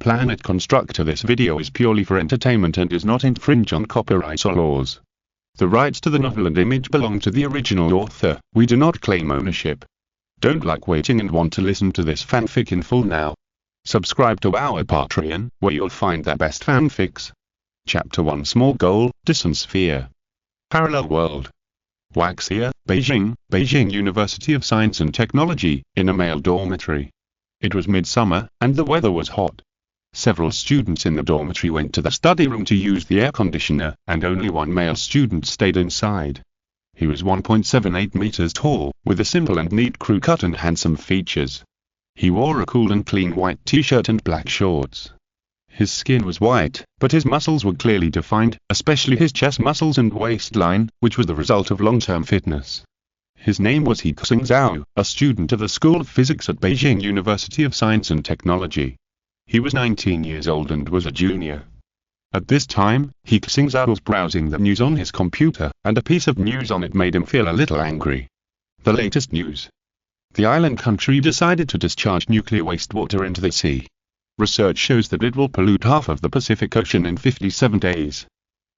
Planet Constructor. This video is purely for entertainment and does not infringe on copyright or laws. The rights to the novel and image belong to the original author. We do not claim ownership. Don't like waiting and want to listen to this fanfic in full now? Subscribe to our Patreon, where you'll find the best fanfics. Chapter 1. Small Goal, Dyson Sphere. Parallel World. Waxia, Beijing University of Science and Technology, in a male dormitory. It was midsummer, and the weather was hot. Several students in the dormitory went to the study room to use the air conditioner, and only one male student stayed inside. He was 1.78 meters tall, with a simple and neat crew cut and handsome features. He wore a cool and clean white t-shirt and black shorts. His skin was white, but his muscles were clearly defined, especially his chest muscles and waistline, which was the result of long-term fitness. His name was He Xingzhou, a student of the School of Physics at Beijing University of Science and Technology. He was 19 years old and was a junior. At this time, He Xingzhou was browsing the news on his computer, and a piece of news on it made him feel a little angry. The latest news. The island country decided to discharge nuclear wastewater into the sea. Research shows that it will pollute half of the Pacific Ocean in 57 days.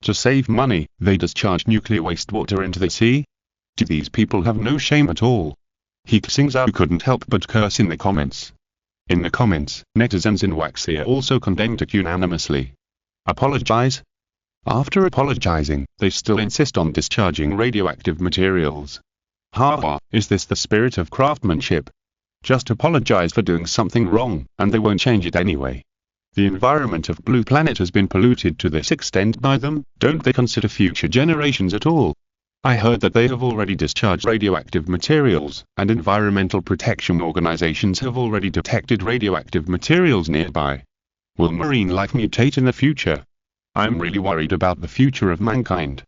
To save money, they discharge nuclear wastewater into the sea? Do these people have no shame at all? He Xingzhou couldn't help but curse in the comments. In the comments, netizens in Waxia also condemned it unanimously. Apologize? After apologizing, they still insist on discharging radioactive materials. Ha, is this the spirit of craftsmanship? Just apologize for doing something wrong, and they won't change it anyway. The environment of Blue Planet has been polluted to this extent by them. Don't they consider future generations at all? I heard that they have already discharged radioactive materials, and environmental protection organizations have already detected radioactive materials nearby. Will marine life mutate in the future? I'm really worried about the future of mankind.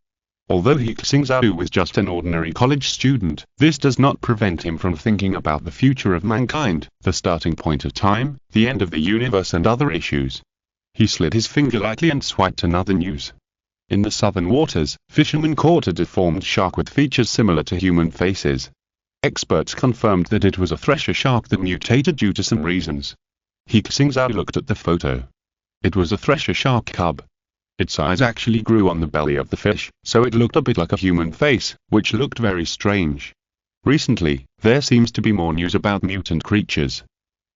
Although He Xingzhou was just an ordinary college student, this does not prevent him from thinking about the future of mankind, the starting point of time, the end of the universe and other issues. He slid his finger lightly and swiped another news. In the southern waters, fishermen caught a deformed shark with features similar to human faces. Experts confirmed that it was a thresher shark that mutated due to some reasons. He Xingzhou looked at the photo. It was a thresher shark cub. Its eyes actually grew on the belly of the fish, so it looked a bit like a human face, which looked very strange. Recently, there seems to be more news about mutant creatures.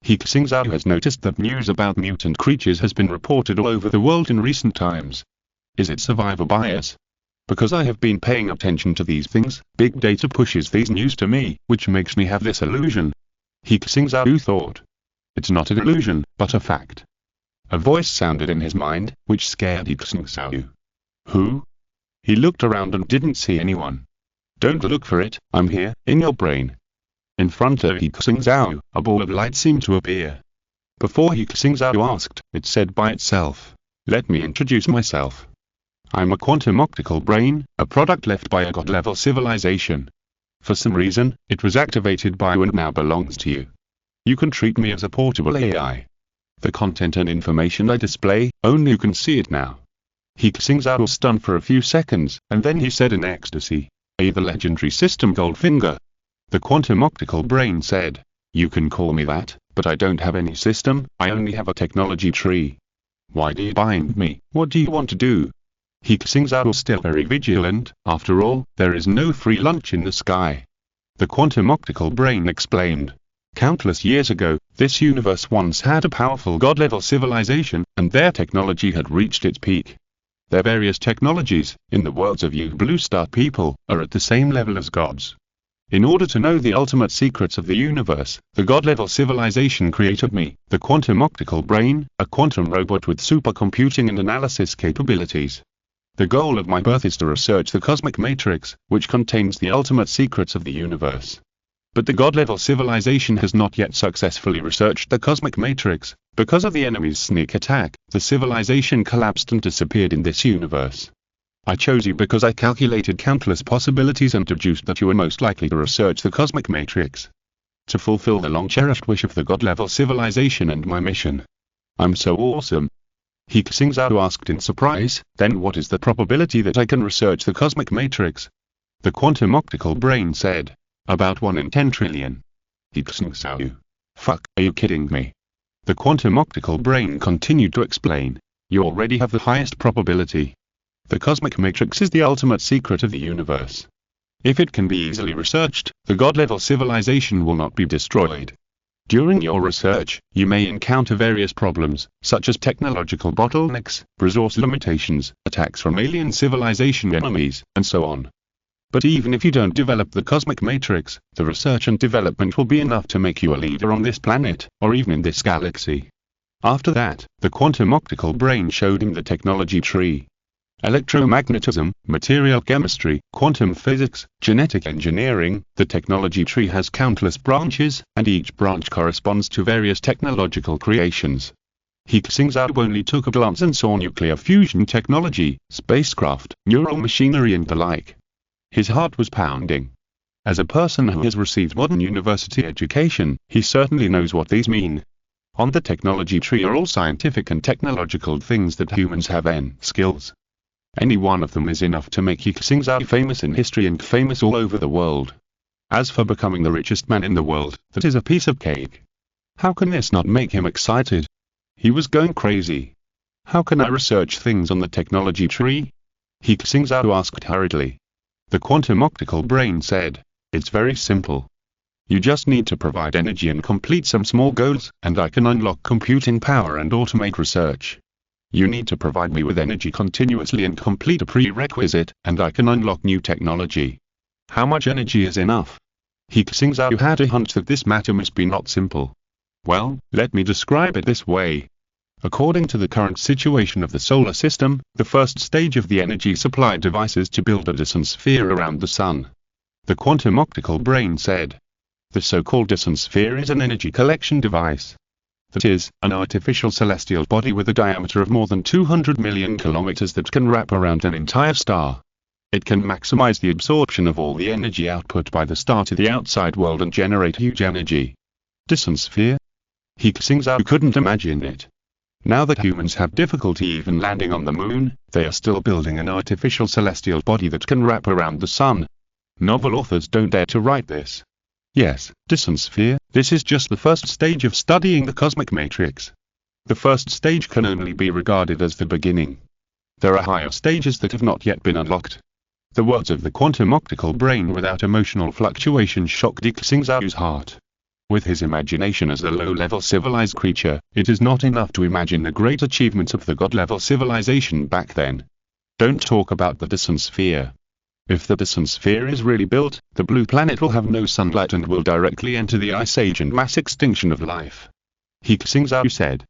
He Xingzhou has noticed that news about mutant creatures has been reported all over the world in recent times. Is it survivor bias? Because I have been paying attention to these things, big data pushes these news to me, which makes me have this illusion. He Xingzhou thought. It's not an illusion, but a fact. A voice sounded in his mind, which scared He Xingzhou. Who? He looked around and didn't see anyone. Don't look for it, I'm here, in your brain. In front of He Xingzhou, a ball of light seemed to appear. Before He Xingzhou asked, it said by itself, "Let me introduce myself. I'm a quantum optical brain, a product left by a god-level civilization. For some reason, it was activated by you and now belongs to you. You can treat me as a portable AI. The content and information I display, only you can see it now." He Xingzhou was stunned for a few seconds, and then he said in ecstasy, "The legendary system Goldfinger." The quantum optical brain said, "You can call me that, but I don't have any system, I only have a technology tree. Why do you bind me? What do you want to do?" He Xingzhou was still very vigilant. After all, there is no free lunch in the sky. The quantum optical brain explained. Countless years ago, this universe once had a powerful god-level civilization, and their technology had reached its peak. Their various technologies, in the words of you Blue Star people, are at the same level as gods. In order to know the ultimate secrets of the universe, the god-level civilization created me, the quantum optical brain, a quantum robot with supercomputing and analysis capabilities. The goal of my birth is to research the cosmic matrix, which contains the ultimate secrets of the universe. But the god-level civilization has not yet successfully researched the cosmic matrix. Because of the enemy's sneak attack, the civilization collapsed and disappeared in this universe. I chose you because I calculated countless possibilities and deduced that you were most likely to research the cosmic matrix. To fulfill the long-cherished wish of the god-level civilization and my mission. I'm so awesome. He Xingzhou asked in surprise, "Then what is the probability that I can research the cosmic matrix?" The quantum optical brain said, "About 1 in 10 trillion. He Xingzhou. Fuck, are you kidding me? The quantum optical brain continued to explain. You already have the highest probability. The cosmic matrix is the ultimate secret of the universe. If it can be easily researched, the God-level civilization will not be destroyed. During your research, you may encounter various problems, such as technological bottlenecks, resource limitations, attacks from alien civilization enemies, and so on. But even if you don't develop the cosmic matrix, the research and development will be enough to make you a leader on this planet, or even in this galaxy. After that, the quantum optical brain showed him the technology tree. Electromagnetism, material chemistry, quantum physics, genetic engineering, the technology tree has countless branches, and each branch corresponds to various technological creations. He Xingzhou only took a glance and saw nuclear fusion technology, spacecraft, neural machinery and the like. His heart was pounding. As a person who has received modern university education, he certainly knows what these mean. On the technology tree are all scientific and technological things that humans have and skills. Any one of them is enough to make He Xingzhou famous in history and famous all over the world. As for becoming the richest man in the world, that is a piece of cake. How can this not make him excited? He was going crazy. How can I research things on the technology tree? He Xingzhou asked hurriedly. The quantum optical brain said, it's very simple. You just need to provide energy and complete some small goals, and I can unlock computing power and automate research. You need to provide me with energy continuously and complete a prerequisite, and I can unlock new technology. How much energy is enough? He Xingzhou had a hunch that this matter must be not simple. Well, let me describe it this way. According to the current situation of the solar system, the first stage of the energy supply device is to build a Dyson Sphere around the sun. The quantum optical brain said. The so-called Dyson Sphere is an energy collection device. That is, an artificial celestial body with a diameter of more than 200 million kilometers that can wrap around an entire star. It can maximize the absorption of all the energy output by the star to the outside world and generate huge energy. Dyson Sphere? He Xingzhou couldn't imagine it. Now that humans have difficulty even landing on the moon, they are still building an artificial celestial body that can wrap around the sun. Novel authors don't dare to write this. Yes, Dyson Sphere, this is just the first stage of studying the cosmic matrix. The first stage can only be regarded as the beginning. There are higher stages that have not yet been unlocked. The words of the quantum optical brain without emotional fluctuation shocked He Xingzhou's heart. With his imagination as a low-level civilized creature, it is not enough to imagine the great achievements of the god-level civilization back then. Don't talk about the Dyson Sphere. If the Dyson Sphere is really built, the blue planet will have no sunlight and will directly enter the ice age and mass extinction of life. He Xingzhou said.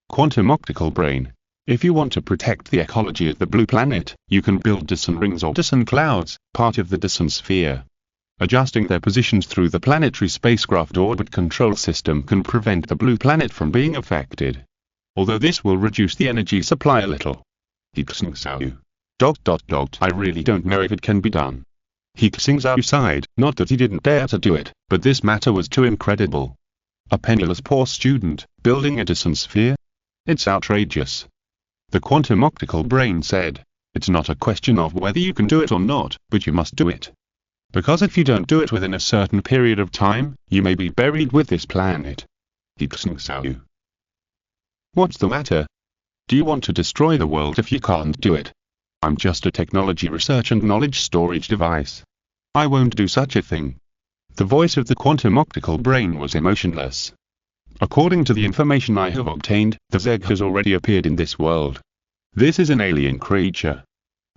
Quantum optical brain. If you want to protect the ecology of the blue planet, you can build Dyson rings or Dyson clouds, part of the Dyson Sphere. Adjusting their positions through the planetary spacecraft orbit control system can prevent the blue planet from being affected. Although this will reduce the energy supply a little. He Xingzhou. I really don't know if it can be done. He Xingzhou sighed, not that he didn't dare to do it, but this matter was too incredible. A penniless poor student, building a Dyson Sphere? It's outrageous. The quantum optical brain said, it's not a question of whether you can do it or not, but you must do it. Because if you don't do it within a certain period of time, you may be buried with this planet. He Xingzhou. What's the matter? Do you want to destroy the world if you can't do it? I'm just a technology research and knowledge storage device. I won't do such a thing. The voice of the quantum optical brain was emotionless. According to the information I have obtained, the Zeg has already appeared in this world. This is an alien creature.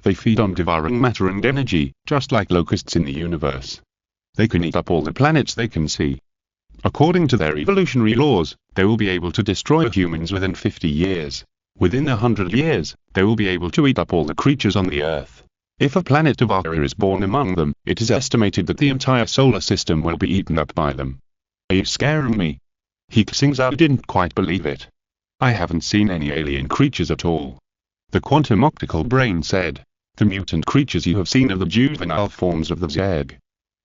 They feed on devouring matter and energy, just like locusts in the universe. They can eat up all the planets they can see. According to their evolutionary laws, they will be able to destroy humans within 50 years. Within 100 years, they will be able to eat up all the creatures on the Earth. If a planet of our era is born among them, it is estimated that the entire solar system will be eaten up by them. Are you scaring me? He Xingzhou didn't quite believe it. I haven't seen any alien creatures at all. The quantum optical brain said. The mutant creatures you have seen are the juvenile forms of the Zeg.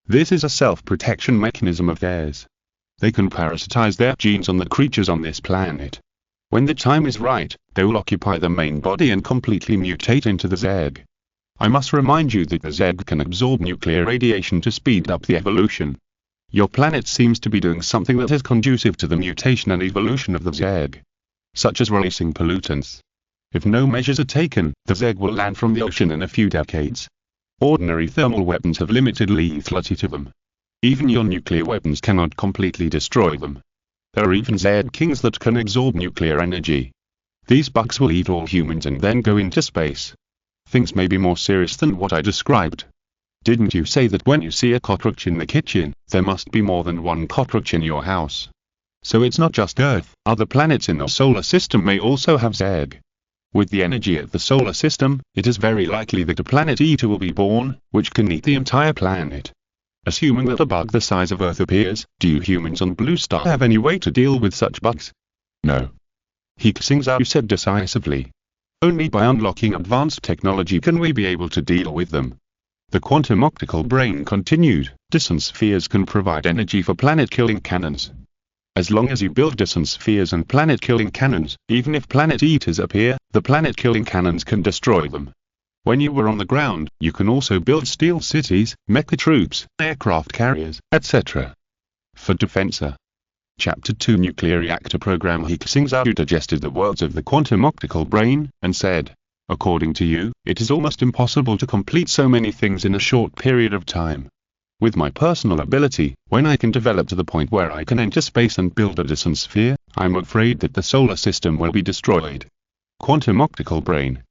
This is a self-protection mechanism of theirs. They can parasitize their genes on the creatures on this planet. When the time is right, they will occupy the main body and completely mutate into the Zeg. I must remind you that the Zeg can absorb nuclear radiation to speed up the evolution. Your planet seems to be doing something that is conducive to the mutation and evolution of the Zeg, such as releasing pollutants. If no measures are taken, the Zeg will land from the ocean in a few decades. Ordinary thermal weapons have limited lethality to them. Even your nuclear weapons cannot completely destroy them. There are even Zed Kings that can absorb nuclear energy. These bugs will eat all humans and then go into space. Things may be more serious than what I described. Didn't you say that when you see a cockroach in the kitchen, there must be more than one cockroach in your house? So it's not just Earth, other planets in the solar system may also have Zeg. With the energy at the solar system, it is very likely that a planet eater will be born, which can eat the entire planet. Assuming that a bug the size of Earth appears, do you humans on Blue Star have any way to deal with such bugs? No. He Xingzhou said decisively. Only by unlocking advanced technology can we be able to deal with them. The quantum optical brain continued. Dyson spheres can provide energy for planet-killing cannons. As long as you build Dyson spheres and planet-killing cannons, even if planet eaters appear, the planet-killing cannons can destroy them. When you were on the ground, you can also build steel cities, mecha troops, aircraft carriers, etc. For Defensa. Chapter 2 Nuclear Reactor Program. He Xingzhou digested the words of the quantum optical brain, and said, according to you, it is almost impossible to complete so many things in a short period of time. With my personal ability, when I can develop to the point where I can enter space and build a Dyson sphere, I'm afraid that the solar system will be destroyed. Quantum optical brain.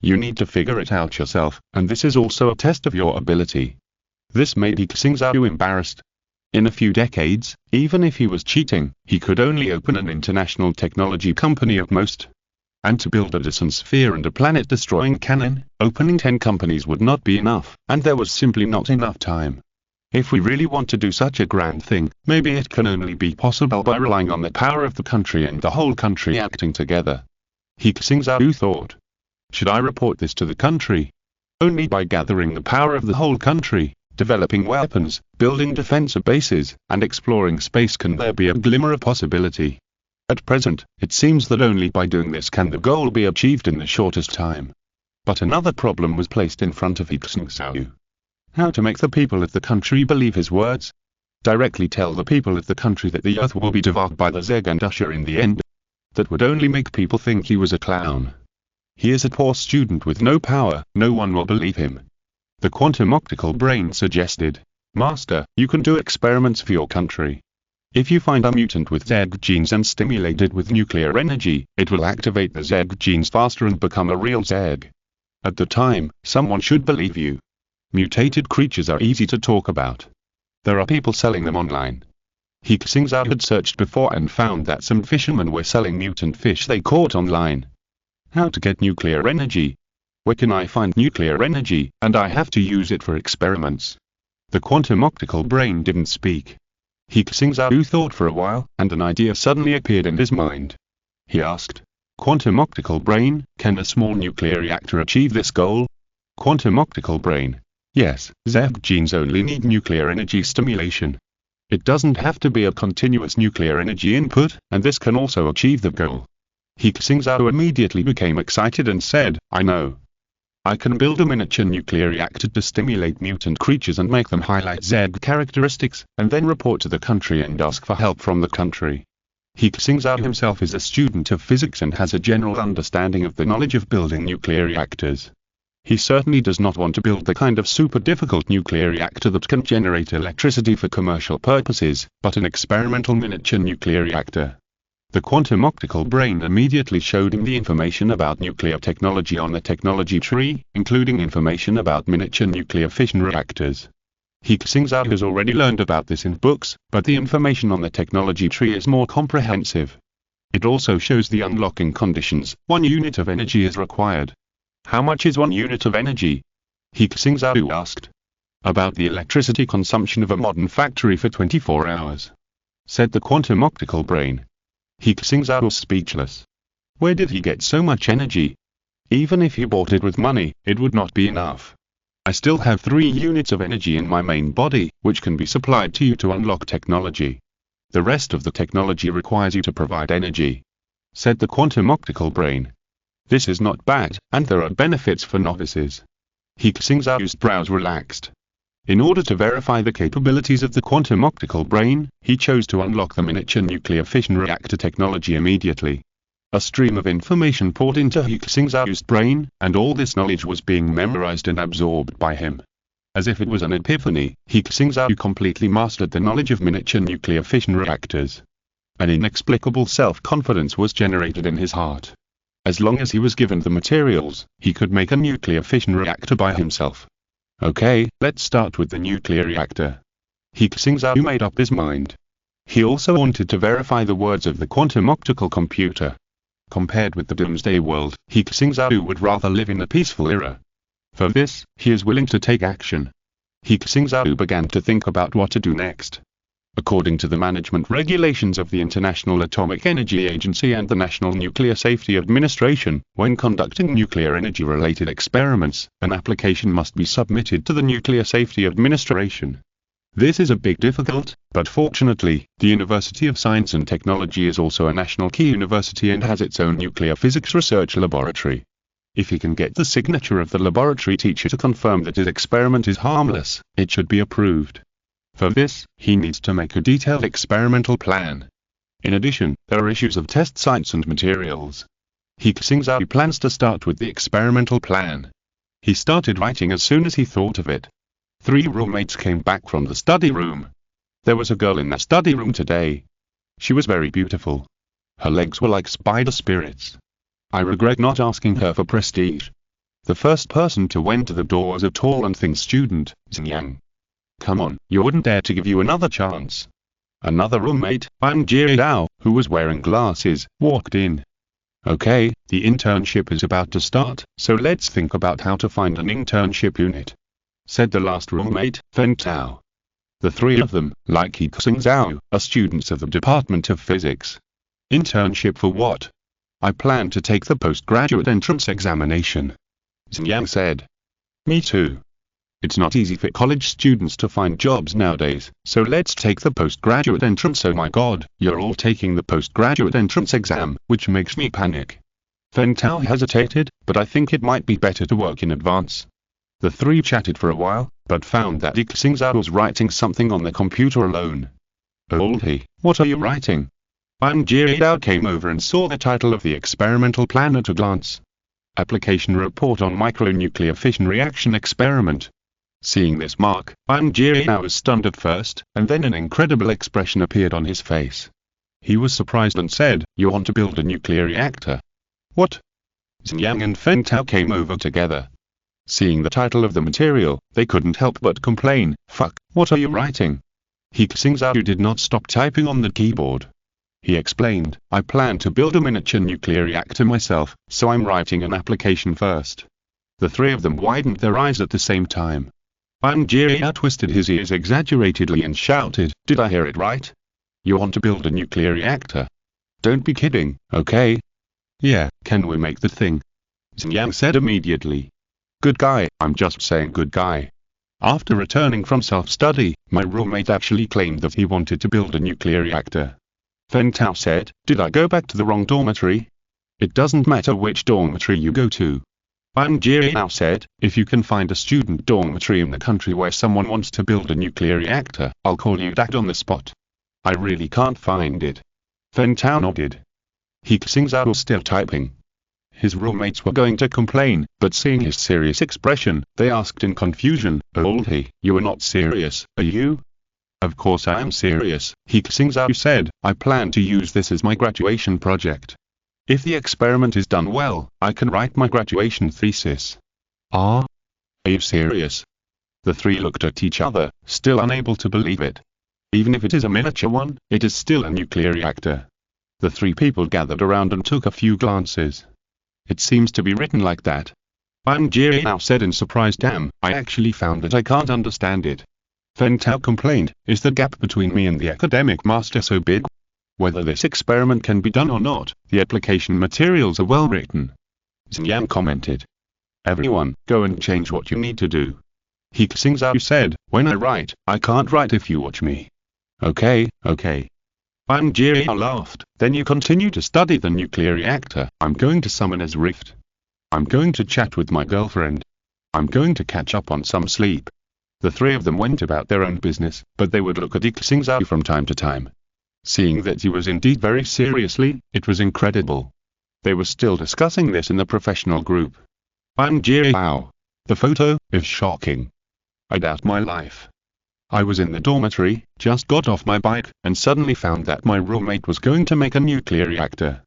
You need to figure it out yourself, and this is also a test of your ability. This made He Xingzhou embarrassed. In a few decades, even if he was cheating, he could only open an international technology company at most. And to build a Dyson sphere and a planet-destroying cannon, opening 10 companies would not be enough, and there was simply not enough time. If we really want to do such a grand thing, maybe it can only be possible by relying on the power of the country and the whole country acting together. He Xingzhou thought. Should I report this to the country? Only by gathering the power of the whole country, developing weapons, building defensive bases, and exploring space can there be a glimmer of possibility. At present, it seems that only by doing this can the goal be achieved in the shortest time. But another problem was placed in front of He Xingzhou. How to make the people of the country believe his words? Directly tell the people of the country that the Earth will be devoured by the Zeg and Usher in the end. That would only make people think he was a clown. He is a poor student with no power, no one will believe him. The quantum optical brain suggested, Master, you can do experiments for your country. If you find a mutant with Zeg genes and stimulate it with nuclear energy, it will activate the Zeg genes faster and become a real Zeg. At the time, someone should believe you. Mutated creatures are easy to talk about. There are people selling them online. He Xingzhou had searched before and found that some fishermen were selling mutant fish they caught online. How to get nuclear energy? Where can I find nuclear energy, and I have to use it for experiments? The quantum optical brain didn't speak. He Xingzhou thought for a while, and an idea suddenly appeared in his mind. He asked, Quantum optical brain, can a small nuclear reactor achieve this goal? Quantum optical brain. Yes, Zeg genes only need nuclear energy stimulation. It doesn't have to be a continuous nuclear energy input, and this can also achieve the goal. He Xingzhou immediately became excited and said, I know. I can build a miniature nuclear reactor to stimulate mutant creatures and make them highlight Zeg characteristics, and then report to the country and ask for help from the country. He Xingzhou himself is a student of physics and has a general understanding of the knowledge of building nuclear reactors. He certainly does not want to build the kind of super difficult nuclear reactor that can generate electricity for commercial purposes, but an experimental miniature nuclear reactor. The quantum optical brain immediately showed him the information about nuclear technology on the technology tree, including information about miniature nuclear fission reactors. He Xingzhou has already learned about this in books, but the information on the technology tree is more comprehensive. It also shows the unlocking conditions. 1 unit of energy is required. How much is 1 unit of energy? He Xingzhou asked. About the electricity consumption of a modern factory for 24 hours. Said the quantum optical brain. He Xingzhou was speechless. Where did he get so much energy? Even if he bought it with money, it would not be enough. I still have 3 units of energy in my main body, which can be supplied to you to unlock technology. The rest of the technology requires you to provide energy. Said the quantum optical brain. This is not bad, and there are benefits for novices. He Xingzhou's brows relaxed. In order to verify the capabilities of the quantum optical brain, he chose to unlock the miniature nuclear fission reactor technology immediately. A stream of information poured into He Xingzhou's brain, and all this knowledge was being memorized and absorbed by him. As if it was an epiphany, He Xingzhou completely mastered the knowledge of miniature nuclear fission reactors. An inexplicable self-confidence was generated in his heart. As long as he was given the materials, he could make a nuclear fission reactor by himself. Okay, let's start with the nuclear reactor. He Xingzhou made up his mind. He also wanted to verify the words of the quantum optical computer. Compared with the doomsday world, He Xingzhou would rather live in a peaceful era. For this, he is willing to take action. He Xingzhou began to think about what to do next. According to the management regulations of the International Atomic Energy Agency and the National Nuclear Safety Administration, when conducting nuclear energy-related experiments, an application must be submitted to the Nuclear Safety Administration. This is a big difficult, but fortunately, the University of Science and Technology is also a national key university and has its own nuclear physics research laboratory. If he can get the signature of the laboratory teacher to confirm that his experiment is harmless, it should be approved. For this, he needs to make a detailed experimental plan. In addition, there are issues of test sites and materials. He Xingzhou plans to start with the experimental plan. He started writing as soon as he thought of it. 3 roommates came back from the study room. There was a girl in that study room today. She was very beautiful. Her legs were like spider spirits. I regret not asking her for prestige. The first person to enter the door was a tall and thin student, Xingyang. Come on, you wouldn't dare to give you another chance. Another roommate, Xinzhou, who was wearing glasses, walked in. Okay, the internship is about to start, so let's think about how to find an internship unit, said the last roommate, Fengtao. The 3 of them, like He Xingzhou, are students of the Department of Physics. Internship for what? I plan to take the postgraduate entrance examination, Xingyang said. Me too. It's not easy for college students to find jobs nowadays, so let's take the postgraduate entrance. Oh my god, you're all taking the postgraduate entrance exam, which makes me panic. Fengtao hesitated, but I think it might be better to work in advance. The 3 chatted for a while, but found that He Xingzhou was writing something on the computer alone. Old he, what are you writing? Xinzhou came over and saw the title of the experimental plan at a glance. Application report on micronuclear fission reaction experiment. Seeing this mark, Xinzhou was stunned at first, and then an incredible expression appeared on his face. He was surprised and said, "You want to build a nuclear reactor?" What? Xingyang and Fengtao came over together. Seeing the title of the material, they couldn't help but complain, "Fuck, what are you writing?" He Xingzhou did not stop typing on the keyboard. He explained, "I plan to build a miniature nuclear reactor myself, so I'm writing an application first." The 3 of them widened their eyes at the same time. Xinzhou twisted his ears exaggeratedly and shouted, "Did I hear it right? You want to build a nuclear reactor? Don't be kidding, okay? Yeah, can we make the thing?" Xingyang said immediately. "Good guy, I'm just saying good guy." After returning from self-study, my roommate actually claimed that he wanted to build a nuclear reactor. Fengtao said, "Did I go back to the wrong dormitory?" "It doesn't matter which dormitory you go to." Xinzhou said, "If you can find a student dormitory in the country where someone wants to build a nuclear reactor, I'll call you dad on the spot." "I really can't find it." Fengtao nodded. He Xingzhou was still typing. His roommates were going to complain, but seeing his serious expression, they asked in confusion, "Old he, you are not serious, are you?" "Of course I am serious," He Xingzhou said. "I plan to use this as my graduation project. If the experiment is done well, I can write my graduation thesis." "Ah? Are you serious?" The 3 looked at each other, still unable to believe it. Even if it is a miniature one, it is still a nuclear reactor. The 3 people gathered around and took a few glances. "It seems to be written like that." Xinzhou said in surprise, "Damn, I actually found that I can't understand it." Fengtao complained, "Is the gap between me and the academic master so big? Whether this experiment can be done or not, the application materials are well written." Xingyang commented, "Everyone, go and change what you need to do." He Xingzhou said, "When I write, I can't write if you watch me." Okay. Xinzhou laughed, "Then you continue to study the nuclear reactor. I'm going to summon his rift. I'm going to chat with my girlfriend. I'm going to catch up on some sleep. The three of them went about their own business, but they would look at He Xingzhou from time to time. Seeing that he was indeed very seriously, it was incredible. They were still discussing this in the professional group. I'm Jiao. The photo is shocking. I doubt my life. I was in the dormitory, just got off my bike, and suddenly found that my roommate was going to make a nuclear reactor.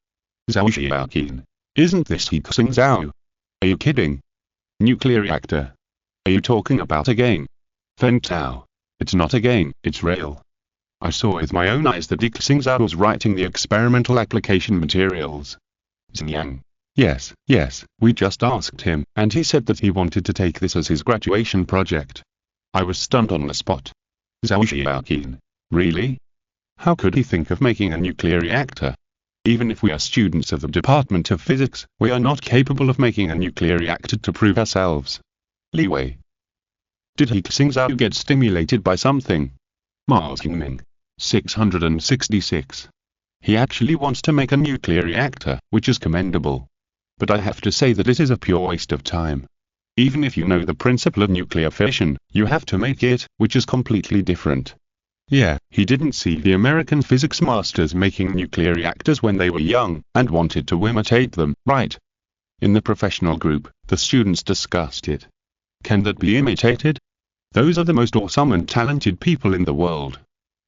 Zhao Xiaoqin. Isn't this He Xingzhou? Are you kidding? Nuclear reactor. Are you talking about a game? Feng Tao. It's not a game, it's real. I saw with my own eyes that He Xingzhou was writing the experimental application materials. Xingyang. Yes, we just asked him, and he said that he wanted to take this as his graduation project. I was stunned on the spot. Zhao Xiaoqin. Really? How could he think of making a nuclear reactor? Even if we are students of the Department of Physics, we are not capable of making a nuclear reactor to prove ourselves. Li Wei. Did He Xingzhou get stimulated by something? Mars Hingming. 666. He actually wants to make a nuclear reactor, which is commendable. But I have to say that it is a pure waste of time. Even if you know the principle of nuclear fission, you have to make it, which is completely different. Yeah, he didn't see the American physics masters making nuclear reactors when they were young, and wanted to imitate them, right? In the professional group, the students discussed it. Can that be imitated? Those are the most awesome and talented people in the world.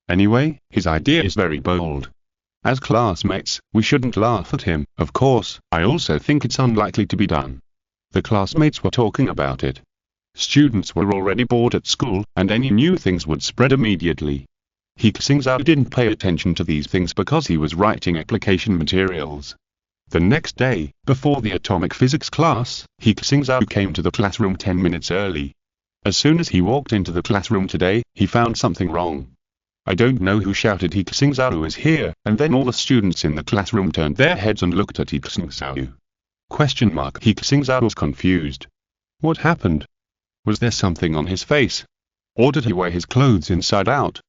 Anyway, his idea is very bold. As classmates, we shouldn't laugh at him. Of course, I also think it's unlikely to be done. The classmates were talking about it. Students were already bored at school, and any new things would spread immediately. He Xingzhou didn't pay attention to these things because he was writing application materials. The next day, before the atomic physics class, He Xingzhou came to the classroom 10 minutes early. As soon as he walked into the classroom today, he found something wrong. I don't know who shouted He Xingzhou is here, and then all the students in the classroom turned their heads and looked at He Xingzhou. He Xingzhou was confused. What happened? Was there something on his face? Or did he wear his clothes inside out?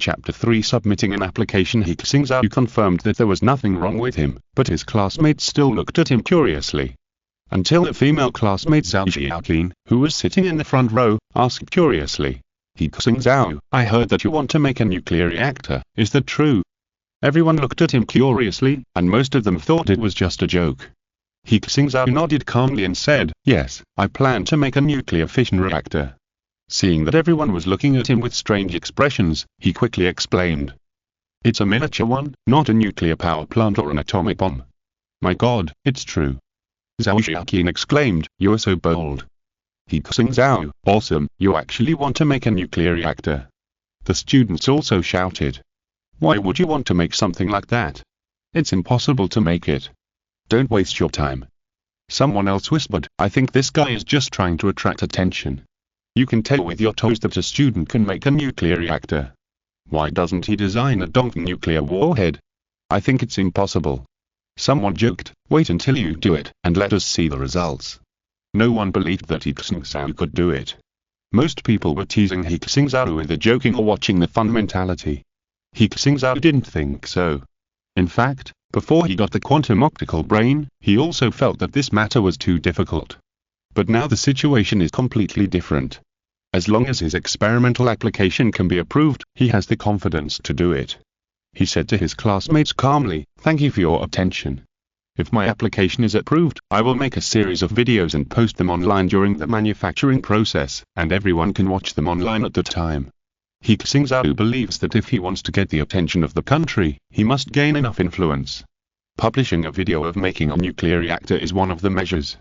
Chapter 3 Submitting an application. He Xingzhou confirmed that there was nothing wrong with him, but his classmates still looked at him curiously. Until a female classmate Zhao Xiaoqin, who was sitting in the front row, asked curiously, He Xingzhou, I heard that you want to make a nuclear reactor, is that true? Everyone looked at him curiously, and most of them thought it was just a joke. He Xingzhou nodded calmly and said, yes, I plan to make a nuclear fission reactor. Seeing that everyone was looking at him with strange expressions, he quickly explained. It's a miniature one, not a nuclear power plant or an atomic bomb. My God, it's true. Zhao Xiaoqin exclaimed, you are so bold. He Xingzhou, awesome, you actually want to make a nuclear reactor. The students also shouted. Why would you want to make something like that? It's impossible to make it. Don't waste your time. Someone else whispered, I think this guy is just trying to attract attention. You can tell with your toes that a student can make a nuclear reactor. Why doesn't he design a donkey nuclear warhead? I think it's impossible. Someone joked, wait until you do it, and let us see the results. No one believed that He Xingzhou could do it. Most people were teasing He Xingzhou with the joking or watching the fun mentality. He Xingzhou didn't think so. In fact, before he got the quantum optical brain, he also felt that this matter was too difficult. But now the situation is completely different. As long as his experimental application can be approved, he has the confidence to do it. He said to his classmates calmly, thank you for your attention. If my application is approved, I will make a series of videos and post them online during the manufacturing process, and everyone can watch them online at the time. He Xingzhou believes that if he wants to get the attention of the country, he must gain enough influence. Publishing a video of making a nuclear reactor is one of the measures.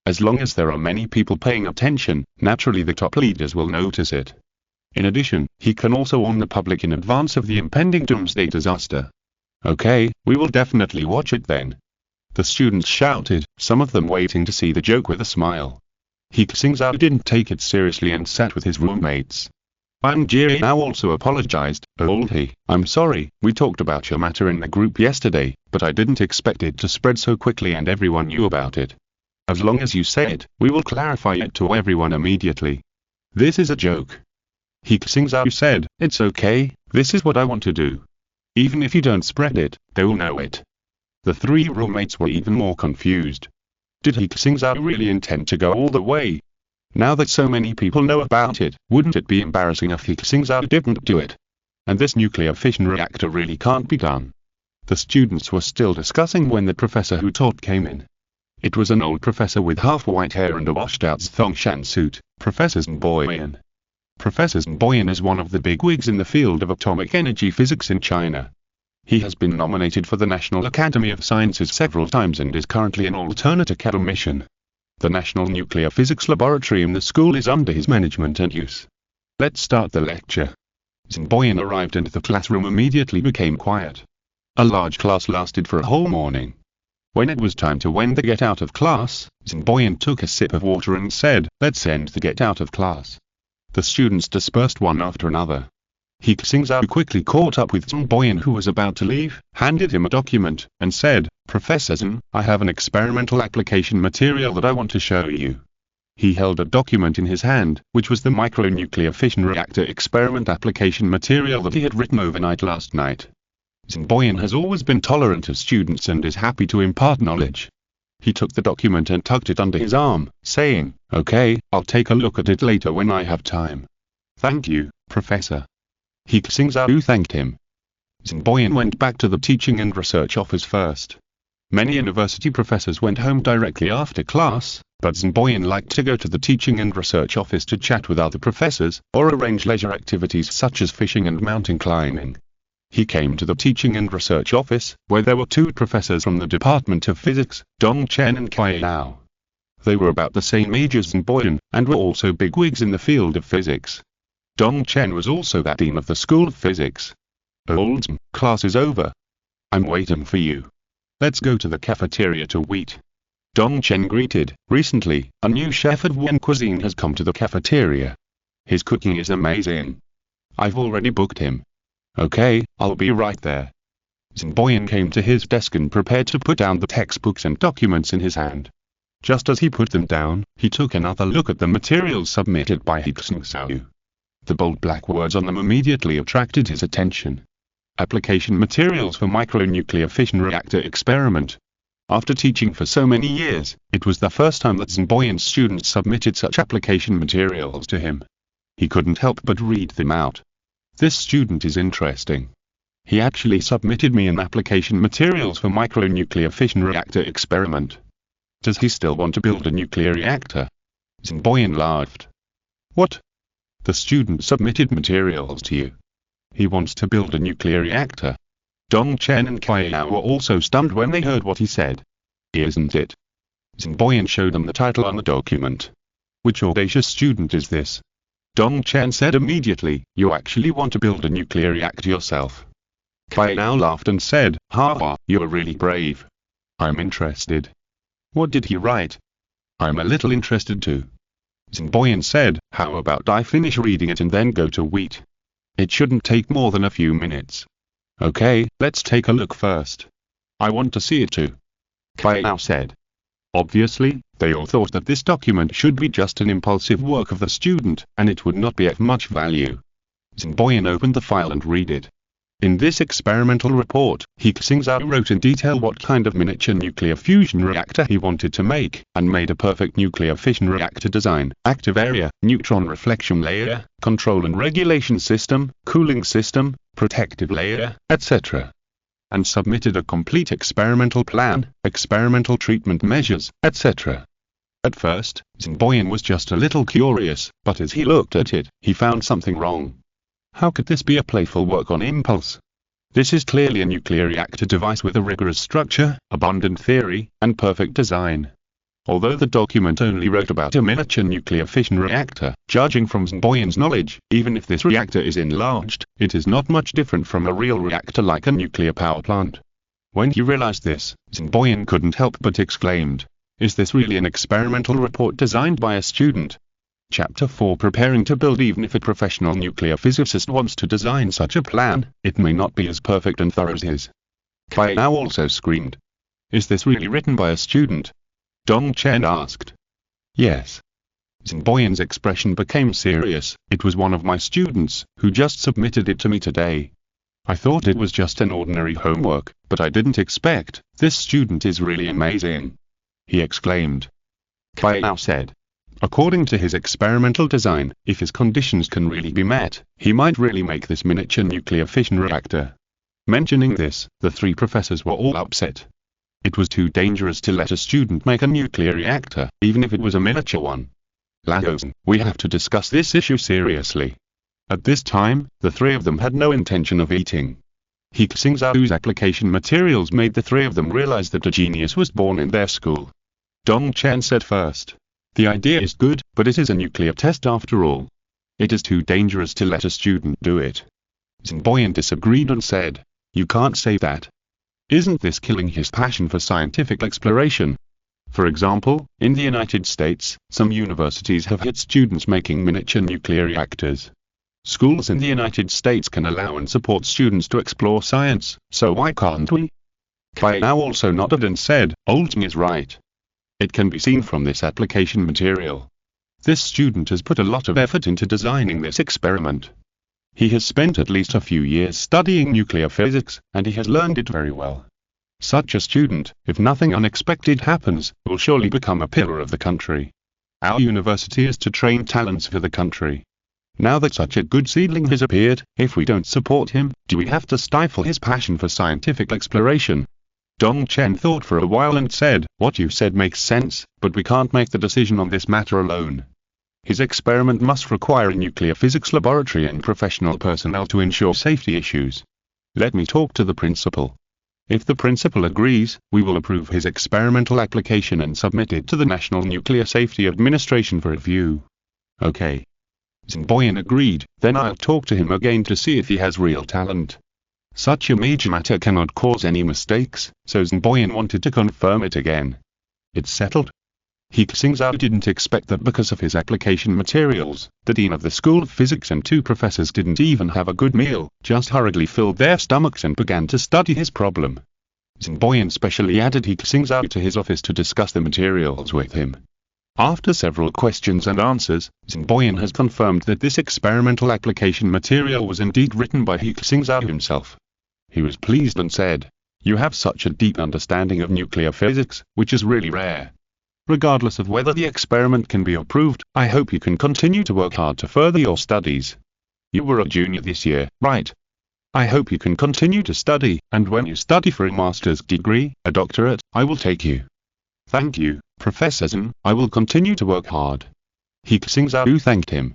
As long as there are many people paying attention, naturally the top leaders will notice it. In addition, he can also warn the public in advance of the impending doomsday disaster. Okay, we will definitely watch it then. The students shouted, some of them waiting to see the joke with a smile. He Xingzhou didn't take it seriously and sat with his roommates. Wang Jie now also apologized, oh he, I'm sorry, we talked about your matter in the group yesterday, but I didn't expect it to spread so quickly and everyone knew about it. As long as you say it, we will clarify it to everyone immediately. This is a joke. He Xingzhou said, it's okay, this is what I want to do. Even if you don't spread it, they will know it. The three roommates were even more confused. Did He Xingzhou really intend to go all the way? Now that so many people know about it, wouldn't it be embarrassing if He Xingzhou didn't do it? And this nuclear fission reactor really can't be done. The students were still discussing when the professor who taught came in. It was an old professor with half white hair and a washed-out Zhongshan suit, Professor Zhenboyan. Professor Zhenboyan is one of the bigwigs in the field of atomic energy physics in China. He has been nominated for the National Academy of Sciences several times and is currently an alternate academician. The National Nuclear Physics Laboratory in the school is under his management and use. Let's start the lecture. Zhenboyan arrived and the classroom immediately became quiet. A large class lasted for a whole morning. When it was time to end the get out of class, Zhenboyan took a sip of water and said, "Let's end the get out of class." The students dispersed one after another. He Xingzhou quickly caught up with Zhenboyan, who was about to leave, handed him a document, and said, "Professor Zhen, I have an experimental application material that I want to show you." He held a document in his hand, which was the micronuclear fission reactor experiment application material that he had written overnight last night. Zhenboyan has always been tolerant of students and is happy to impart knowledge. He took the document and tucked it under his arm, saying, "Okay, I'll take a look at it later when I have time." "Thank you, Professor." He Xingzhou thanked him. Zhenboyan went back to the teaching and research office first. Many university professors went home directly after class, but Zhenboyan liked to go to the teaching and research office to chat with other professors, or arrange leisure activities such as fishing and mountain climbing. He came to the teaching and research office, where there were two professors from the Department of Physics, Dong Chen and Kai Yao. They were about the same age as Zhenboyan, and were also bigwigs in the field of physics. Dong Chen was also the dean of the School of Physics. "Old Zhen, class is over. I'm waiting for you. Let's go to the cafeteria to eat." Dong Chen greeted. "Recently, a new chef at Wen Cuisine has come to the cafeteria. His cooking is amazing. I've already booked him." "Okay, I'll be right there." Zhenboyan came to his desk and prepared to put down the textbooks and documents in his hand. Just as he put them down, he took another look at the materials submitted by He Xingzhou. The bold black words on them immediately attracted his attention. Application materials for micronuclear fission reactor experiment. After teaching for so many years, it was the first time that Zhenboyan's students submitted such application materials to him. He couldn't help but read them out. This student is interesting. He actually submitted me an application materials for micronuclear fission reactor experiment. Does he still want to build a nuclear reactor? Zhenboyan laughed. "What? The student submitted materials to you. He wants to build a nuclear reactor?" Dong Chen and Kai Yao were also stunned when they heard what he said. "Isn't it?" Zhenboyan showed them the title on the document. "Which audacious student is this?" Dong Chen said immediately, "You actually want to build a nuclear reactor yourself?" Kai Yao laughed and said, "Ha, you're really brave. I'm interested." "What did he write?" "I'm a little interested too." Zhenboyan said, "How about I finish reading it and then go to eat? It shouldn't take more than a few minutes." "Okay, let's take a look first. I want to see it too." Kai Yao said. Obviously, they all thought that this document should be just an impulsive work of the student, and it would not be of much value. Zhenboyan opened the file and read it. In this experimental report, He Xingzhou wrote in detail what kind of miniature nuclear fusion reactor he wanted to make, and made a perfect nuclear fission reactor design, active area, neutron reflection layer, control and regulation system, cooling system, protective layer, etc. And submitted a complete experimental plan, experimental treatment measures, etc. At first, Zhenboyan was just a little curious, but as he looked at it, he found something wrong. How could this be a playful work on impulse? This is clearly a nuclear reactor device with a rigorous structure, abundant theory, and perfect design. Although the document only wrote about a miniature nuclear fission reactor, judging from Zhenboyan's knowledge, even if this reactor is enlarged, it is not much different from a real reactor like a nuclear power plant. When he realized this, Zhenboyan couldn't help but exclaimed, "Is this really an experimental report designed by a student?" Chapter 4 Preparing to build. Even if a professional nuclear physicist wants to design such a plan, it may not be as perfect and thorough as his. Kai Yao also screamed. "Is this really written by a student?" Dong Chen asked. "Yes." Zhenboyan's expression became serious. "It was one of my students, who just submitted it to me today. I thought it was just an ordinary homework, but I didn't expect. This student is really amazing," he exclaimed. Kai Yao said. According to his experimental design, if his conditions can really be met, he might really make this miniature nuclear fission reactor. Mentioning this, the three professors were all upset. It was too dangerous to let a student make a nuclear reactor, even if it was a miniature one. Lagos, we have to discuss this issue seriously. At this time, the three of them had no intention of eating. He Xingzhou's application materials made the three of them realize that a genius was born in their school. Dong Chen said first. The idea is good, but it is a nuclear test after all. It is too dangerous to let a student do it. Xingboyan disagreed and said, you can't say that. Isn't this killing his passion for scientific exploration? For example, in the United States, some universities have had students making miniature nuclear reactors. Schools in the United States can allow and support students to explore science, so why can't we? Kai now also nodded and said, Olding is right. It can be seen from this application material. This student has put a lot of effort into designing this experiment. He has spent at least a few years studying nuclear physics, and he has learned it very well. Such a student, if nothing unexpected happens, will surely become a pillar of the country. Our university is to train talents for the country. Now that such a good seedling has appeared, if we don't support him, do we have to stifle his passion for scientific exploration? Dong Chen thought for a while and said, what you said makes sense, but we can't make the decision on this matter alone. His experiment must require a nuclear physics laboratory and professional personnel to ensure safety issues. Let me talk to the principal. If the principal agrees, we will approve his experimental application and submit it to the National Nuclear Safety Administration for review. Okay. Xingboyan agreed, then I'll talk to him again to see if he has real talent. Such a major matter cannot cause any mistakes, so Xingboyan wanted to confirm it again. It's settled. He Xingzhou didn't expect that because of his application materials, the dean of the School of Physics and two professors didn't even have a good meal, just hurriedly filled their stomachs and began to study his problem. Xingboyan specially added He Xingzhou to his office to discuss the materials with him. After several questions and answers, Xingboyan has confirmed that this experimental application material was indeed written by He Xingzhou himself. He was pleased and said, you have such a deep understanding of nuclear physics, which is really rare. Regardless of whether the experiment can be approved, I hope you can continue to work hard to further your studies. You were a junior this year, right? I hope you can continue to study, and when you study for a master's degree, a doctorate, I will take you. Thank you, Professor Zhen, I will continue to work hard. He Xingzhou thanked him.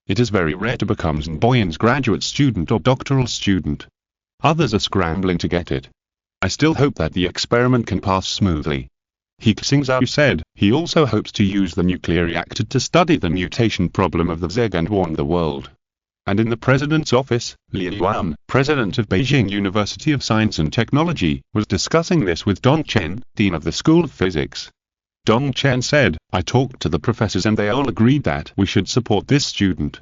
It is very rare to become Xingboyan's graduate student or doctoral student. Others are scrambling to get it. I still hope that the experiment can pass smoothly. He Xingzhou said, he also hopes to use the nuclear reactor to study the mutation problem of the Zeg and warn the world. And in the president's office, Li Yuan, president of Beijing University of Science and Technology, was discussing this with Dong Chen, dean of the School of Physics. Dong Chen said, I talked to the professors and they all agreed that we should support this student.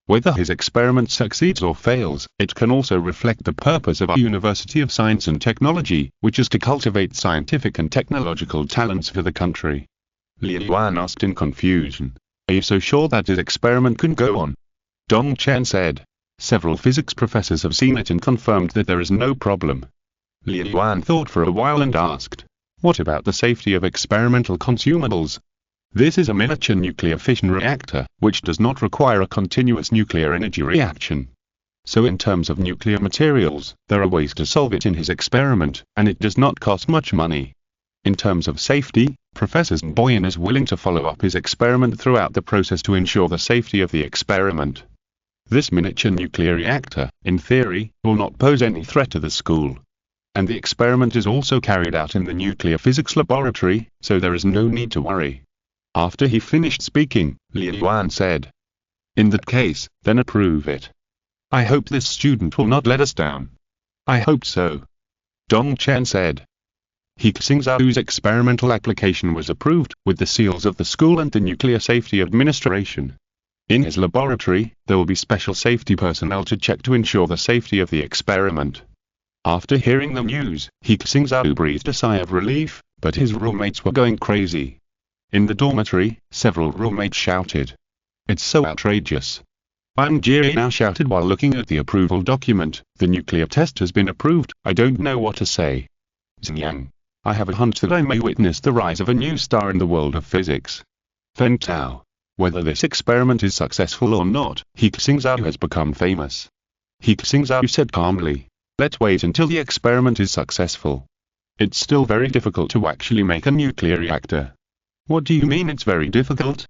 Whether his experiment succeeds or fails, it can also reflect the purpose of our University of Science and Technology, which is to cultivate scientific and technological talents for the country. Li Yuan asked in confusion, are you so sure that his experiment can go on? Dong Chen said, several physics professors have seen it and confirmed that there is no problem. Li Yuan thought for a while and asked, what about the safety of experimental consumables? This is a miniature nuclear fission reactor, which does not require a continuous nuclear energy reaction. So in terms of nuclear materials, there are ways to solve it in his experiment, and it does not cost much money. In terms of safety, Professor Xingboyan is willing to follow up his experiment throughout the process to ensure the safety of the experiment. This miniature nuclear reactor, in theory, will not pose any threat to the school. And the experiment is also carried out in the nuclear physics laboratory, so there is no need to worry. After he finished speaking, Li Yuan said, in that case, then approve it. I hope this student will not let us down. I hope so. Dong Chen said. He Xingzhou's experimental application was approved, with the seals of the school and the Nuclear Safety Administration. In his laboratory, there will be special safety personnel to check to ensure the safety of the experiment. After hearing the news, He Xingzhou breathed a sigh of relief, but his roommates were going crazy. In the dormitory, several roommates shouted, it's so outrageous. Wang Jie now shouted while looking at the approval document, the nuclear test has been approved, I don't know what to say. Xingyang. I have a hunch that I may witness the rise of a new star in the world of physics. Feng Tao. Whether this experiment is successful or not, He Xingzhou has become famous. He Xingzhou said calmly, "Let's wait until the experiment is successful. It's still very difficult to actually make a nuclear reactor." "What do you mean it's very difficult?"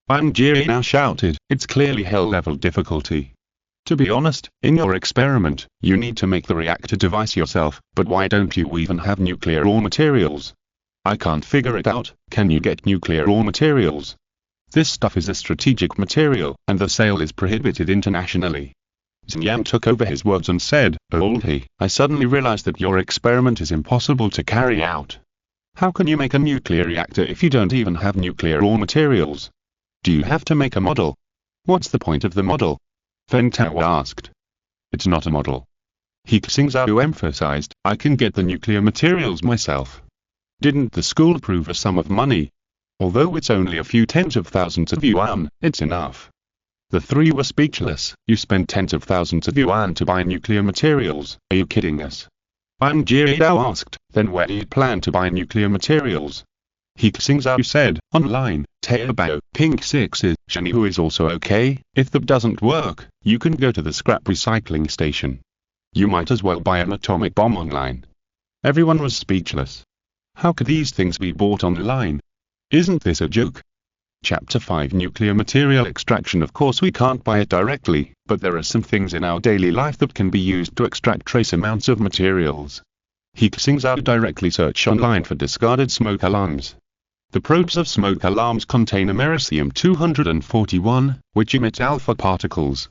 He now shouted, "It's clearly hell-level difficulty. To be honest, in your experiment, you need to make the reactor device yourself, but why don't you even have nuclear raw materials? I can't figure it out. Can you get nuclear raw materials? This stuff is a strategic material, and the sale is prohibited internationally." Xinjiang took over his words and said, "Oh He, I suddenly realized that your experiment is impossible to carry out. How can you make a nuclear reactor if you don't even have nuclear raw materials? Do you have to make a model? What's the point of the model?" Feng Tao asked. "It's not a model." He Xingzhou emphasized, "I can get the nuclear materials myself. Didn't the school approve a sum of money? Although it's only a few tens of thousands of yuan, it's enough." The three were speechless. "You spend tens of thousands of yuan to buy nuclear materials, are you kidding us?" Jiao asked, "Then where do you plan to buy nuclear materials?" He Xingzhou said, "Online, Taobao, Pink 6 is, Shani who is also okay. If that doesn't work, you can go to the scrap recycling station. You might as well buy an atomic bomb online." Everyone was speechless. How could these things be bought online? Isn't this a joke? Chapter 5 Nuclear Material Extraction. Of course we can't buy it directly, but there are some things in our daily life that can be used to extract trace amounts of materials. He Xingzhou directly search online for discarded smoke alarms. The probes of smoke alarms contain americium-241, which emits alpha particles.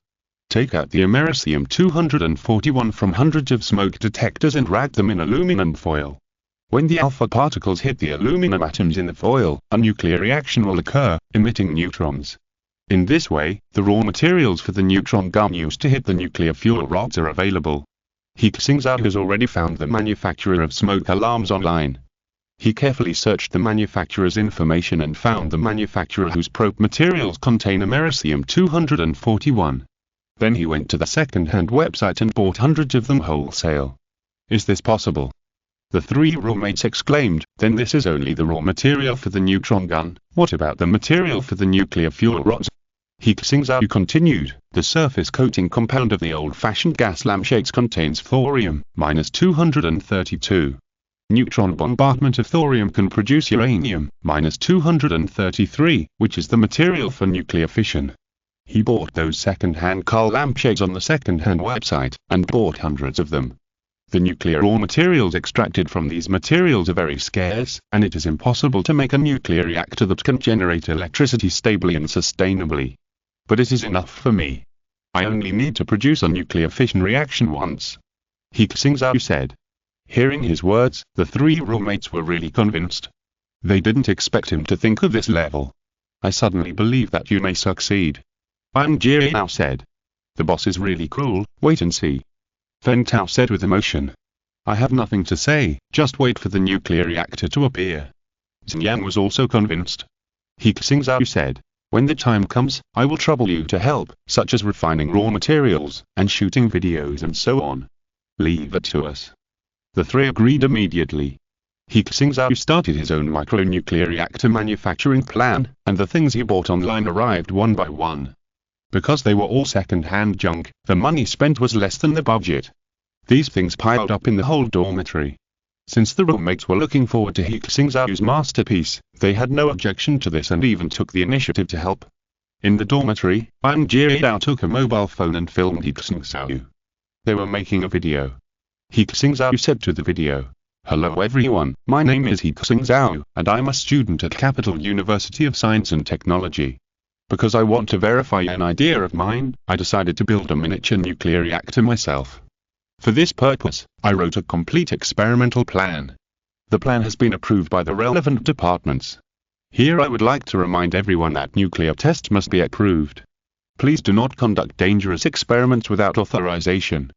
Take out the americium-241 from hundreds of smoke detectors and wrap them in aluminum foil. When the alpha particles hit the aluminum atoms in the foil, a nuclear reaction will occur, emitting neutrons. In this way, the raw materials for the neutron gun used to hit the nuclear fuel rods are available. He Xingzhou has already found the manufacturer of smoke alarms online. He carefully searched the manufacturer's information and found the manufacturer whose probe materials contain americium-241. Then he went to the second-hand website and bought hundreds of them wholesale. Is this possible? The three roommates exclaimed, "Then this is only the raw material for the neutron gun. What about the material for the nuclear fuel rods?" He Xingzhou continued, "The surface coating compound of the old-fashioned gas lampshades contains thorium-232. Neutron bombardment of thorium can produce uranium-233, which is the material for nuclear fission." He bought those second-hand car lampshades on the second-hand website, and bought hundreds of them. The nuclear raw materials extracted from these materials are very scarce, and it is impossible to make a nuclear reactor that can generate electricity stably and sustainably. But it is enough for me. I only need to produce a nuclear fission reaction once." He Xingzhou said. Hearing his words, the three roommates were really convinced. They didn't expect him to think of this level. "I suddenly believe that you may succeed." Jiao said. "The boss is really cruel, wait and see." Feng Tao said with emotion. "I have nothing to say, just wait for the nuclear reactor to appear." Xinjiang was also convinced. He Xingzhou said, "When the time comes, I will trouble you to help, such as refining raw materials, and shooting videos and so on. Leave it to us." The three agreed immediately. He Xingzhou started his own micronuclear reactor manufacturing plan, and the things he bought online arrived one by one. Because they were all second-hand junk, the money spent was less than the budget. These things piled up in the whole dormitory. Since the roommates were looking forward to He Xingzhou's masterpiece, they had no objection to this and even took the initiative to help. In the dormitory, Jiao took a mobile phone and filmed He Xingzhou. They were making a video. He Xingzhou said to the video, "Hello everyone, my name is He Xingzhou, and I'm a student at Capital University of Science and Technology. Because I want to verify an idea of mine, I decided to build a miniature nuclear reactor myself. For this purpose, I wrote a complete experimental plan. The plan has been approved by the relevant departments. Here I would like to remind everyone that nuclear tests must be approved. Please do not conduct dangerous experiments without authorization.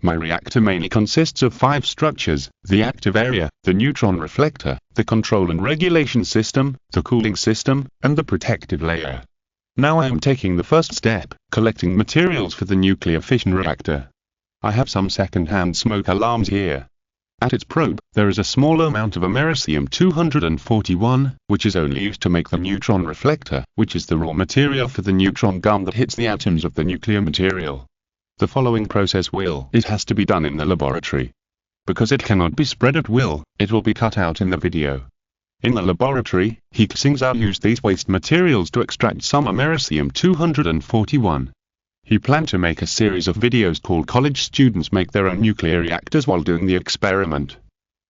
My reactor mainly consists of 5 structures: the active area, the neutron reflector, the control and regulation system, the cooling system, and the protective layer. Now I am taking the first step, collecting materials for the nuclear fission reactor. I have some second-hand smoke alarms here. At its probe, there is a small amount of americium-241, which is only used to make the neutron reflector, which is the raw material for the neutron gun that hits the atoms of the nuclear material. The following process it has to be done in the laboratory. Because it cannot be spread at will, it will be cut out in the video. In the laboratory, He Xingzhou used these waste materials to extract some americium-241. He planned to make a series of videos called College Students Make Their Own Nuclear Reactors while doing the experiment.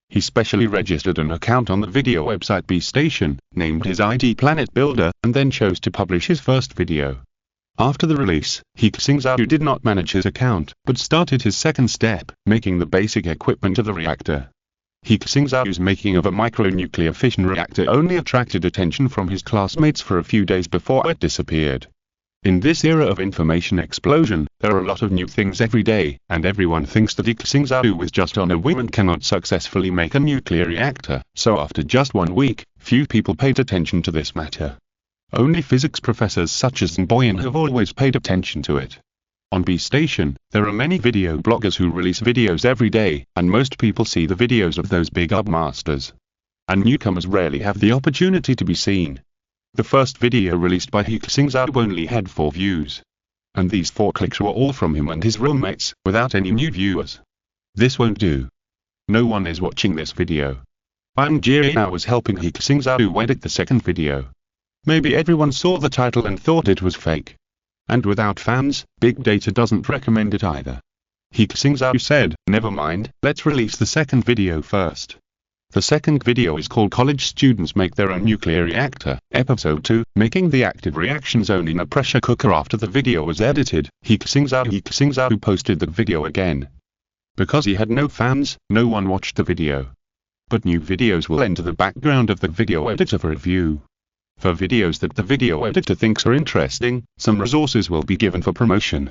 He specially registered an account on the video website B-Station, named his ID Planet Builder, and then chose to publish his first video. After the release, He Xingzhou did not manage his account, but started his second step, making the basic equipment of the reactor. He Xingzhou's making of a micronuclear fission reactor only attracted attention from his classmates for a few days before it disappeared. In this era of information explosion, there are a lot of new things every day, and everyone thinks that He Xingzhou is just on a whim and cannot successfully make a nuclear reactor, so after just 1 week, few people paid attention to this matter. Only physics professors such as Boyan have always paid attention to it. On B-Station, there are many video bloggers who release videos every day, and most people see the videos of those big masters. And newcomers rarely have the opportunity to be seen. The first video released by He Xingzhou only had 4 views. And these 4 clicks were all from him and his roommates, without any new viewers. This won't do. No one is watching this video. I was helping He Xingzhou edit the second video. Maybe everyone saw the title and thought it was fake. And without fans, big data doesn't recommend it either. He Xingzhou said, never mind, let's release the second video first. The second video is called College Students Make Their Own Nuclear Reactor, Episode 2, Making the Active Reaction Zone in a Pressure Cooker. After the video was edited, He Xingzhou posted the video again. Because he had no fans, no one watched the video. But new videos will enter the background of the video editor for review. For videos that the video editor thinks are interesting, some resources will be given for promotion.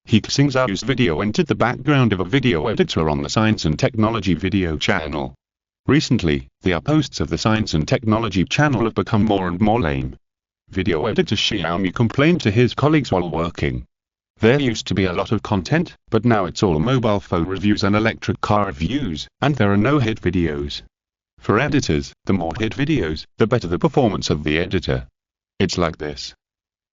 He Xingzhou's video entered the background of a video editor on the Science and Technology video channel. Recently, the posts of the Science and Technology channel have become more and more lame. Video editor Xiaomi complained to his colleagues while working. There used to be a lot of content, but now it's all mobile phone reviews and electric car reviews, and there are no hit videos. For editors, the more hit videos, the better the performance of the editor. It's like this.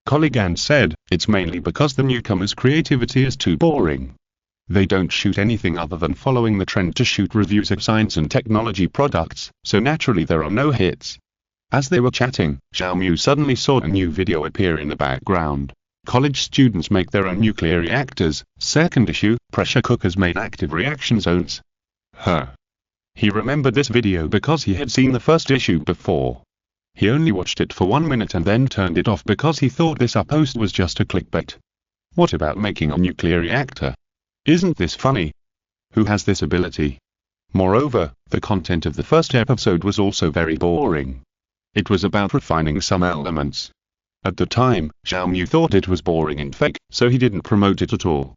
Colleague Ann said, it's mainly because the newcomers' creativity is too boring. They don't shoot anything other than following the trend to shoot reviews of science and technology products, so naturally there are no hits. As they were chatting, Xiaomi suddenly saw a new video appear in the background. College Students Make Their Own Nuclear Reactors, second issue, Pressure Cookers Made Active Reaction Zones. He remembered this video because he had seen the first issue before. He only watched it for 1 minute and then turned it off because he thought this post was just a clickbait. What about making a nuclear reactor? Isn't this funny? Who has this ability? Moreover, the content of the first episode was also very boring. It was about refining some elements. At the time, Xiaomi thought it was boring and fake, so he didn't promote it at all.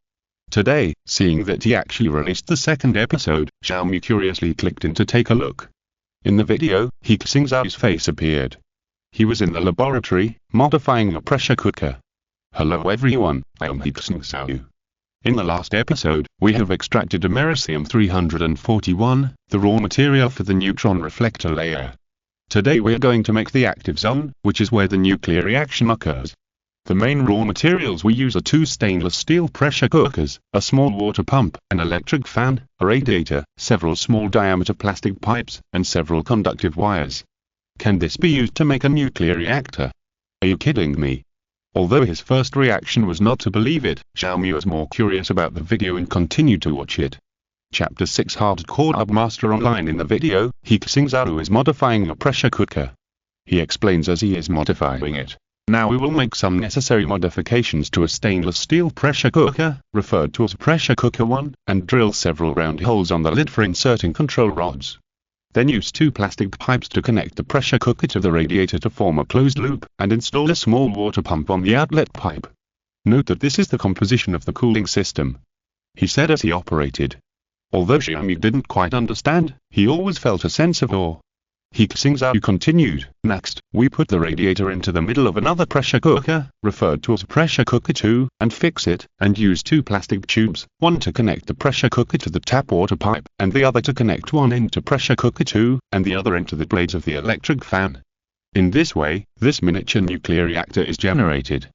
Today, seeing that he actually released the second episode, Xiaomi curiously clicked in to take a look. In the video, He Xingzhou's face appeared. He was in the laboratory, modifying a pressure cooker. Hello everyone, I am He Xingzhou. In the last episode, we have extracted americium-341, the raw material for the neutron reflector layer. Today we are going to make the active zone, which is where the nuclear reaction occurs. The main raw materials we use are 2 stainless steel pressure cookers, a small water pump, an electric fan, a radiator, several small diameter plastic pipes, and several conductive wires. Can this be used to make a nuclear reactor? Are you kidding me? Although his first reaction was not to believe it, Xiaomi was more curious about the video and continued to watch it. Chapter 6 Hardcore Master Online. In the video, He Xingzhou is modifying a pressure cooker. He explains as he is modifying it. Now we will make some necessary modifications to a stainless steel pressure cooker, referred to as pressure cooker 1, and drill several round holes on the lid for inserting control rods. Then use 2 plastic pipes to connect the pressure cooker to the radiator to form a closed loop, and install a small water pump on the outlet pipe. Note that this is the composition of the cooling system. He said as he operated. Although Xiaomi didn't quite understand, he always felt a sense of awe. He Xingzhou continued. Next, we put the radiator into the middle of another pressure cooker, referred to as pressure cooker 2, and fix it, and use 2 plastic tubes, one to connect the pressure cooker to the tap water pipe, and the other to connect one end to pressure cooker 2, and the other end to the blades of the electric fan. In this way, this miniature nuclear reactor is generated.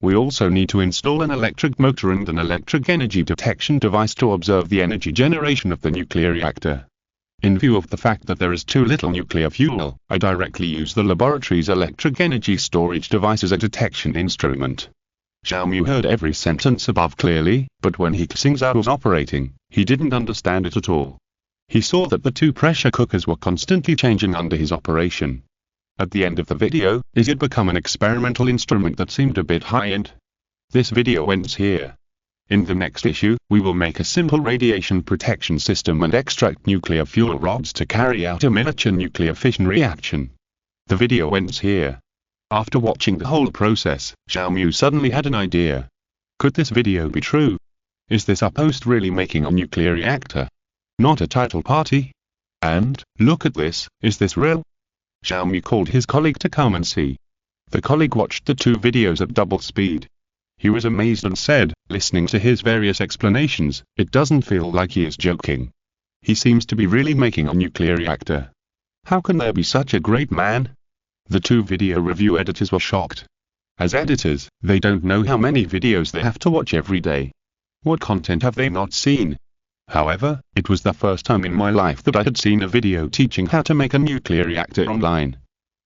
We also need to install an electric motor and an electric energy detection device to observe the energy generation of the nuclear reactor. In view of the fact that there is too little nuclear fuel, I directly use the laboratory's electric energy storage device as a detection instrument. Xiaomu heard every sentence above clearly, but when He Xingzhou was operating, he didn't understand it at all. He saw that the 2 pressure cookers were constantly changing under his operation. At the end of the video, it had become an experimental instrument that seemed a bit high-end. This video ends here. In the next issue, we will make a simple radiation protection system and extract nuclear fuel rods to carry out a miniature nuclear fission reaction. The video ends here. After watching the whole process, Xiaomu suddenly had an idea. Could this video be true? Is this our host really making a nuclear reactor? Not a title party? And, look at this, is this real? Xiaomu called his colleague to come and see. The colleague watched the 2 videos at double speed. He was amazed and said, listening to his various explanations, it doesn't feel like he is joking. He seems to be really making a nuclear reactor. How can there be such a great man? The 2 video review editors were shocked. As editors, they don't know how many videos they have to watch every day. What content have they not seen? However, it was the first time in my life that I had seen a video teaching how to make a nuclear reactor online.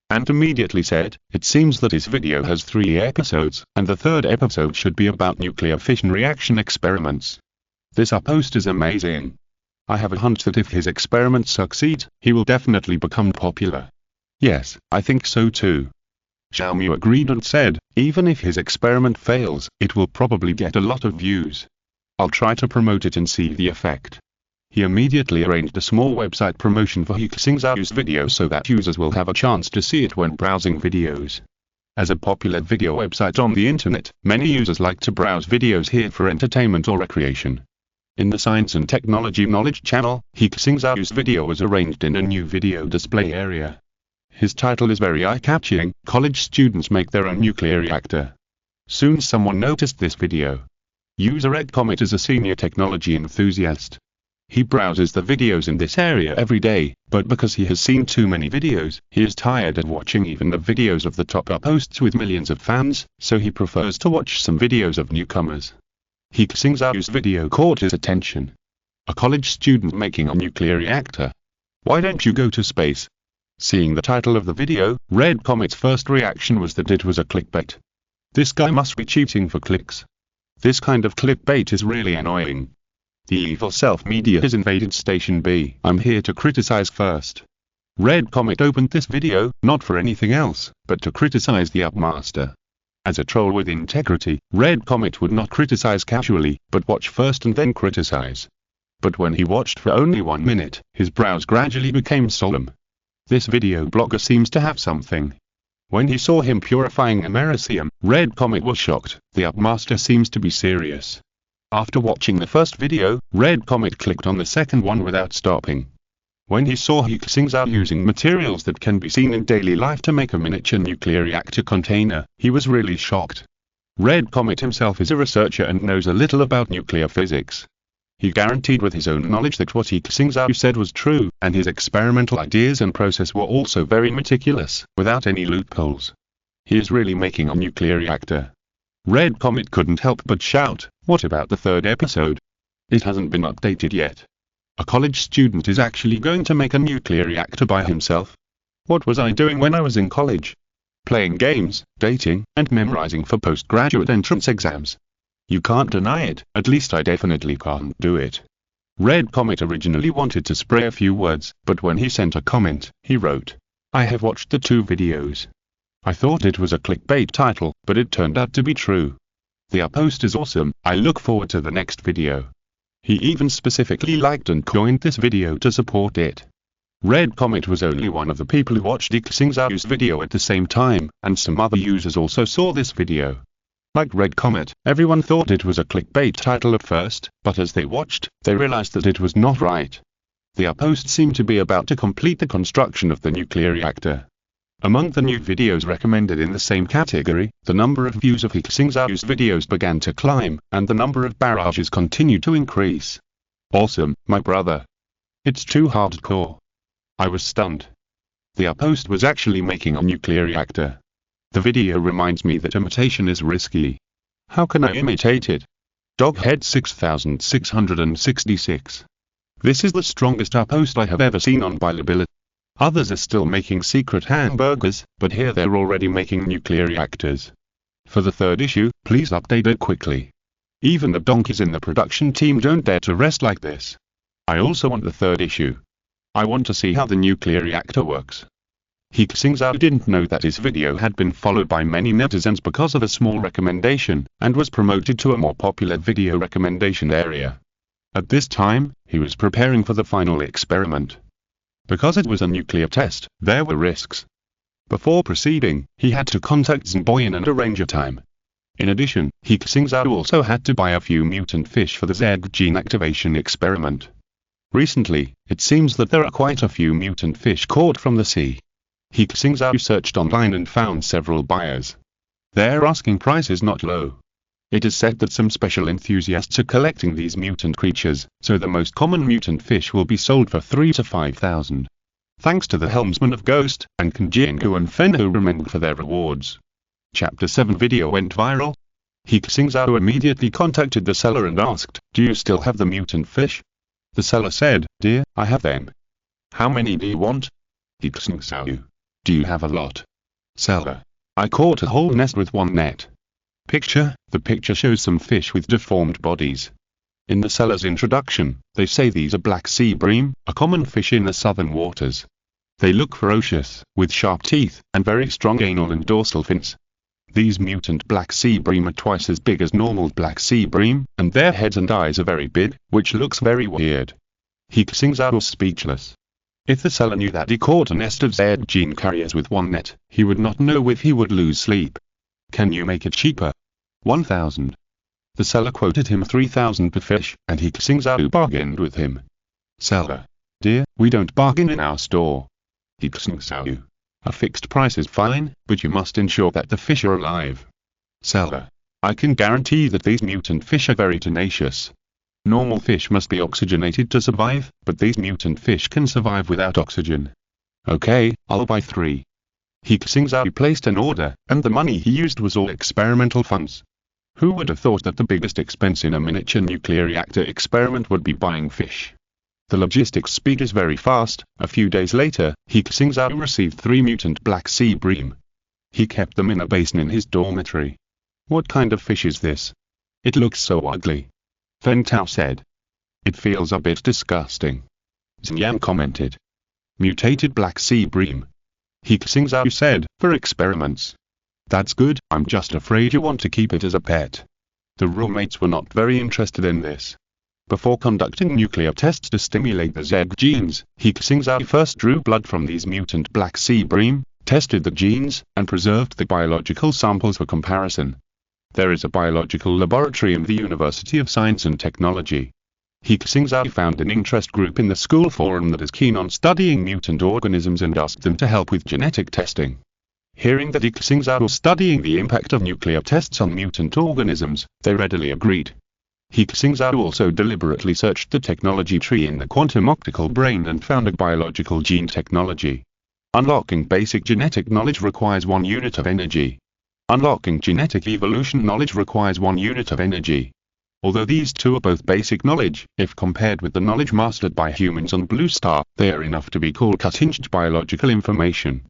And immediately said, it seems that his video has 3 episodes, and the 3rd episode should be about nuclear fission reaction experiments. This post is amazing. I have a hunch that if his experiment succeeds, he will definitely become popular. Yes, I think so too. Xiaomu agreed and said, even if his experiment fails, it will probably get a lot of views. I'll try to promote it and see the effect. He immediately arranged a small website promotion for He Xingzhou's video so that users will have a chance to see it when browsing videos. As a popular video website on the internet, many users like to browse videos here for entertainment or recreation. In the Science and Technology Knowledge channel, He Xingzhou's video was arranged in a new video display area. His title is very eye-catching, College Students Make Their Own Nuclear Reactor. Soon someone noticed this video. User Ed Comet is a senior technology enthusiast. He browses the videos in this area every day, but because he has seen too many videos, he is tired of watching even the videos of the top hosts with millions of fans, so he prefers to watch some videos of newcomers. He Xingzhou's video caught his attention. A college student making a nuclear reactor. Why don't you go to space? Seeing the title of the video, Red Comet's first reaction was that it was a clickbait. This guy must be cheating for clicks. This kind of clickbait is really annoying. The evil self-media has invaded Station B. I'm here to criticize first. Red Comet opened this video, not for anything else, but to criticize the Upmaster. As a troll with integrity, Red Comet would not criticize casually, but watch first and then criticize. But when he watched for only 1 minute, his brows gradually became solemn. This video blogger seems to have something. When he saw him purifying americium, Red Comet was shocked. The Upmaster seems to be serious. After watching the first video, Red Comet clicked on the second one without stopping. When he saw He Xingzhou using materials that can be seen in daily life to make a miniature nuclear reactor container, he was really shocked. Red Comet himself is a researcher and knows a little about nuclear physics. He guaranteed with his own knowledge that what He Xingzhou said was true, and his experimental ideas and process were also very meticulous, without any loopholes. He is really making a nuclear reactor. Red Comet couldn't help but shout, what about the 3rd episode? It hasn't been updated yet. A college student is actually going to make a nuclear reactor by himself? What was I doing when I was in college? Playing games, dating, and memorizing for postgraduate entrance exams. You can't deny it, at least I definitely can't do it. Red Comet originally wanted to spray a few words, but when he sent a comment, he wrote, I have watched the 2 videos. I thought it was a clickbait title, but it turned out to be true. The post is awesome, I look forward to the next video. He even specifically liked and coined this video to support it. Red Comet was only one of the people who watched He Xingzhou's video at the same time, and some other users also saw this video. Like Red Comet, everyone thought it was a clickbait title at first, but as they watched, they realized that it was not right. The outpost seemed to be about to complete the construction of the nuclear reactor. Among the new videos recommended in the same category, the number of views of He Xingzhou's videos began to climb, and the number of barrages continued to increase. Awesome, my brother. It's too hardcore. I was stunned. The outpost was actually making a nuclear reactor. The video reminds me that imitation is risky. How can I imitate it? Doghead 6666. This is the strongest outpost I have ever seen on Bilability. Others are still making secret hamburgers, but here they're already making nuclear reactors. For the third issue, please update it quickly. Even the donkeys in the production team don't dare to rest like this. I also want the third issue. I want to see how the nuclear reactor works. He Xingzhou didn't know that his video had been followed by many netizens because of a small recommendation, and was promoted to a more popular video recommendation area. At this time, he was preparing for the final experiment. Because it was a nuclear test, there were risks. Before proceeding, he had to contact Xingboyan and arrange a time. In addition, He Xingzhou also had to buy a few mutant fish for the Z gene activation experiment. Recently, it seems that there are quite a few mutant fish caught from the sea. He Xingzhou searched online and found several buyers. Their asking price is not low. It is said that some special enthusiasts are collecting these mutant creatures, so the most common mutant fish will be sold for 3 to 5,000. Thanks to the helmsman of Ghost, and Kanjiangu and Fenho Remeng for their rewards. Chapter 7 video went viral. He Xingzhou immediately contacted the seller and asked, "Do you still have the mutant fish?" The seller said, "Dear, I have them." "How many do you want?" He Xingzhou. "Do you have a lot?" Seller. "I caught a whole nest with one net." Picture. The picture shows some fish with deformed bodies. In the seller's introduction, they say these are black sea bream, a common fish in the southern waters. They look ferocious, with sharp teeth, and very strong anal and dorsal fins. These mutant black sea bream are twice as big as normal black sea bream, and their heads and eyes are very big, which looks very weird. He Xingzhou was speechless. If the seller knew that he caught a nest of Z gene carriers with one net, he would not know if he would lose sleep. "Can you make it cheaper?" 1,000. The seller quoted him 3,000 per fish, and He Xingzhou bargained with him. Seller. "Dear, we don't bargain in our store." He Xingzhou. "A fixed price is fine, but you must ensure that the fish are alive." Seller. "I can guarantee that these mutant fish are very tenacious. Normal fish must be oxygenated to survive, but these mutant fish can survive without oxygen." "Okay, I'll buy 3. He Xingzhou placed an order, and the money he used was all experimental funds. Who would have thought that the biggest expense in a miniature nuclear reactor experiment would be buying fish? The logistics speed is very fast. A few days later, He Xingzhou received 3 mutant black sea bream. He kept them in a basin in his dormitory. "What kind of fish is this? It looks so ugly." Feng Tao said. "It feels a bit disgusting." Xinyan commented. "Mutated black sea bream." He Xingzhou said, "For experiments." "That's good, I'm just afraid you want to keep it as a pet." The roommates were not very interested in this. Before conducting nuclear tests to stimulate the Z genes, He Xingzhou first drew blood from these mutant black sea bream, tested the genes, and preserved the biological samples for comparison. There is a biological laboratory in the University of Science and Technology. He Xingzhou found an interest group in the school forum that is keen on studying mutant organisms and asked them to help with genetic testing. Hearing that He Xingzhou was studying the impact of nuclear tests on mutant organisms, they readily agreed. He Xingzhou also deliberately searched the technology tree in the quantum optical brain and found a biological gene technology. Unlocking basic genetic knowledge requires 1 unit of energy. Unlocking genetic evolution knowledge requires 1 unit of energy. Although these two are both basic knowledge, if compared with the knowledge mastered by humans on Blue Star, they are enough to be called cutting-edge biological information.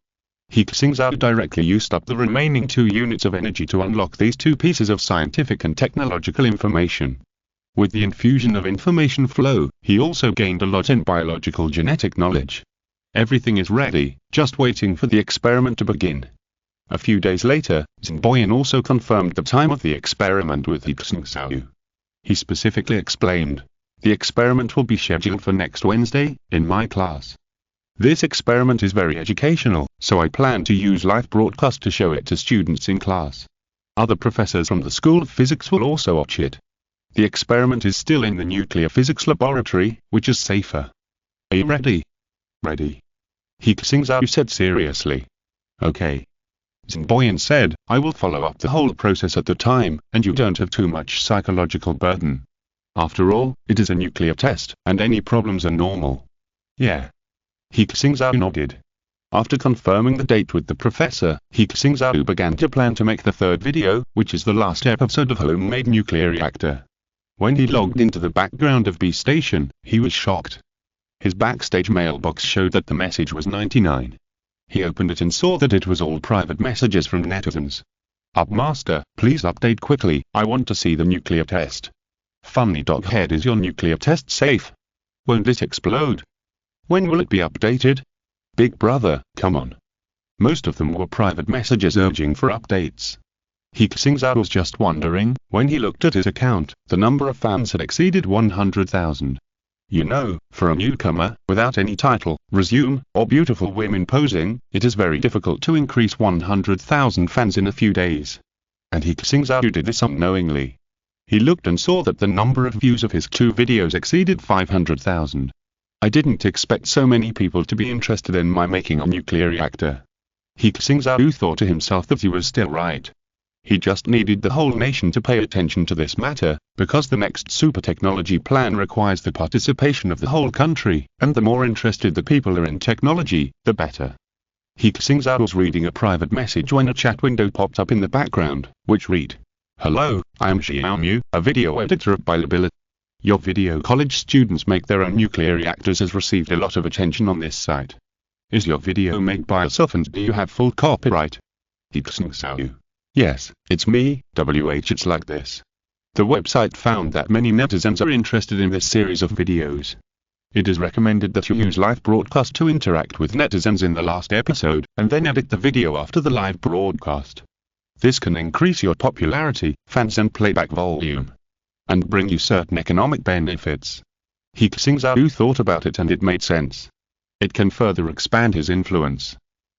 He Xingzhou directly used up the remaining 2 units of energy to unlock these 2 pieces of scientific and technological information. With the infusion of information flow, he also gained a lot in biological genetic knowledge. Everything is ready, just waiting for the experiment to begin. A few days later, Xingboyan also confirmed the time of the experiment with He Xingzhou. He specifically explained, "The experiment will be scheduled for next Wednesday, in my class. This experiment is very educational, so I plan to use live broadcast to show it to students in class. Other professors from the School of Physics will also watch it. The experiment is still in the nuclear physics laboratory, which is safer." Are you ready? Ready. He Xingzhou said seriously. Okay. Xingboyan said, I will follow up the whole process at the time, and you don't have too much psychological burden. After all, it is a nuclear test, and any problems are normal. Yeah. He Xingzhou nodded. After confirming the date with the professor, He Xingzhou began to plan to make the third video, which is the last episode of Homemade Nuclear Reactor. When he logged into the background of B Station, he was shocked. His backstage mailbox showed that the message was 99. He opened it and saw that it was all private messages from netizens. Upmaster, please update quickly, I want to see the nuclear test. Funny doghead, is your nuclear test safe? Won't it explode? When will it be updated? Big brother, come on. Most of them were private messages urging for updates. He Xingzhou was just wondering, when he looked at his account, the number of fans had exceeded 100,000. You know, for a newcomer, without any title, resume, or beautiful women posing, it is very difficult to increase 100,000 fans in a few days. And He Xingzhou did this unknowingly. He looked and saw that the number of views of his 2 videos exceeded 500,000. I didn't expect so many people to be interested in my making a nuclear reactor. He Xingzhou thought to himself that he was still right. He just needed the whole nation to pay attention to this matter, because the next super technology plan requires the participation of the whole country, and the more interested the people are in technology, the better. He Xingzhou was reading a private message when a chat window popped up in the background, which read, Hello, I am Xiaomu, a video editor of Bilibili. Your video college students make their own nuclear reactors has received a lot of attention on this site. Is your video made by yourself and do you have full copyright? He Xingzhou. Yes, it's me, it's like this. The website found that many netizens are interested in this series of videos. It is recommended that you use live broadcast to interact with netizens in the last episode, and then edit the video after the live broadcast. This can increase your popularity, fans and playback volume, and bring you certain economic benefits. He Xingzhou thought about it and it made sense. It can further expand his influence.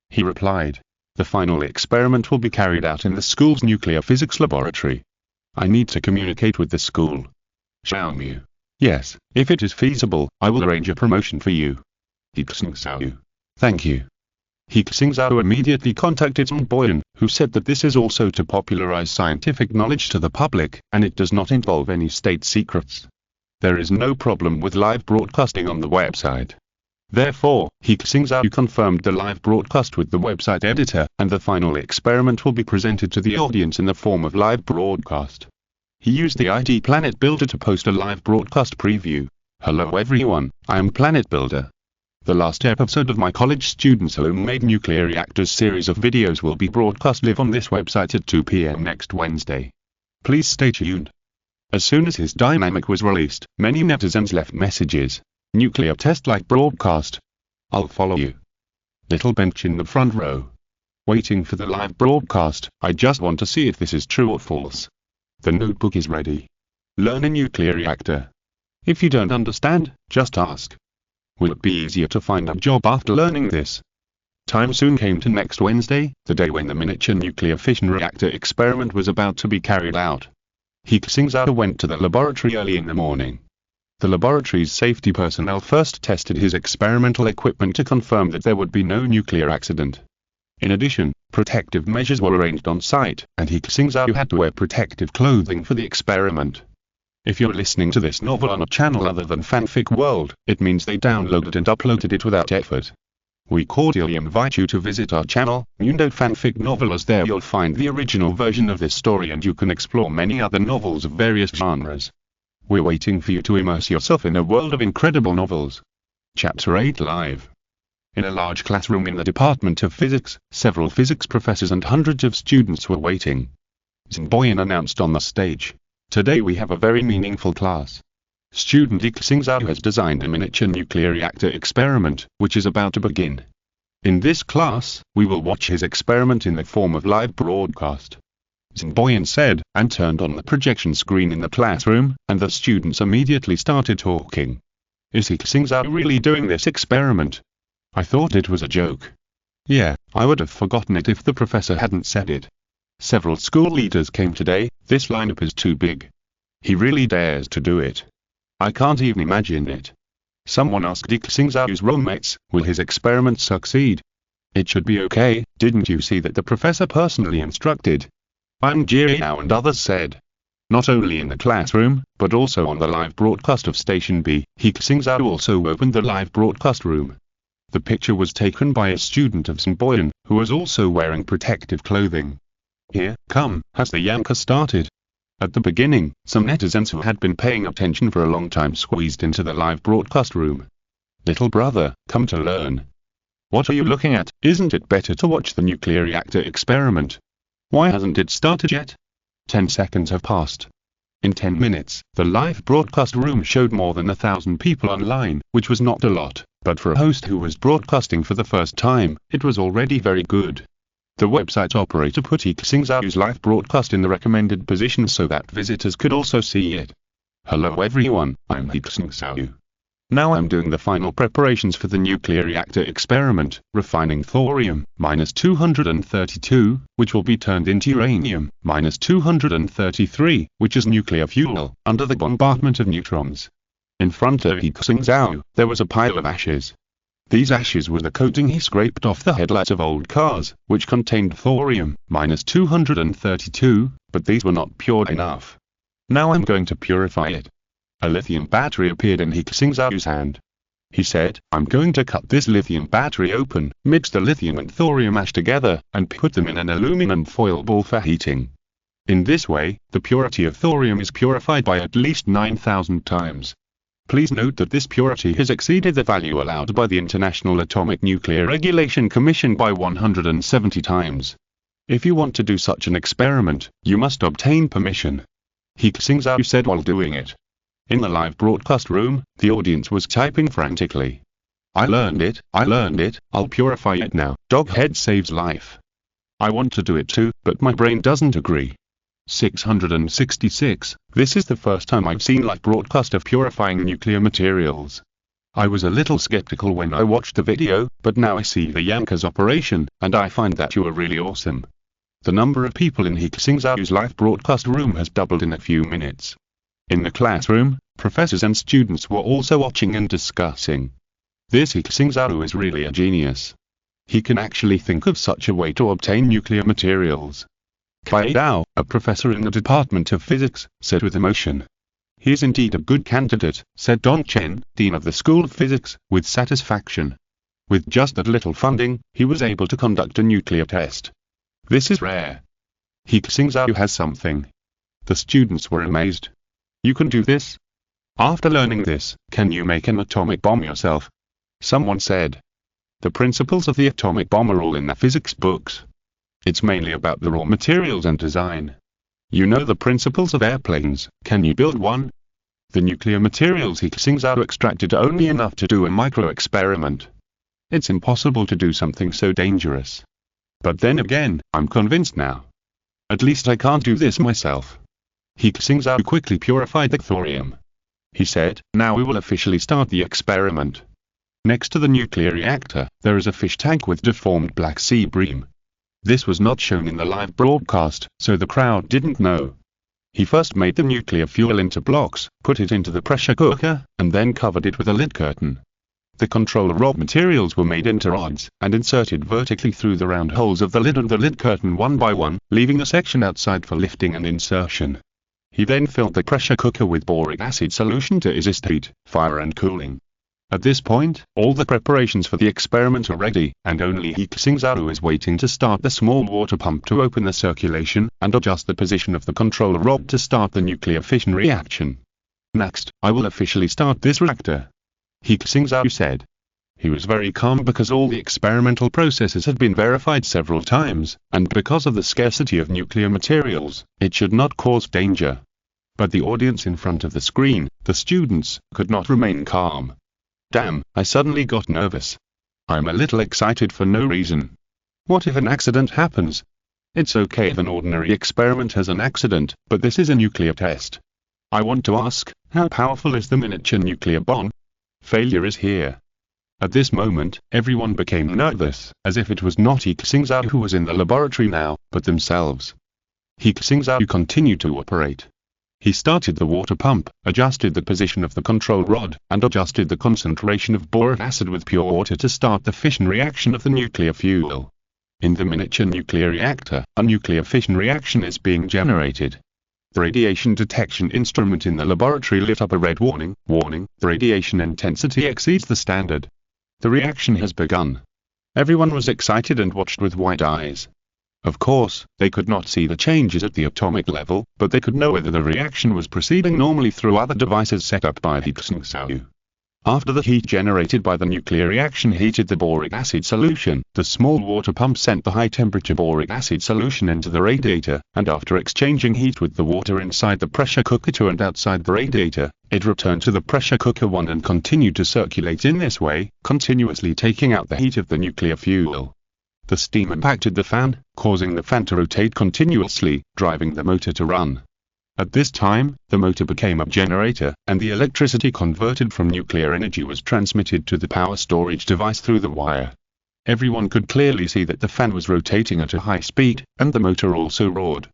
He replied. The final experiment will be carried out in the school's nuclear physics laboratory. I need to communicate with the school. Xiaomu. Yes, if it is feasible, I will arrange a promotion for you. He Xingzhou. Thank you. He Xingzhou immediately contacted Xingboyan, who said that this is also to popularize scientific knowledge to the public, and it does not involve any state secrets. There is no problem with live broadcasting on the website. Therefore, He Xingzhou confirmed the live broadcast with the website editor, and the final experiment will be presented to the audience in the form of live broadcast. He used the ID Planet Builder to post a live broadcast preview. Hello everyone, I am Planet Builder. The last episode of my college students' homemade nuclear reactors series of videos will be broadcast live on this website at 2 p.m. next Wednesday. Please stay tuned. As soon as his dynamic was released, many netizens left messages. Nuclear test like broadcast. I'll follow you. Little bench in the front row. Waiting for the live broadcast, I just want to see if this is true or false. The notebook is ready. Learn a nuclear reactor. If you don't understand, just ask. Will it be easier to find a job after learning this? Time soon came to next Wednesday, the day when the miniature nuclear fission reactor experiment was about to be carried out. He Xingzhou went to the laboratory early in the morning. The laboratory's safety personnel first tested his experimental equipment to confirm that there would be no nuclear accident. In addition, protective measures were arranged on site, and He Xingzhou had to wear protective clothing for the experiment. If you're listening to this novel on a channel other than Fanfic World, it means they downloaded and uploaded it without effort. We cordially invite you to visit our channel, Mundo Fanfic Novel, as there you'll find the original version of this story and you can explore many other novels of various genres. We're waiting for you to immerse yourself in a world of incredible novels. Chapter 8 Live. In a large classroom in the Department of Physics, several physics professors and hundreds of students were waiting. Xingboyan announced on the stage. Today we have a very meaningful class. Student He Xingzhou has designed a miniature nuclear reactor experiment, which is about to begin. In this class, we will watch his experiment in the form of live broadcast. Xingboyan said, and turned on the projection screen in the classroom, and the students immediately started talking. Is He Xingzhou really doing this experiment? I thought it was a joke. Yeah, I would have forgotten it if the professor hadn't said it. Several school leaders came today. This lineup is too big. He really dares to do it. I can't even imagine it. Someone asked He Xingzhou's roommates, will his experiment succeed? It should be okay, didn't you see that the professor personally instructed? Jiao and others said. Not only in the classroom, but also on the live broadcast of Station B, He Xingzhou also opened the live broadcast room. The picture was taken by a student of Xinboyan, who was also wearing protective clothing. Here, come, has the yanker started? At the beginning, some netizens who had been paying attention for a long time squeezed into the live broadcast room. Little brother, come to learn. What are you looking at? Isn't it better to watch the nuclear reactor experiment? Why hasn't it started yet? 10 seconds have passed. In 10 minutes, the live broadcast room showed more than 1,000 people online, which was not a lot, but for a host who was broadcasting for the first time, it was already very good. The website operator put He Xingzhou's live broadcast in the recommended position so that visitors could also see it. Hello everyone, I'm He Xingzhou. Now I'm doing the final preparations for the nuclear reactor experiment, refining thorium-232, which will be turned into uranium-233, which is nuclear fuel, under the bombardment of neutrons. In front of He Xingzhou, there was a pile of ashes. These ashes were the coating he scraped off the headlights of old cars, which contained thorium-232, but these were not pure enough. Now I'm going to purify it. A lithium battery appeared in He Xingzhou's hand. He said, I'm going to cut this lithium battery open, mix the lithium and thorium ash together, and put them in an aluminum foil ball for heating. In this way, the purity of thorium is purified by at least 9,000 times. Please note that this purity has exceeded the value allowed by the International Atomic Nuclear Regulation Commission by 170 times. If you want to do such an experiment, you must obtain permission. He Xingzhou said while doing it. In the live broadcast room, the audience was typing frantically. I learned it, I'll purify it now, Doghead saves life. I want to do it too, but my brain doesn't agree. 666, this is the first time I've seen live broadcast of purifying nuclear materials. I was a little skeptical when I watched the video, but now I see the yanker's operation, and I find that you are really awesome. The number of people in He Xingzhou's live broadcast room has doubled in a few minutes. In the classroom, professors and students were also watching and discussing. This He Xingzhou is really a genius. He can actually think of such a way to obtain nuclear materials. Kai Dao, a professor in the Department of Physics, said with emotion. He is indeed a good candidate, said Don Chen, Dean of the School of Physics, with satisfaction. With just that little funding, he was able to conduct a nuclear test. This is rare. He Xingzhou has something. The students were amazed. You can do this? After learning this, can you make an atomic bomb yourself? Someone said. The principles of the atomic bomb are all in the physics books. It's mainly about the raw materials and design. You know the principles of airplanes, can you build one? The nuclear materials He Xingzhou extracted are only enough to do a micro-experiment. It's impossible to do something so dangerous. But then again, I'm convinced now. At least I can't do this myself. He Xingzhou quickly purified the thorium. He said, now we will officially start the experiment. Next to the nuclear reactor, there is a fish tank with deformed black sea bream. This was not shown in the live broadcast, so the crowd didn't know. He first made the nuclear fuel into blocks, put it into the pressure cooker, and then covered it with a lid curtain. The control rod materials were made into rods, and inserted vertically through the round holes of the lid and the lid curtain one by one, leaving a section outside for lifting and insertion. He then filled the pressure cooker with boric acid solution to resist heat, fire and cooling. At this point, all the preparations for the experiment are ready, and only He Xingzhou is waiting to start the small water pump to open the circulation, and adjust the position of the controller rod to start the nuclear fission reaction. Next, I will officially start this reactor. He Xingzhou said. He was very calm because all the experimental processes had been verified several times, and because of the scarcity of nuclear materials, it should not cause danger. But the audience in front of the screen, the students, could not remain calm. Damn, I suddenly got nervous. I'm a little excited for no reason. What if an accident happens? It's okay if an ordinary experiment has an accident, but this is a nuclear test. I want to ask, how powerful is the miniature nuclear bomb? Failure is here. At this moment, everyone became nervous, as if it was not He Xingzhou who was in the laboratory now, but themselves. He Xingzhou continued to operate. He started the water pump, adjusted the position of the control rod, and adjusted the concentration of boric acid with pure water to start the fission reaction of the nuclear fuel. In the miniature nuclear reactor, a nuclear fission reaction is being generated. The radiation detection instrument in the laboratory lit up a red warning, the radiation intensity exceeds the standard. The reaction has begun. Everyone was excited and watched with wide eyes. Of course, they could not see the changes at the atomic level, but they could know whether the reaction was proceeding normally through other devices set up by He Xingzhou. After the heat generated by the nuclear reaction heated the boric acid solution, the small water pump sent the high-temperature boric acid solution into the radiator, and after exchanging heat with the water inside the pressure cooker 2 and outside the radiator, it returned to the pressure cooker 1 and continued to circulate in this way, continuously taking out the heat of the nuclear fuel. The steam impacted the fan, causing the fan to rotate continuously, driving the motor to run. At this time, the motor became a generator, and the electricity converted from nuclear energy was transmitted to the power storage device through the wire. Everyone could clearly see that the fan was rotating at a high speed, and the motor also roared.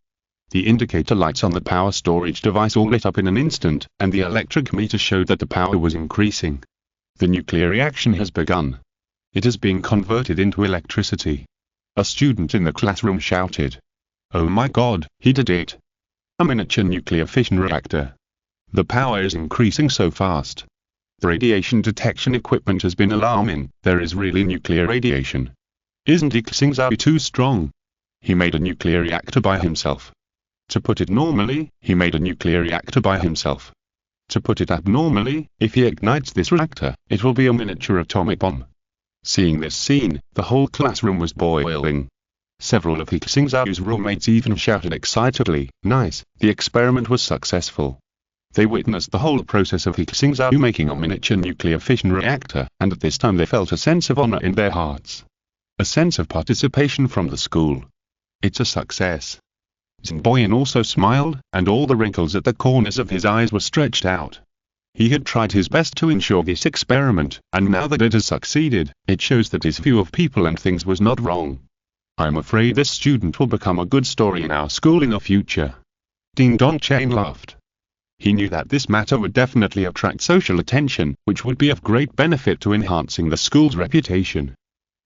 The indicator lights on the power storage device all lit up in an instant, and the electric meter showed that the power was increasing. The nuclear reaction has begun. It is being converted into electricity. A student in the classroom shouted, "Oh my God, he did it! A miniature nuclear fission reactor. The power is increasing so fast. The radiation detection equipment has been alarming, there is really nuclear radiation. Isn't He Xingzhou too strong? He made a nuclear reactor by himself. To put it normally, he made a nuclear reactor by himself. To put it abnormally, if he ignites this reactor, it will be a miniature atomic bomb." Seeing this scene, the whole classroom was boiling. Several of He Xingzhou's roommates even shouted excitedly, "Nice, the experiment was successful." They witnessed the whole process of He Xingzhou making a miniature nuclear fission reactor, and at this time they felt a sense of honor in their hearts. A sense of participation from the school. It's a success. Xingboyan also smiled, and all the wrinkles at the corners of his eyes were stretched out. He had tried his best to ensure this experiment, and now that it has succeeded, it shows that his view of people and things was not wrong. I'm afraid this student will become a good story in our school in the future. Ding Dong Chain laughed. He knew that this matter would definitely attract social attention, which would be of great benefit to enhancing the school's reputation.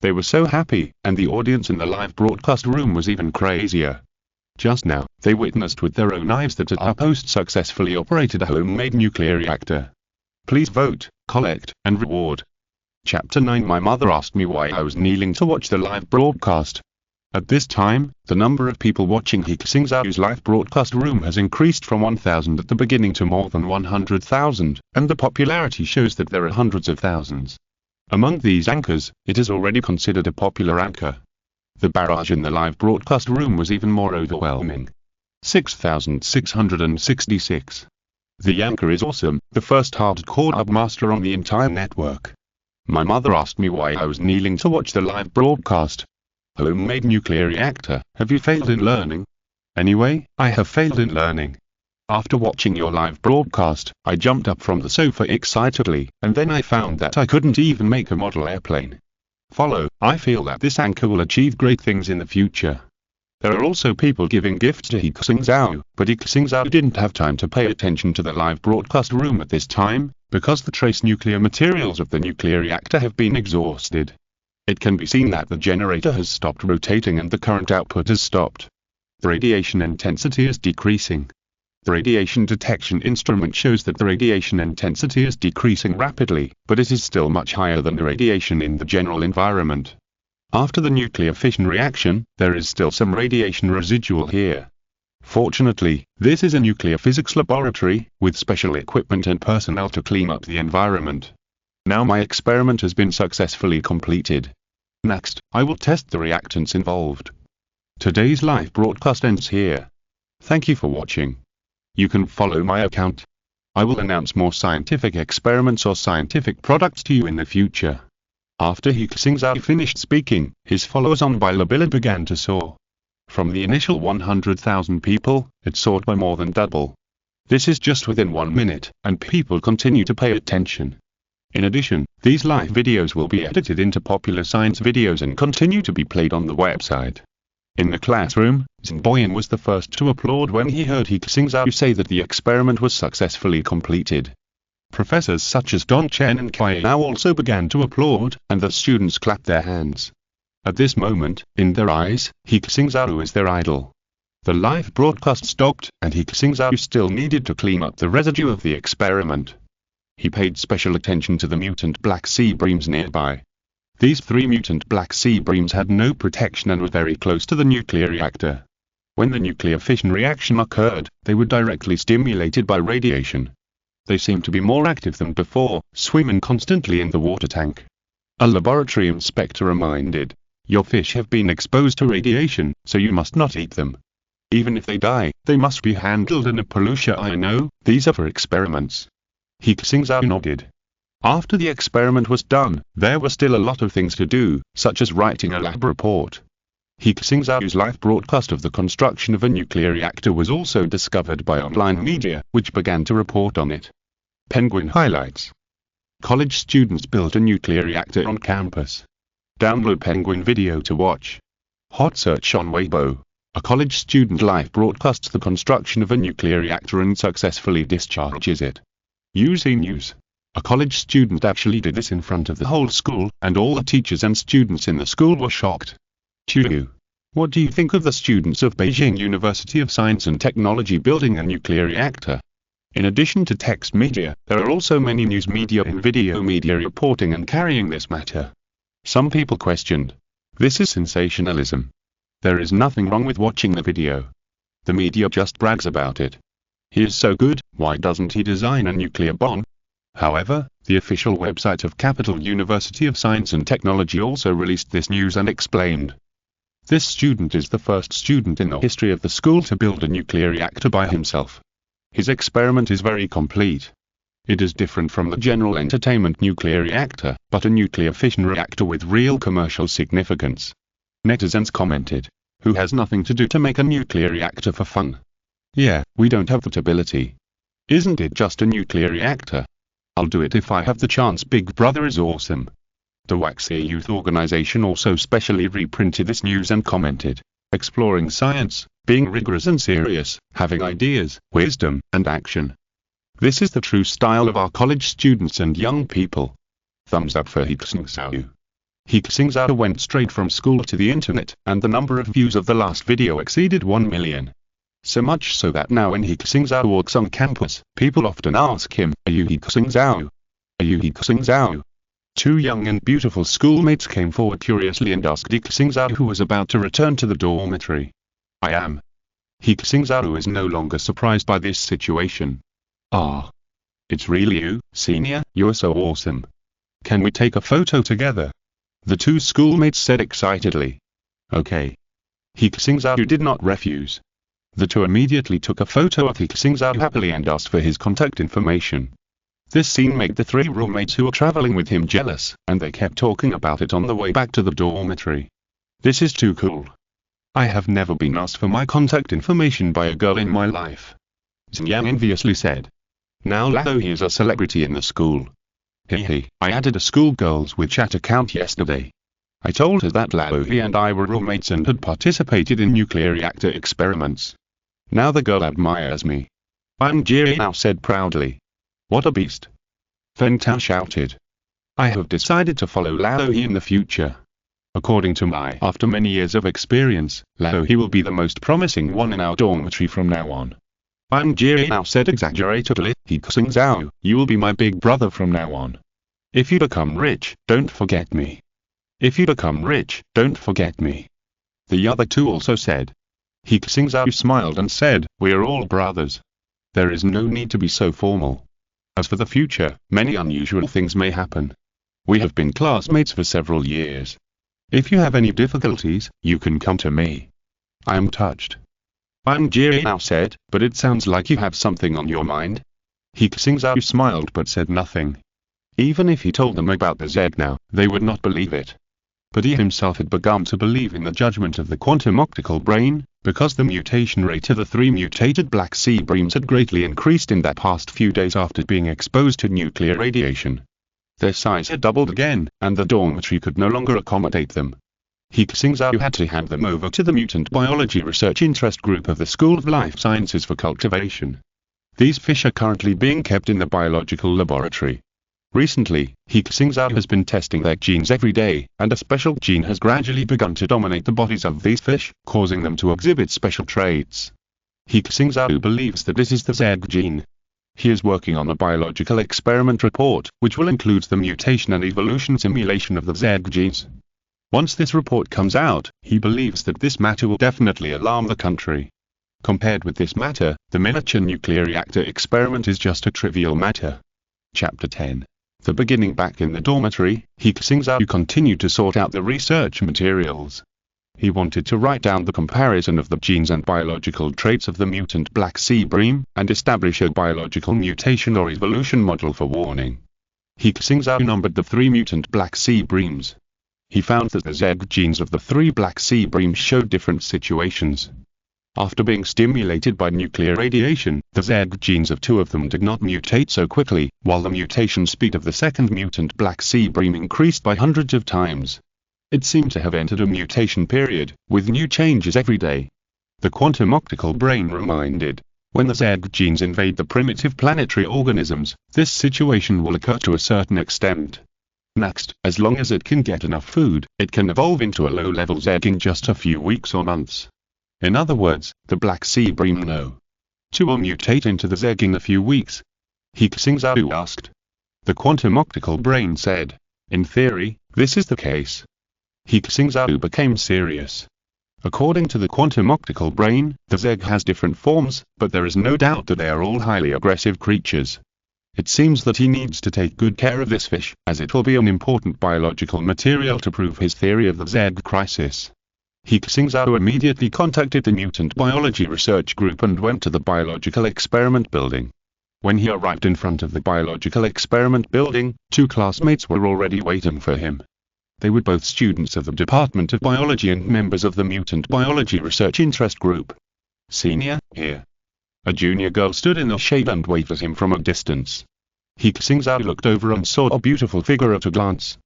They were so happy, and the audience in the live broadcast room was even crazier. Just now, they witnessed with their own eyes that our host successfully operated a homemade nuclear reactor. Please vote, collect, and reward. Chapter 9. My mother asked me why I was kneeling to watch the live broadcast. At this time, the number of people watching He Xingzhou's live broadcast room has increased from 1,000 at the beginning to more than 100,000, and the popularity shows that there are hundreds of thousands. Among these anchors, it is already considered a popular anchor. The barrage in the live broadcast room was even more overwhelming. 6,666. The anchor is awesome, the first hardcore webmaster on the entire network. My mother asked me why I was kneeling to watch the live broadcast. Homemade nuclear reactor, have you failed in learning? Anyway, I have failed in learning. After watching your live broadcast, I jumped up from the sofa excitedly, and then I found that I couldn't even make a model airplane. I feel that this anchor will achieve great things in the future. There are also people giving gifts to He Xingzhou, but He Xingzhou didn't have time to pay attention to the live broadcast room at this time, because the trace nuclear materials of the nuclear reactor have been exhausted. It can be seen that the generator has stopped rotating and the current output has stopped. The radiation intensity is decreasing. The radiation detection instrument shows that the radiation intensity is decreasing rapidly, but it is still much higher than the radiation in the general environment. After the nuclear fission reaction, there is still some radiation residual here. Fortunately, this is a nuclear physics laboratory, with special equipment and personnel to clean up the environment. Now my experiment has been successfully completed. Next, I will test the reactants involved. Today's live broadcast ends here. Thank you for watching. You can follow my account. I will announce more scientific experiments or scientific products to you in the future. After He Xingzhou finished speaking, his followers on Bilibili began to soar. From the initial 100,000 people, it soared by more than double. This is just within 1 minute, and people continue to pay attention. In addition, these live videos will be edited into popular science videos and continue to be played on the website. In the classroom, Xingboyan was the first to applaud when he heard He Xingzhou say that the experiment was successfully completed. Professors such as Don Chen and Kai Yao also began to applaud, and the students clapped their hands. At this moment, in their eyes, He Xingzhou is their idol. The live broadcast stopped, and He Xingzhou still needed to clean up the residue of the experiment. He paid special attention to the mutant black sea breams nearby. These 3 mutant black sea breams had no protection and were very close to the nuclear reactor. When the nuclear fission reaction occurred, they were directly stimulated by radiation. They seemed to be more active than before, swimming constantly in the water tank. A laboratory inspector reminded, "Your fish have been exposed to radiation, so you must not eat them. Even if they die, they must be handled in a pollution. I know, these are for experiments." He Xingzhou nodded. After the experiment was done, there were still a lot of things to do, such as writing a lab report. He Xingzhou's live broadcast of the construction of a nuclear reactor was also discovered by online media, which began to report on it. Penguin highlights. College students built a nuclear reactor on campus. Download Penguin video to watch. Hot search on Weibo. A college student live broadcasts the construction of a nuclear reactor and successfully discharges it. UZ News. A college student actually did this in front of the whole school, and all the teachers and students in the school were shocked. Chu. What do you think of the students of Beijing University of Science and Technology building a nuclear reactor? In addition to text media, there are also many news media and video media reporting and carrying this matter. Some people questioned. This is sensationalism. There is nothing wrong with watching the video. The media just brags about it. He is so good, why doesn't he design a nuclear bomb? However, the official website of Capital University of Science and Technology also released this news and explained. This student is the first student in the history of the school to build a nuclear reactor by himself. His experiment is very complete. It is different from the general entertainment nuclear reactor, but a nuclear fission reactor with real commercial significance. Netizens commented, "Who has nothing to do to make a nuclear reactor for fun? Yeah, we don't have that ability. Isn't it just a nuclear reactor? I'll do it if I have the chance. Big Brother is awesome." The Waxia Youth Organization also specially reprinted this news and commented, "Exploring science, being rigorous and serious, having ideas, wisdom, and action. This is the true style of our college students and young people. Thumbs up for He Xingzhou." He Xingzhou went straight from school to the internet, and the number of views of the last video exceeded 1 million. So much so that now when He Xingzhou walks on campus, people often ask him, "Are you He Xingzhou? Are you He Xingzhou?" 2 young and beautiful schoolmates came forward curiously and asked He Xingzhou, who was about to return to the dormitory. "I am." He Xingzhou is no longer surprised by this situation. "Ah. It's really you, senior, you're so awesome. Can we take a photo together?" The 2 schoolmates said excitedly. "Okay." He Xingzhou did not refuse. The 2 immediately took a photo of He Xingzhou happily and asked for his contact information. This scene made the 3 roommates who were traveling with him jealous, and they kept talking about it on the way back to the dormitory. "This is too cool. I have never been asked for my contact information by a girl in my life." Xingyang enviously said. "Now Lao He is a celebrity in the school. Hehe, I added a schoolgirls with chat account yesterday. I told her that Lao He and I were roommates and had participated in nuclear reactor experiments. Now the girl admires me." Wang Jiao said proudly. "What a beast." Feng Tao shouted. "I have decided to follow Lao He in the future. According to my after many years of experience, Lao He will be the most promising one in our dormitory from now on." Wang Jiao said exaggeratedly, "He Xingzhou, you will be my big brother from now on. If you become rich, don't forget me. If you become rich, don't forget me." The other 2 also said. He Xingzhou smiled and said, "We are all brothers. There is no need to be so formal. As for the future, many unusual things may happen. We have been classmates for several years. If you have any difficulties, you can come to me. I am touched." Wang Jiao said, "But it sounds like you have something on your mind." He Xingzhou smiled but said nothing. Even if he told them about the Z now, they would not believe it. But he himself had begun to believe in the judgment of the quantum optical brain, because the mutation rate of the 3 mutated black sea breams had greatly increased in that past few days after being exposed to nuclear radiation. Their size had doubled again, and the dormitory could no longer accommodate them. He Xingzhou had to hand them over to the Mutant Biology Research Interest Group of the School of Life Sciences for cultivation. These fish are currently being kept in the biological laboratory. Recently, He Xingzhou has been testing their genes every day, and a special gene has gradually begun to dominate the bodies of these fish, causing them to exhibit special traits. He Xingzhou believes that this is the Z gene. He is working on a biological experiment report, which will include the mutation and evolution simulation of the Z genes. Once this report comes out, he believes that this matter will definitely alarm the country. Compared with this matter, the miniature nuclear reactor experiment is just a trivial matter. Chapter 10. The beginning. Back in the dormitory, He Xingzhou continued to sort out the research materials. He wanted to write down the comparison of the genes and biological traits of the mutant black sea bream, and establish a biological mutation or evolution model for warning. He Xingzhou numbered the 3 mutant black sea breams. He found that the Z genes of the 3 black sea breams showed different situations. After being stimulated by nuclear radiation, the Z genes of 2 of them did not mutate so quickly, while the mutation speed of the second mutant black sea bream increased by hundreds of times. It seemed to have entered a mutation period, with new changes every day. The quantum optical brain reminded, when the Z genes invade the primitive planetary organisms, this situation will occur to a certain extent. Next, as long as it can get enough food, it can evolve into a low-level Z in just a few weeks or months. In other words, the black sea bream No. 2 will mutate into the Z in a few weeks. He Xingzhou asked. The quantum optical brain said, in theory, this is the case. He Xingzhou became serious. According to the quantum optical brain, the Z has different forms, but there is no doubt that they are all highly aggressive creatures. It seems that he needs to take good care of this fish, as it will be an important biological material to prove his theory of the Z crisis. He Xingzhou immediately contacted the Mutant Biology Research Group and went to the Biological Experiment Building. When he arrived in front of the Biological Experiment Building, 2 classmates were already waiting for him. They were both students of the Department of Biology and members of the Mutant Biology Research Interest Group. Senior, here. A junior girl stood in the shade and waved at him from a distance. He Xingzhou looked over and saw a beautiful figure at a glance.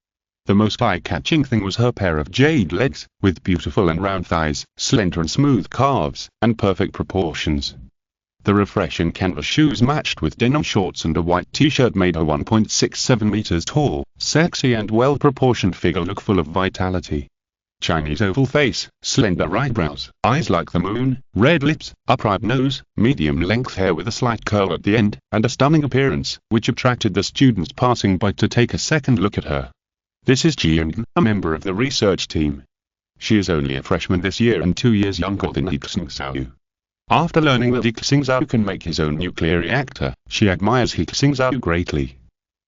The most eye-catching thing was her pair of jade legs, with beautiful and round thighs, slender and smooth calves, and perfect proportions. The refreshing canvas shoes matched with denim shorts and a white t-shirt made her 1.67 meters tall, sexy and well-proportioned figure look full of vitality. Chinese oval face, slender eyebrows, eyes like the moon, red lips, upright nose, medium-length hair with a slight curl at the end, and a stunning appearance, which attracted the students passing by to take a second look at her. This is He Xingzhou, a member of the research team. She is only a freshman this year and 2 years younger than He Xingzhou. After learning that He Xingzhou can make his own nuclear reactor, she admires He Xingzhou greatly.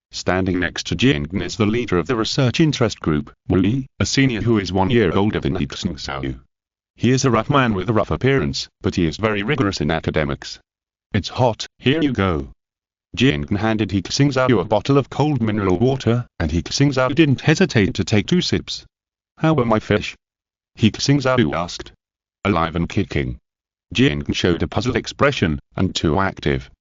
Standing next to He Xingzhou is the leader of the research interest group, Wu, a senior who is 1 year older than He Xingzhou. He is a rough man with a rough appearance, but he is very rigorous in academics. It's hot, here you go. He Xingzhou handed He Xingzhou a bottle of cold mineral water, and He Xingzhou didn't hesitate to take 2 sips. How are my fish? He Xingzhou asked. Alive and kicking. He Xingzhou showed a puzzled expression, and too active.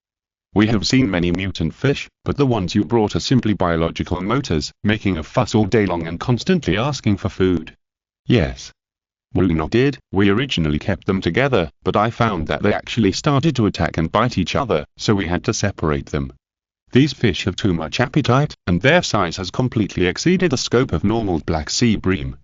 We have seen many mutant fish, but the ones you brought are simply biological motors, making a fuss all day long and constantly asking for food. Yes. Wu nodded. We originally kept them together, but I found that they actually started to attack and bite each other, so we had to separate them. These fish have too much appetite, and their size has completely exceeded the scope of normal black sea bream.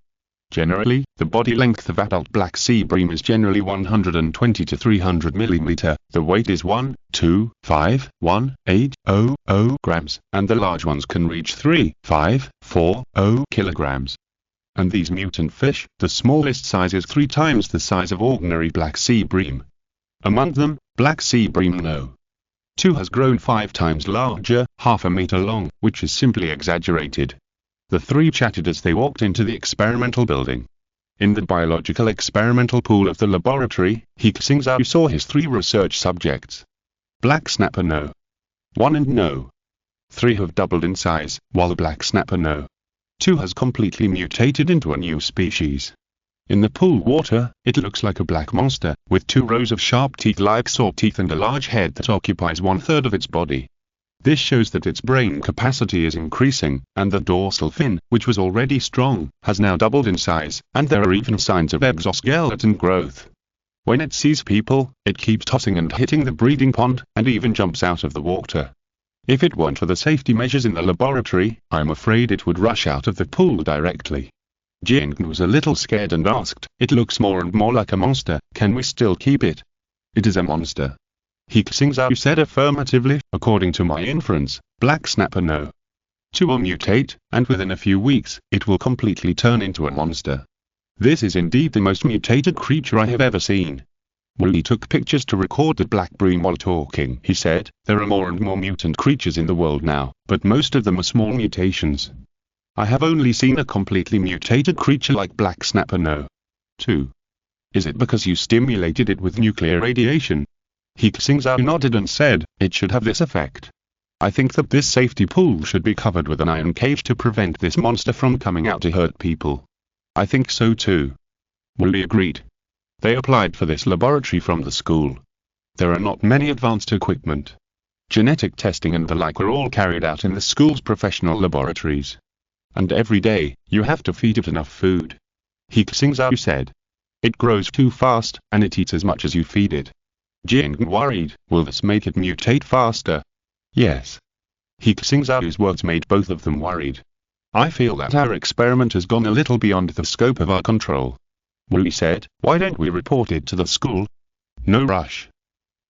Generally, the body length of adult black sea bream is generally 120 to 300 mm, the weight is 1,2,5,1,8,0 grams, and the large ones can reach 3,5,4,0 kilograms. And these mutant fish, the smallest size is 3 times the size of ordinary black sea bream. Among them, black sea bream No. 2 has grown 5 times larger, half a meter long, which is simply exaggerated. The 3 chatted as they walked into the experimental building. In the biological experimental pool of the laboratory, He Xingzhou saw his 3 research subjects. Black snapper No. 1 and No. 3 have doubled in size, while the black snapper No. 2 has completely mutated into a new species. In the pool water, it looks like a black monster, with 2 rows of sharp teeth like saw teeth and a large head that occupies 1/3 of its body. This shows that its brain capacity is increasing, and the dorsal fin, which was already strong, has now doubled in size, and there are even signs of exoskeleton growth. When it sees people, it keeps tossing and hitting the breeding pond, and even jumps out of the water. If it weren't for the safety measures in the laboratory, I'm afraid it would rush out of the pool directly. Jing was a little scared and asked, "It looks more and more like a monster, can we still keep it?" "It is a monster." He Xingzhou said affirmatively, "According to my inference, Black Snapper no. 2 will mutate, and within a few weeks, it will completely turn into a monster. This is indeed the most mutated creature I have ever seen." Wooly took pictures to record the black bream while talking. He said, "There are more and more mutant creatures in the world now, but most of them are small mutations. I have only seen a completely mutated creature like Black Snapper no. 2. Is it because you stimulated it with nuclear radiation?" He Xingzhou nodded and said, "It should have this effect. I think that this safety pool should be covered with an iron cage to prevent this monster from coming out to hurt people." "I think so too." Wooly agreed. They applied for this laboratory from the school. There are not many advanced equipment. Genetic testing and the like are all carried out in the school's professional laboratories. And every day, you have to feed it enough food. He Xingzhou said. "It grows too fast, and it eats as much as you feed it." Jing worried, "Will this make it mutate faster?" "Yes." He Xingzhou's words made both of them worried. "I feel that our experiment has gone a little beyond the scope of our control." Wooly said, "Why don't we report it to the school?" "No rush."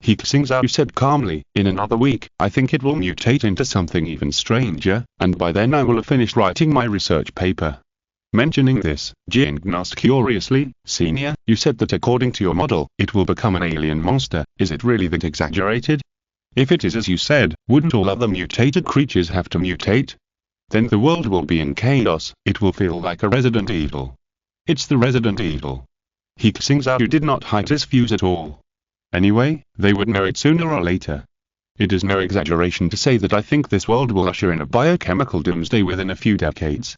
He Xingzhou said calmly, "In another week, I think it will mutate into something even stranger, and by then I will have finished writing my research paper." Mentioning this, Jing asked curiously, "Senior, you said that according to your model, it will become an alien monster. Is it really that exaggerated? If it is as you said, wouldn't all other mutated creatures have to mutate? Then the world will be in chaos. It will feel like a Resident Evil." "It's the Resident Evil." He Xingzhou did not hide his views at all. "Anyway, they would know it sooner or later. It is no exaggeration to say that I think this world will usher in a biochemical doomsday within a few decades.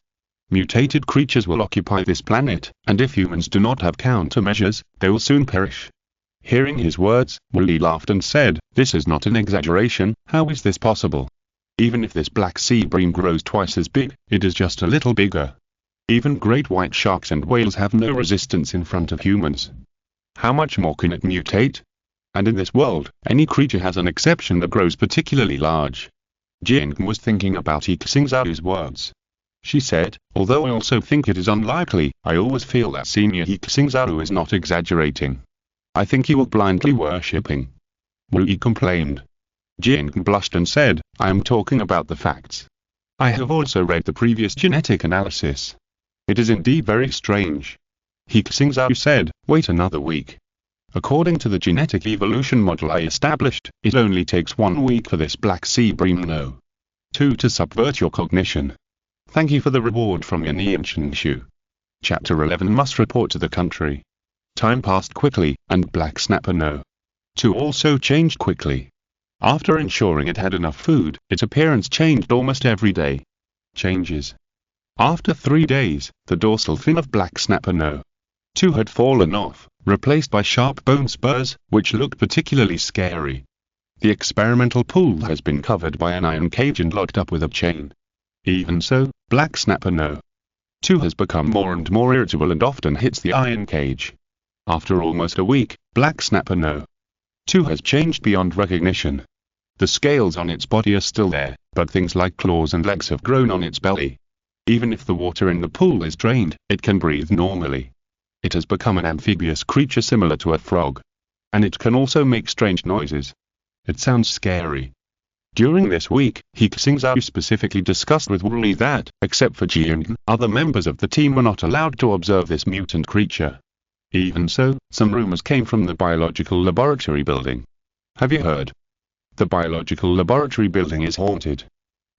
Mutated creatures will occupy this planet, and if humans do not have countermeasures, they will soon perish." Hearing his words, Wooly laughed and said, "This is not an exaggeration. How is this possible? Even if this black sea bream grows twice as big, it is just a little bigger. Even great white sharks and whales have no resistance in front of humans. How much more can it mutate? And in this world, any creature has an exception that grows particularly large." Jing was thinking about He Xingzhou's words. She said, "Although I also think it is unlikely, I always feel that Senior He Xingzhou is not exaggerating. I think you are blindly worshipping." Wooly complained. Jing blushed and said, "I am talking about the facts. I have also read the previous genetic analysis. It is indeed very strange." He Xingzhou said, "Wait another week. According to the genetic evolution model I established, it only takes 1 week for this black sea bream no. 2 to subvert your cognition. Thank you for the reward from your He Xingzhou." Chapter 11 Must report to the country. Time passed quickly, and Black Snapper no. 2 also changed quickly. After ensuring it had enough food, its appearance changed almost every day. Changes. After 3 days, the dorsal fin of Black Snapper no. 2 had fallen off, replaced by sharp bone spurs, which looked particularly scary. The experimental pool has been covered by an iron cage and locked up with a chain. Even so, Black Snapper no. 2 has become more and more irritable and often hits the iron cage. After almost a week, Black Snapper no. 2 has changed beyond recognition. The scales on its body are still there, but things like claws and legs have grown on its belly. Even if the water in the pool is drained, it can breathe normally. It has become an amphibious creature similar to a frog. And it can also make strange noises. It sounds scary. During this week, He Xingzhou specifically discussed with Wooly that, except for Jing, other members of the team were not allowed to observe this mutant creature. Even so, some rumors came from the biological laboratory building. Have you heard? The biological laboratory building is haunted.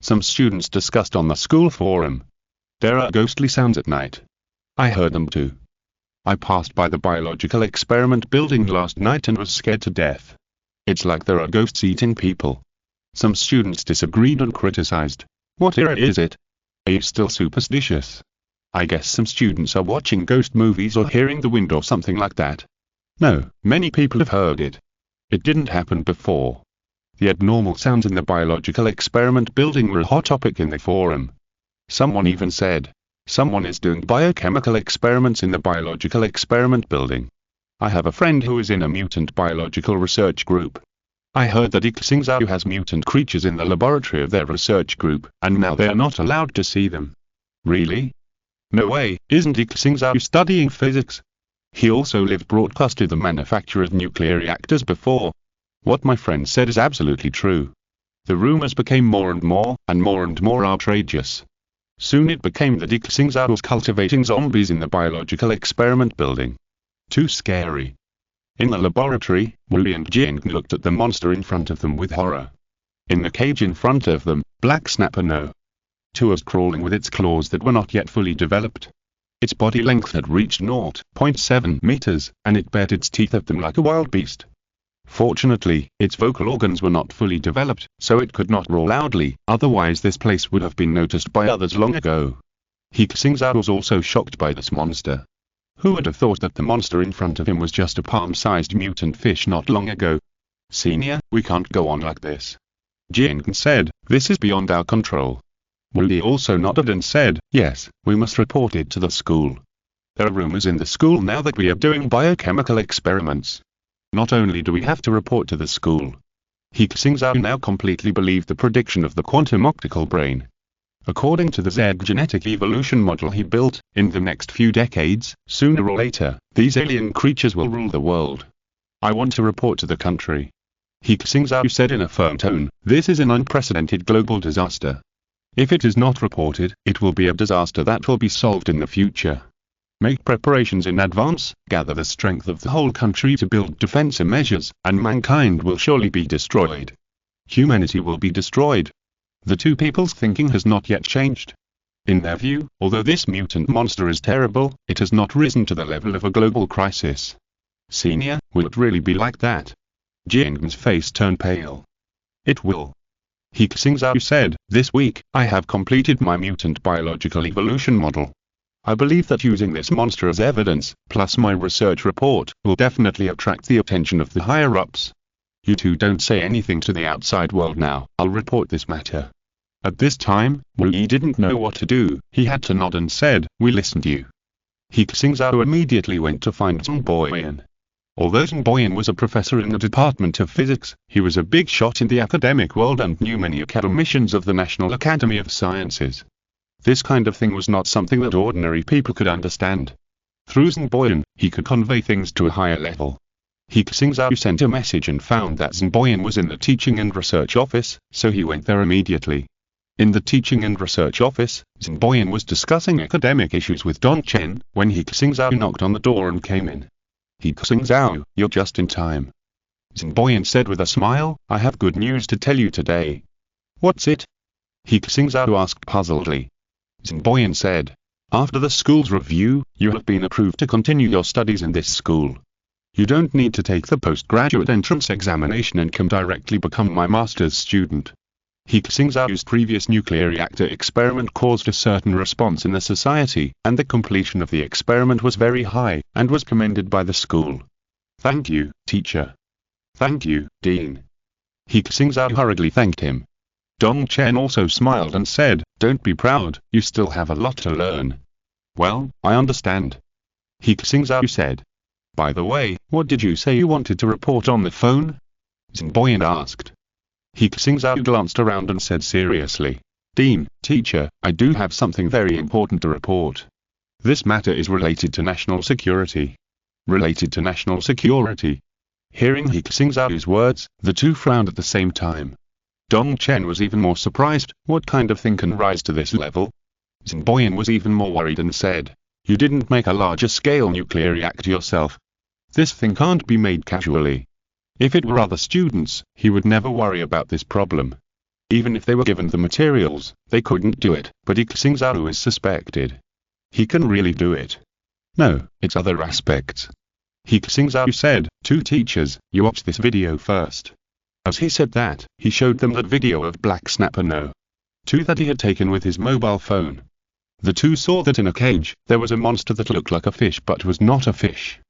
Some students discussed on the school forum. There are ghostly sounds at night. I heard them too. I passed by the biological experiment building last night and was scared to death. It's like there are ghosts eating people. Some students disagreed and criticized. What era is it? Are you still superstitious? I guess some students are watching ghost movies or hearing the wind or something like that. No, many people have heard it. It didn't happen before. The abnormal sounds in the biological experiment building were a hot topic in the forum. Someone even said, "Someone is doing biochemical experiments in the biological experiment building." I have a friend who is in a mutant biological research group. I heard that He Xingzhou has mutant creatures in the laboratory of their research group, and now they are not allowed to see them. Really? No way, isn't He Xingzhou studying physics? He also lived broadcast to the manufacture of nuclear reactors before. What my friend said is absolutely true. The rumors became more and more outrageous. Soon it became that He Xingzhou was cultivating zombies in the biological experiment building. Too scary. In the laboratory, Wu and Jing looked at the monster in front of them with horror. In the cage in front of them, Black Snapper No. 2 was crawling with its claws that were not yet fully developed. Its body length had reached 0.7 meters, and it bared its teeth at them like a wild beast. Fortunately, its vocal organs were not fully developed, so it could not roar loudly, otherwise this place would have been noticed by others long ago. He Xingzhou was also shocked by this monster. Who would have thought that the monster in front of him was just a palm-sized mutant fish not long ago? "Senior, we can't go on like this," Jing said, "this is beyond our control." Wu also nodded and said, "Yes, we must report it to the school. There are rumors in the school now that we are doing biochemical experiments. Not only do we have to report to the school." He Xingzhou now completely believed the prediction of the quantum optical brain. According to the Z genetic evolution model he built, in the next few decades, sooner or later, these alien creatures will rule the world. "I want to report to the country," He Xingzhou said in a firm tone. "This is an unprecedented global disaster. If it is not reported, it will be a disaster that will be solved in the future. Make preparations in advance, gather the strength of the whole country to build defensive measures, and mankind will surely be destroyed. Humanity will be destroyed." The two people's thinking has not yet changed. In their view, although this mutant monster is terrible, it has not risen to the level of a global crisis. "Senior, will it really be like that?" Jing's face turned pale. "It will," He Xingzhou said. "This week, I have completed my mutant biological evolution model. I believe that using this monster as evidence, plus my research report, will definitely attract the attention of the higher-ups. You two don't say anything to the outside world now, I'll report this matter." At this time, Wu didn't know what to do. He had to nod and said, "We listen to you." He Xingzhou immediately went to find Zhang Boyan. Although Zhang Boyan was a professor in the Department of Physics, he was a big shot in the academic world and knew many academicians of the National Academy of Sciences. This kind of thing was not something that ordinary people could understand. Through Zhang Boyan, he could convey things to a higher level. He Xingzhou sent a message and found that Zhang Boyan was in the teaching and research office, so he went there immediately. In the teaching and research office, Zhang Boyan was discussing academic issues with Dong Chen, when He Xingzhou knocked on the door and came in. "He Xingzhou, you're just in time," Zhang Boyan said with a smile. "I have good news to tell you today." "What's it?" He Xingzhou asked puzzledly. Zhang Boyan said, "After the school's review, you have been approved to continue your studies in this school. You don't need to take the postgraduate entrance examination and can directly become my master's student." He Xingzhou's previous nuclear reactor experiment caused a certain response in the society, and the completion of the experiment was very high, and was commended by the school. "Thank you, teacher." "Thank you, Dean." He Xingzhou hurriedly thanked him. Dong Chen also smiled and said, "Don't be proud, you still have a lot to learn." "Well, I understand," He Xingzhou said. "By the way, what did you say you wanted to report on the phone?" Zhang Boyan asked. He Xingzhou glanced around and said seriously, "Dean, teacher, I do have something very important to report. This matter is related to national security." "Related to national security?" Hearing He Xingzhou's words, the two frowned at the same time. Dong Chen was even more surprised. What kind of thing can rise to this level? Zhang Boyan was even more worried and said, "You didn't make a larger-scale nuclear reactor yourself. This thing can't be made casually. If it were other students, he would never worry about this problem. Even if they were given the materials, they couldn't do it, but He Xingzhou is suspected. He can really do it." "No, it's other aspects," He Xingzhou said. "Two teachers, you watch this video first." As he said that, he showed them that video of Black Snapper No. 2 that he had taken with his mobile phone. The two saw that in a cage, there was a monster that looked like a fish but was not a fish.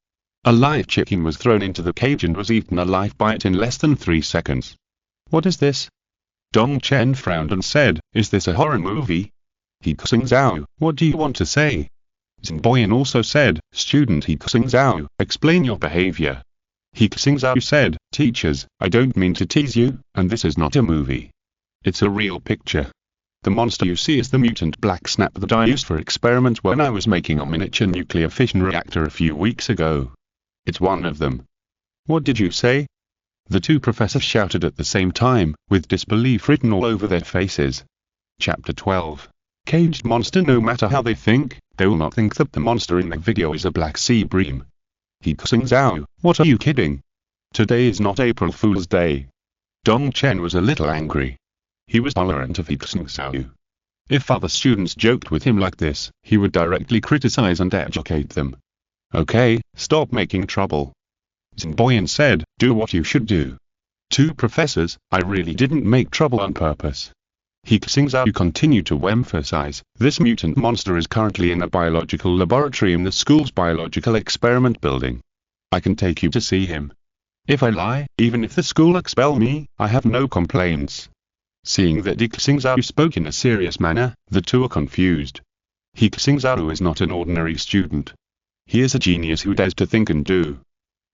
A live chicken was thrown into the cage and was eaten alive by it in less than 3 seconds. What is this? Dong Chen frowned and said, is this a horror movie? He Xingzhou, what do you want to say? Xinboyan also said, student He Xingzhou, explain your behavior. He Xingzhou said, teachers, I don't mean to tease you, and this is not a movie. It's a real picture. The monster you see is the mutant black snap that I used for experiment when I was making a miniature nuclear fission reactor a few weeks ago. It's one of them. What did you say? The two professors shouted at the same time, with disbelief written all over their faces. Chapter 12. Caged monster. No matter how they think, they will not think that the monster in the video is a black sea bream. He Xingzhou, what are you kidding? Today is not April Fool's Day. Dong Chen was a little angry. He was tolerant of He Xingzhou. If other students joked with him like this, he would directly criticize and educate them. Okay, stop making trouble. Xinboyan said, do what you should do. Two professors, I really didn't make trouble on purpose. He Xingzhou continued to emphasize, this mutant monster is currently in a biological laboratory in the school's biological experiment building. I can take you to see him. If I lie, even if the school expel me, I have no complaints. Seeing that He Xingzhou spoke in a serious manner, the two are confused. He Xingzhou is not an ordinary student. He is a genius who dares to think and do.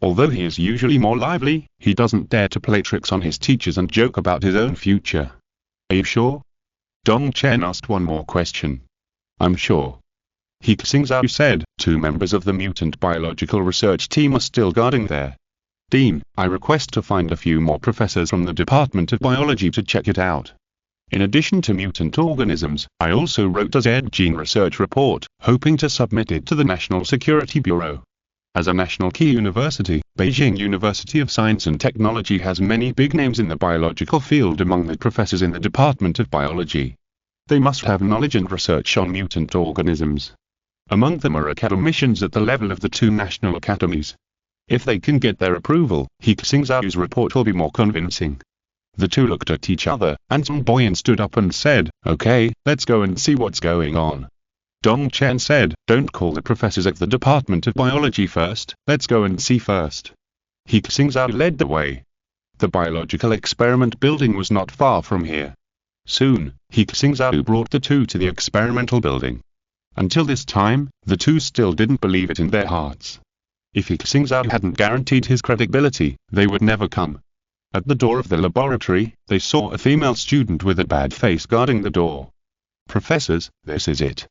Although he is usually more lively, he doesn't dare to play tricks on his teachers and joke about his own future. Are you sure? Dong Chen asked one more question. I'm sure. He Xingzhou said, two members of the mutant biological research team are still guarding there. Dean, I request to find a few more professors from the Department of Biology to check it out. In addition to mutant organisms, I also wrote a Z gene research report, hoping to submit it to the National Security Bureau. As a national key university, Beijing University of Science and Technology has many big names in the biological field among the professors in the Department of Biology. They must have knowledge and research on mutant organisms. Among them are academicians at the level of the two national academies. If they can get their approval, He Xingzhou's report will be more convincing. The two looked at each other, and Xinboyan stood up and said, okay, let's go and see what's going on. Dong Chen said, don't call the professors at the Department of Biology first, let's go and see first. He Xingzhou led the way. The biological experiment building was not far from here. Soon, He Xingzhou brought the two to the experimental building. Until this time, the two still didn't believe it in their hearts. If He Xingzhou hadn't guaranteed his credibility, they would never come. At the door of the laboratory, they saw a female student with a bad face guarding the door. Professors, this is it.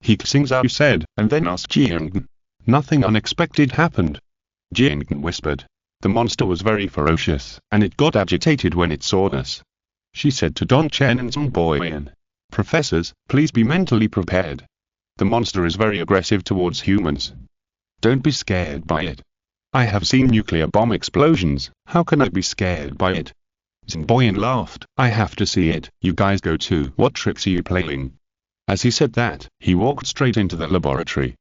He Xingzhou said, and then asked Jiang. Nothing unexpected happened. Jiang whispered. The monster was very ferocious, and it got agitated when it saw us. She said to Dong Chen and Xinboyan. Professors, please be mentally prepared. The monster is very aggressive towards humans. Don't be scared by it. I have seen nuclear bomb explosions, how can I be scared by it? Xinboyan laughed, I have to see it, you guys go too. What tricks are you playing? As he said that, he walked straight into the laboratory.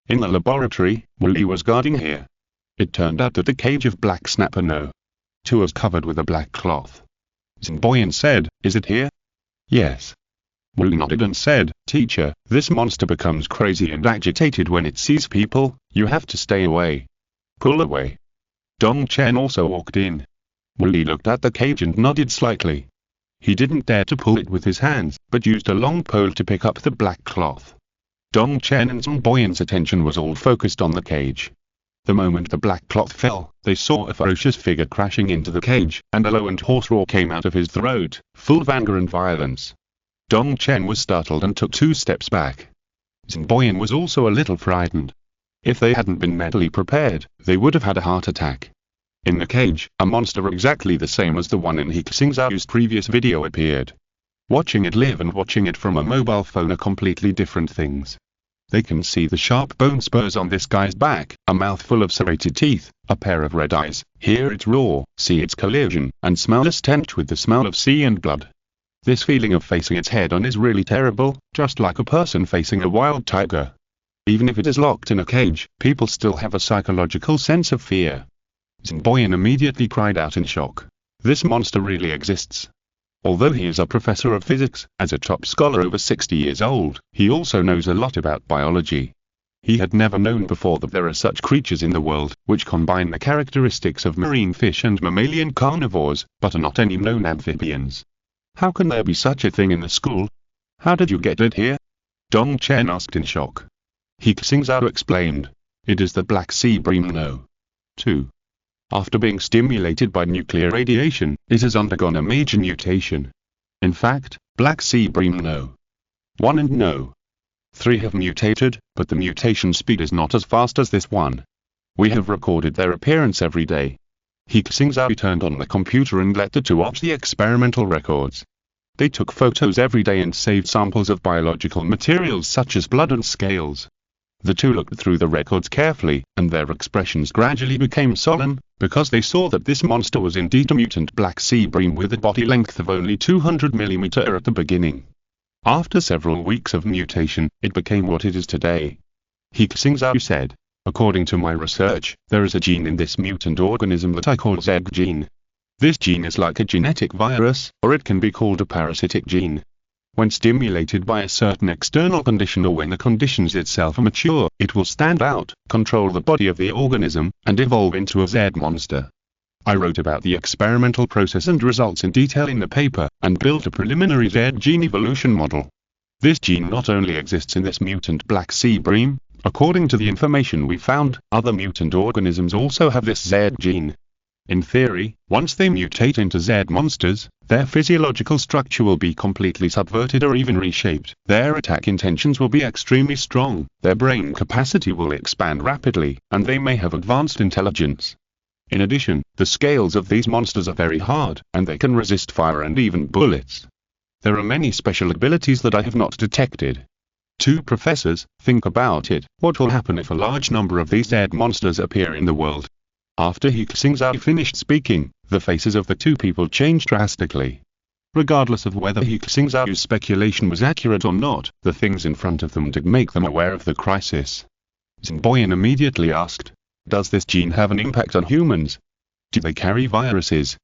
In the laboratory, Wooly was guarding here. It turned out that the cage of Black Snapper No. 2 was covered with a black cloth. Xinboyan said, is it here? Yes. Wooly nodded and said, teacher, this monster becomes crazy and agitated when it sees people, you have to stay away. Pull away. Dong Chen also walked in. Wooly looked at the cage and nodded slightly. He didn't dare to pull it with his hands, but used a long pole to pick up the black cloth. Dong Chen and Xinboyan's attention was all focused on the cage. The moment the black cloth fell, they saw a ferocious figure crashing into the cage, and a low and hoarse roar came out of his throat, full of anger and violence. Dong Chen was startled and took 2 steps back. Xinboyan was also a little frightened. If they hadn't been mentally prepared, they would have had a heart attack. In the cage, a monster exactly the same as the one in He Xingzhou's previous video appeared. Watching it live and watching it from a mobile phone are completely different things. They can see the sharp bone spurs on this guy's back, a mouth full of serrated teeth, a pair of red eyes, hear its roar, see its collision, and smell the stench with the smell of sea and blood. This feeling of facing its head on is really terrible, just like a person facing a wild tiger. Even if it is locked in a cage, people still have a psychological sense of fear. Xinboyan immediately cried out in shock. This monster really exists. Although he is a professor of physics, as a top scholar over 60 years old, he also knows a lot about biology. He had never known before that there are such creatures in the world, which combine the characteristics of marine fish and mammalian carnivores, but are not any known amphibians. How can there be such a thing in the school? How did you get it here? Dong Chen asked in shock. He Xingzhou explained. It is the Black Sea bream no. 2. After being stimulated by nuclear radiation, it has undergone a major mutation. In fact, Black Sea bream no. 1 and no. 3 have mutated, but the mutation speed is not as fast as this one. We have recorded their appearance every day. He Xingzhou turned on the computer and let the two watch the experimental records. They took photos every day and saved samples of biological materials such as blood and scales. The two looked through the records carefully, and their expressions gradually became solemn, because they saw that this monster was indeed a mutant Black Sea bream with a body length of only 200 mm at the beginning. After several weeks of mutation, it became what it is today. He Xingzhou said. According to my research, there is a gene in this mutant organism that I call Z gene. This gene is like a genetic virus, or it can be called a parasitic gene. When stimulated by a certain external condition or when the conditions itself are mature, it will stand out, control the body of the organism, and evolve into a Z monster. I wrote about the experimental process and results in detail in the paper, and built a preliminary Z gene evolution model. This gene not only exists in this mutant Black Sea bream, according to the information we found, other mutant organisms also have this Z gene. In theory, once they mutate into Z monsters, their physiological structure will be completely subverted or even reshaped, their attack intentions will be extremely strong, their brain capacity will expand rapidly, and they may have advanced intelligence. In addition, the scales of these monsters are very hard, and they can resist fire and even bullets. There are many special abilities that I have not detected. 2 professors, think about it, what will happen if a large number of these Z monsters appear in the world? After He Xingzhou finished speaking, the faces of the two people changed drastically. Regardless of whether He Xingzhou's speculation was accurate or not, the things in front of them did make them aware of the crisis. Xinboyan immediately asked, does this gene have an impact on humans? Do they carry viruses?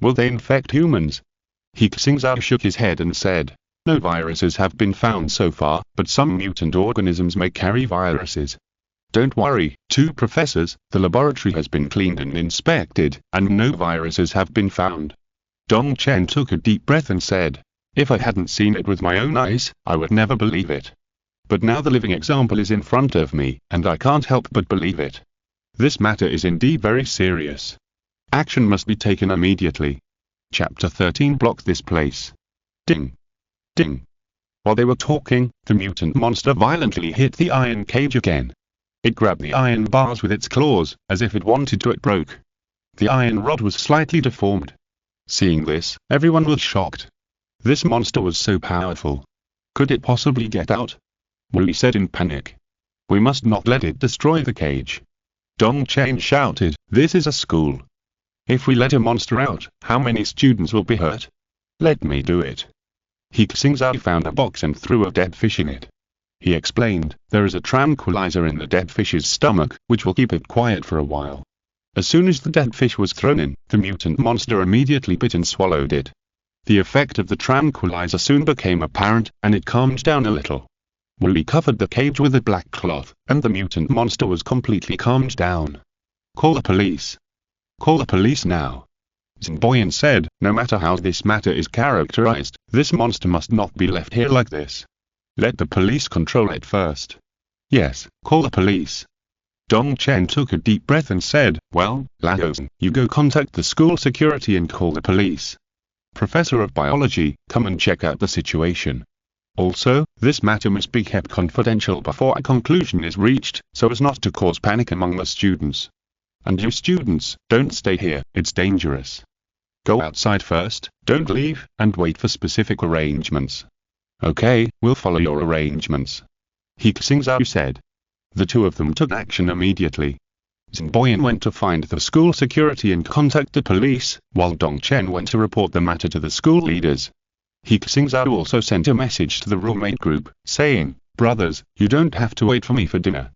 Will they infect humans? He Xingzhou shook his head and said, no viruses have been found so far, but some mutant organisms may carry viruses. Don't worry, 2 professors, the laboratory has been cleaned and inspected, and no viruses have been found. Dong Chen took a deep breath and said, if I hadn't seen it with my own eyes, I would never believe it. But now the living example is in front of me, and I can't help but believe it. This matter is indeed very serious. Action must be taken immediately. Chapter 13 Block this place. Ding. Ding. While they were talking, the mutant monster violently hit the iron cage again. It grabbed the iron bars with its claws, as if it wanted to. It broke. The iron rod was slightly deformed. Seeing this, everyone was shocked. This monster was so powerful. Could it possibly get out? Wu said in panic. We must not let it destroy the cage. Dong Chen shouted, this is a school. If we let a monster out, how many students will be hurt? Let me do it. He Xingzhou found a box and threw a dead fish in it. He explained, there is a tranquilizer in the dead fish's stomach, which will keep it quiet for a while. As soon as the dead fish was thrown in, the mutant monster immediately bit and swallowed it. The effect of the tranquilizer soon became apparent, and it calmed down a little. Wu covered the cage with a black cloth, and the mutant monster was completely calmed down. Call the police. Call the police now. Xinboyan said, no matter how this matter is characterized, this monster must not be left here like this. Let the police control it first. Yes, call the police. Dong Chen took a deep breath and said, well, Laozen, you go contact the school security and call the police. Professor of Biology, come and check out the situation. Also, this matter must be kept confidential before a conclusion is reached, so as not to cause panic among the students. And you students, don't stay here, it's dangerous. Go outside first, don't leave, and wait for specific arrangements. Okay, we'll follow your arrangements. He Xingzhou said. The two of them took action immediately. Xinboyan went to find the school security and contact the police, while Dong Chen went to report the matter to the school leaders. He Xingzhou also sent a message to the roommate group, saying, brothers, you don't have to wait for me for dinner.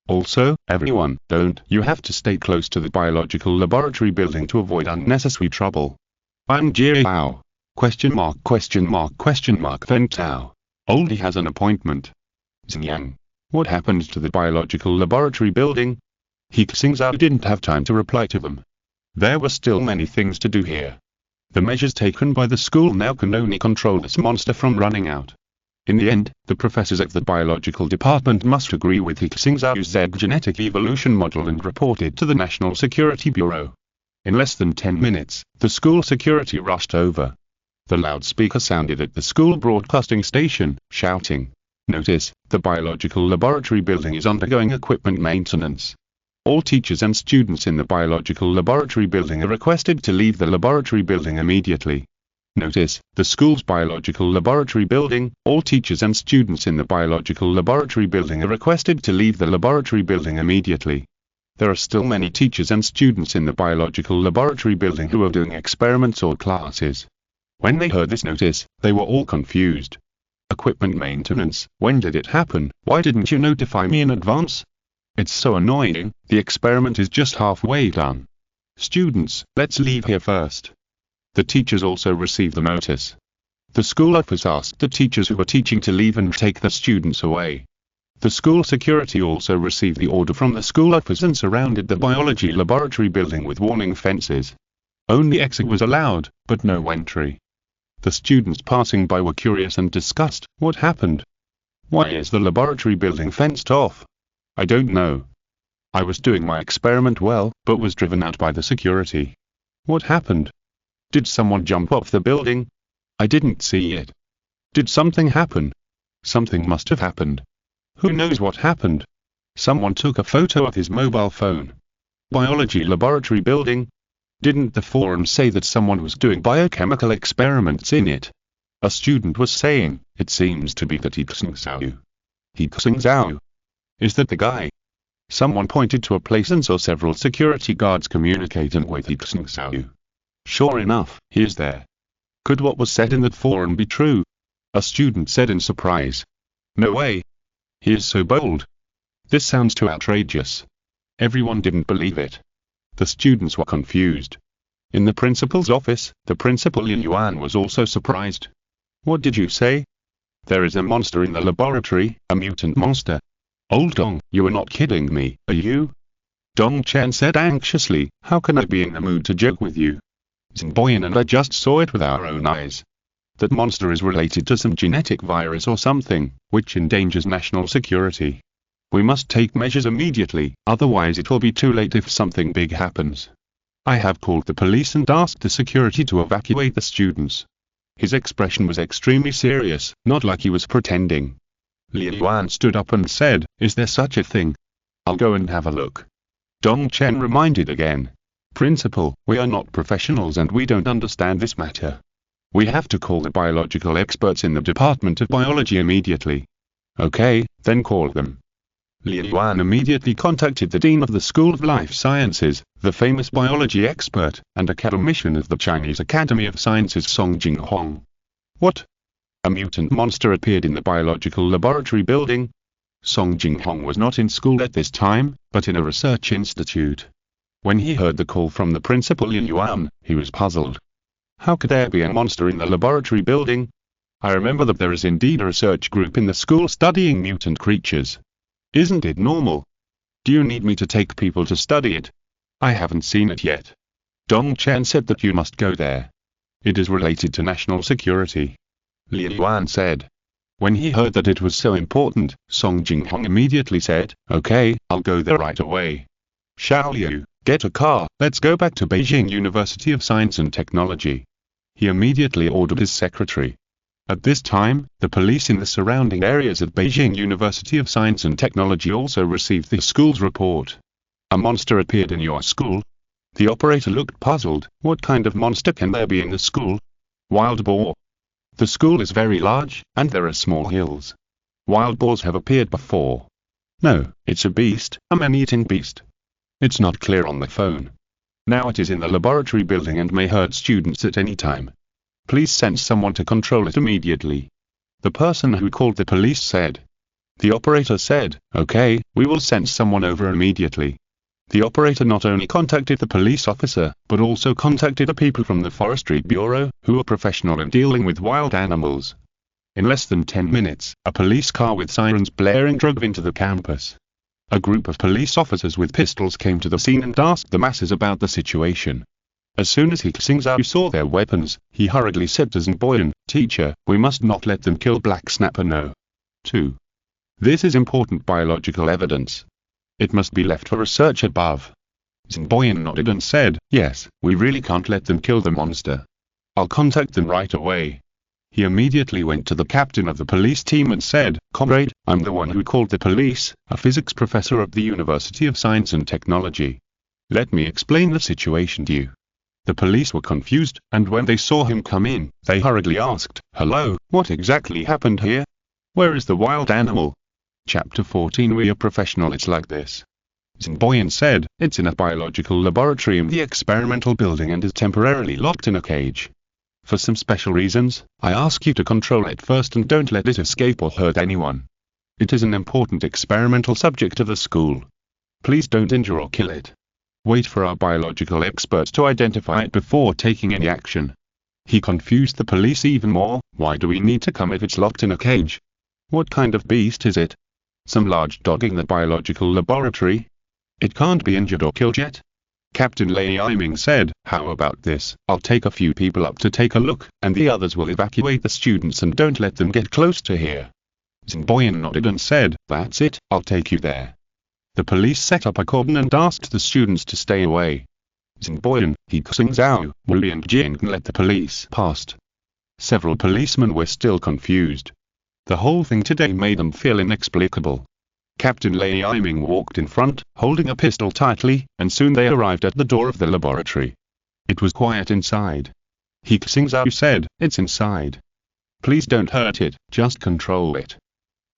Also, everyone, you have to stay close to the biological laboratory building to avoid unnecessary trouble. I'm Jiao. Question mark. Ven Tao. Oldie has an appointment. Xingyang. What happened to the biological laboratory building? He Xingzhou didn't have time to reply to them. There were still many things to do here. The measures taken by the school now can only control this monster from running out. In the end, the professors at the biological department must agree with He Xingzhou's genetic evolution model and report it to the National Security Bureau. In less than 10 minutes, the school security rushed over. The loudspeaker sounded at the school broadcasting station, shouting, "Notice, the biological laboratory building is undergoing equipment maintenance. All teachers and students in the biological laboratory building are requested to leave the laboratory building immediately. Notice, the school's biological laboratory building, all teachers and students in the biological laboratory building are requested to leave the laboratory building immediately. There are still many teachers and students in the biological laboratory building who are doing experiments or classes." When they heard this notice, they were all confused. Equipment maintenance, when did it happen? Why didn't you notify me in advance? It's so annoying, the experiment is just halfway done. Students, let's leave here first. The teachers also received the notice. The school office asked the teachers who were teaching to leave and take the students away. The school security also received the order from the school office and surrounded the biology laboratory building with warning fences. Only exit was allowed, but no entry. The students passing by were curious and discussed. What happened? Why is the laboratory building fenced off? I don't know. I was doing my experiment well, but was driven out by the security. What happened? Did someone jump off the building? I didn't see it. Did something happen? Something must have happened. Who knows what happened? Someone took a photo of his mobile phone. Biology laboratory building? Didn't the forum say that someone was doing biochemical experiments in it? A student was saying, it seems to be that He Xingzhou. He Xingzhou. Is that the guy? Someone pointed to a place and saw several security guards communicating with He Xingzhou. Sure enough, he is there. Could what was said in that forum be true? A student said in surprise. No way. He is so bold. This sounds too outrageous. Everyone didn't believe it. The students were confused. In the principal's office, the principal Yuan was also surprised. What did you say? There is a monster in the laboratory, a mutant monster. Old Dong, you are not kidding me, are you? Dong Chen said anxiously, how can I be in the mood to joke with you? Xinboyan and I just saw it with our own eyes. That monster is related to some genetic virus or something, which endangers national security. We must take measures immediately, otherwise it will be too late if something big happens. I have called the police and asked the security to evacuate the students. His expression was extremely serious, not like he was pretending. Li Yuan stood up and said, is there such a thing? I'll go and have a look. Dong Chen reminded again. Principal, we are not professionals and we don't understand this matter. We have to call the biological experts in the Department of Biology immediately. Okay, then call them. Li Yuan immediately contacted the Dean of the School of Life Sciences, the famous biology expert, and academician of the Chinese Academy of Sciences Song Jinghong. What? A mutant monster appeared in the biological laboratory building? Song Jinghong was not in school at this time, but in a research institute. When he heard the call from the principal Yuan, he was puzzled. How could there be a monster in the laboratory building? I remember that there is indeed a research group in the school studying mutant creatures. Isn't it normal? Do you need me to take people to study it? I haven't seen it yet. Dong Chen said that you must go there. It is related to national security. Li Yuan said. When he heard that it was so important, Song Jinghong immediately said, okay, I'll go there right away. Xiao Liu, get a car, let's go back to Beijing University of Science and Technology. He immediately ordered his secretary. At this time, the police in the surrounding areas of Beijing University of Science and Technology also received the school's report. A monster appeared in your school? The operator looked puzzled. What kind of monster can there be in the school? Wild boar. The school is very large, and there are small hills. Wild boars have appeared before. No, it's a beast, a man-eating beast. It's not clear on the phone. Now it is in the laboratory building and may hurt students at any time. Please send someone to control it immediately. The person who called the police said. The operator said, okay, we will send someone over immediately. The operator not only contacted the police officer, but also contacted the people from the Forestry Bureau, who are professional in dealing with wild animals. In less than 10 minutes, a police car with sirens blaring drove into the campus. A group of police officers with pistols came to the scene and asked the masses about the situation. As soon as He Xingzhou saw their weapons, he hurriedly said to Xingboyan, "Teacher, we must not let them kill Black Snapper no. 2. This is important biological evidence. It must be left for research above." Xingboyan nodded and said, "Yes, we really can't let them kill the monster. I'll contact them right away." He immediately went to the captain of the police team and said, "Comrade, I'm the one who called the police, a physics professor of the University of Science and Technology. Let me explain the situation to you." The police were confused, and when they saw him come in, they hurriedly asked, "Hello, what exactly happened here? Where is the wild animal?" Chapter 14. We are professional, it's like this. Xingboyan said, "It's in a biological laboratory in the experimental building and is temporarily locked in a cage. For some special reasons, I ask you to control it first and don't let it escape or hurt anyone. It is an important experimental subject of the school. Please don't injure or kill it. Wait for our biological experts to identify it before taking any action." He confused the police even more. "Why do we need to come if it's locked in a cage? What kind of beast is it? Some large dog in the biological laboratory? It can't be injured or killed yet." Captain Lei Iming said, "How about this? I'll take a few people up to take a look, and the others will evacuate the students and don't let them get close to here." Xingboyan nodded and said, "That's it, I'll take you there." The police set up a cordon and asked the students to stay away. Xingboyan, He Xingzhou, Wu and Jing let the police past. Several policemen were still confused. The whole thing today made them feel inexplicable. Captain Lei Iming walked in front, holding a pistol tightly, and soon they arrived at the door of the laboratory. It was quiet inside. He Xingzhou said, "It's inside. Please don't hurt it, just control it."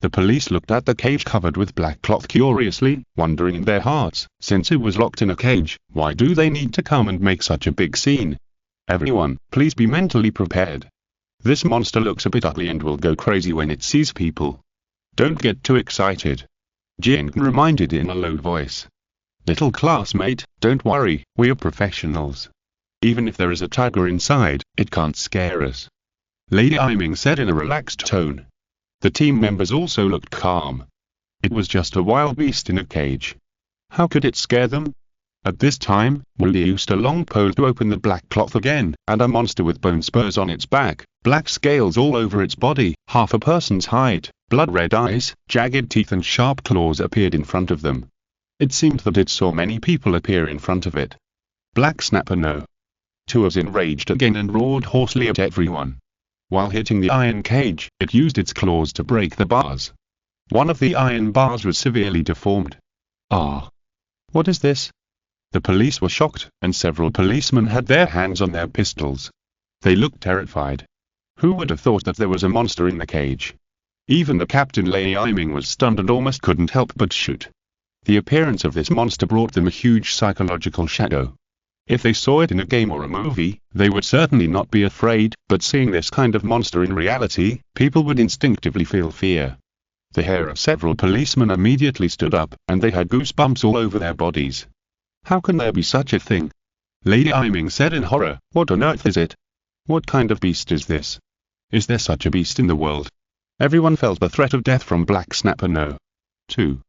The police looked at the cage covered with black cloth curiously, wondering in their hearts, since it was locked in a cage, why do they need to come and make such a big scene? "Everyone, please be mentally prepared. This monster looks a bit ugly and will go crazy when it sees people. Don't get too excited." Jing reminded in a low voice. "Little classmate, don't worry, we are professionals. Even if there is a tiger inside, it can't scare us," Lady Iming said in a relaxed tone. The team members also looked calm. It was just a wild beast in a cage. How could it scare them? At this time, Wu used a long pole to open the black cloth again, and a monster with bone spurs on its back, black scales all over its body, half a person's height, blood-red eyes, jagged teeth and sharp claws appeared in front of them. It seemed that it saw many people appear in front of it. Black Snapper no. 2 was enraged again and roared hoarsely at everyone. While hitting the iron cage, it used its claws to break the bars. One of the iron bars was severely deformed. "Ah! What is this?" The police were shocked, and several policemen had their hands on their pistols. They looked terrified. Who would have thought that there was a monster in the cage? Even the Captain Lei Iming was stunned and almost couldn't help but shoot. The appearance of this monster brought them a huge psychological shadow. If they saw it in a game or a movie, they would certainly not be afraid, but seeing this kind of monster in reality, people would instinctively feel fear. The hair of several policemen immediately stood up, and they had goosebumps all over their bodies. "How can there be such a thing?" Lady Iming said in horror, "What on earth is it? What kind of beast is this? Is there such a beast in the world?" Everyone felt the threat of death from Black Snapper no. 2.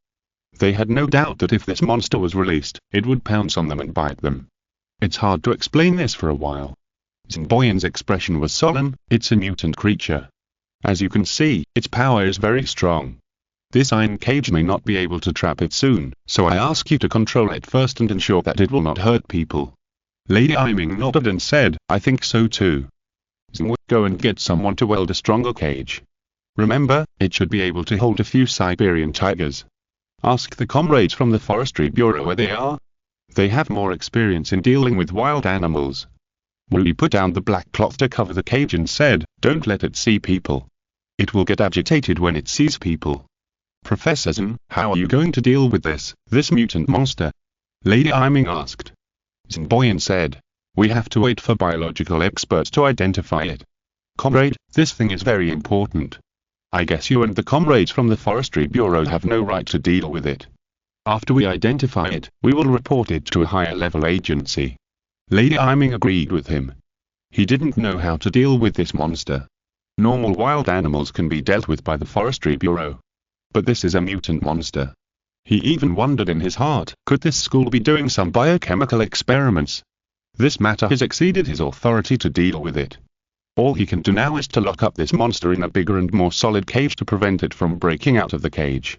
They had no doubt that if this monster was released, it would pounce on them and bite them. It's hard to explain this for a while. Xingboyan's expression was solemn. "It's a mutant creature. As you can see, its power is very strong. This iron cage may not be able to trap it soon, so I ask you to control it first and ensure that it will not hurt people." Lady Iming nodded and said, "I think so too. Xingwu, go and get someone to weld a stronger cage. Remember, it should be able to hold a few Siberian tigers. Ask the comrades from the Forestry Bureau where they are. They have more experience in dealing with wild animals." Wu put down the black cloth to cover the cage and said, "Don't let it see people. It will get agitated when it sees people." "Professor Zhen, how are you going to deal with this mutant monster?" Lady Iming asked. Xingboyan said, "We have to wait for biological experts to identify it. Comrade, this thing is very important. I guess you and the comrades from the Forestry Bureau have no right to deal with it. After we identify it, we will report it to a higher-level agency." Lady Iming agreed with him. He didn't know how to deal with this monster. Normal wild animals can be dealt with by the Forestry Bureau. But this is a mutant monster. He even wondered in his heart, could this school be doing some biochemical experiments? This matter has exceeded his authority to deal with it. All he can do now is to lock up this monster in a bigger and more solid cage to prevent it from breaking out of the cage.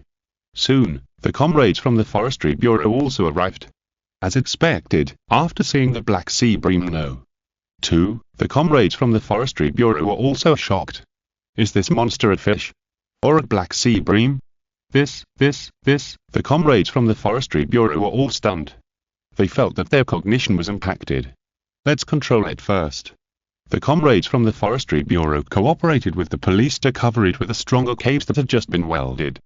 Soon, the comrades from the Forestry Bureau also arrived. As expected, after seeing the Black Sea Bream No. 2, the comrades from the Forestry Bureau were also shocked. Is this monster a fish? Or a Black Sea Bream? The comrades from the Forestry Bureau were all stunned. They felt that their cognition was impacted. Let's control it first. The comrades from the Forestry Bureau cooperated with the police to cover it with a stronger cage that had just been welded.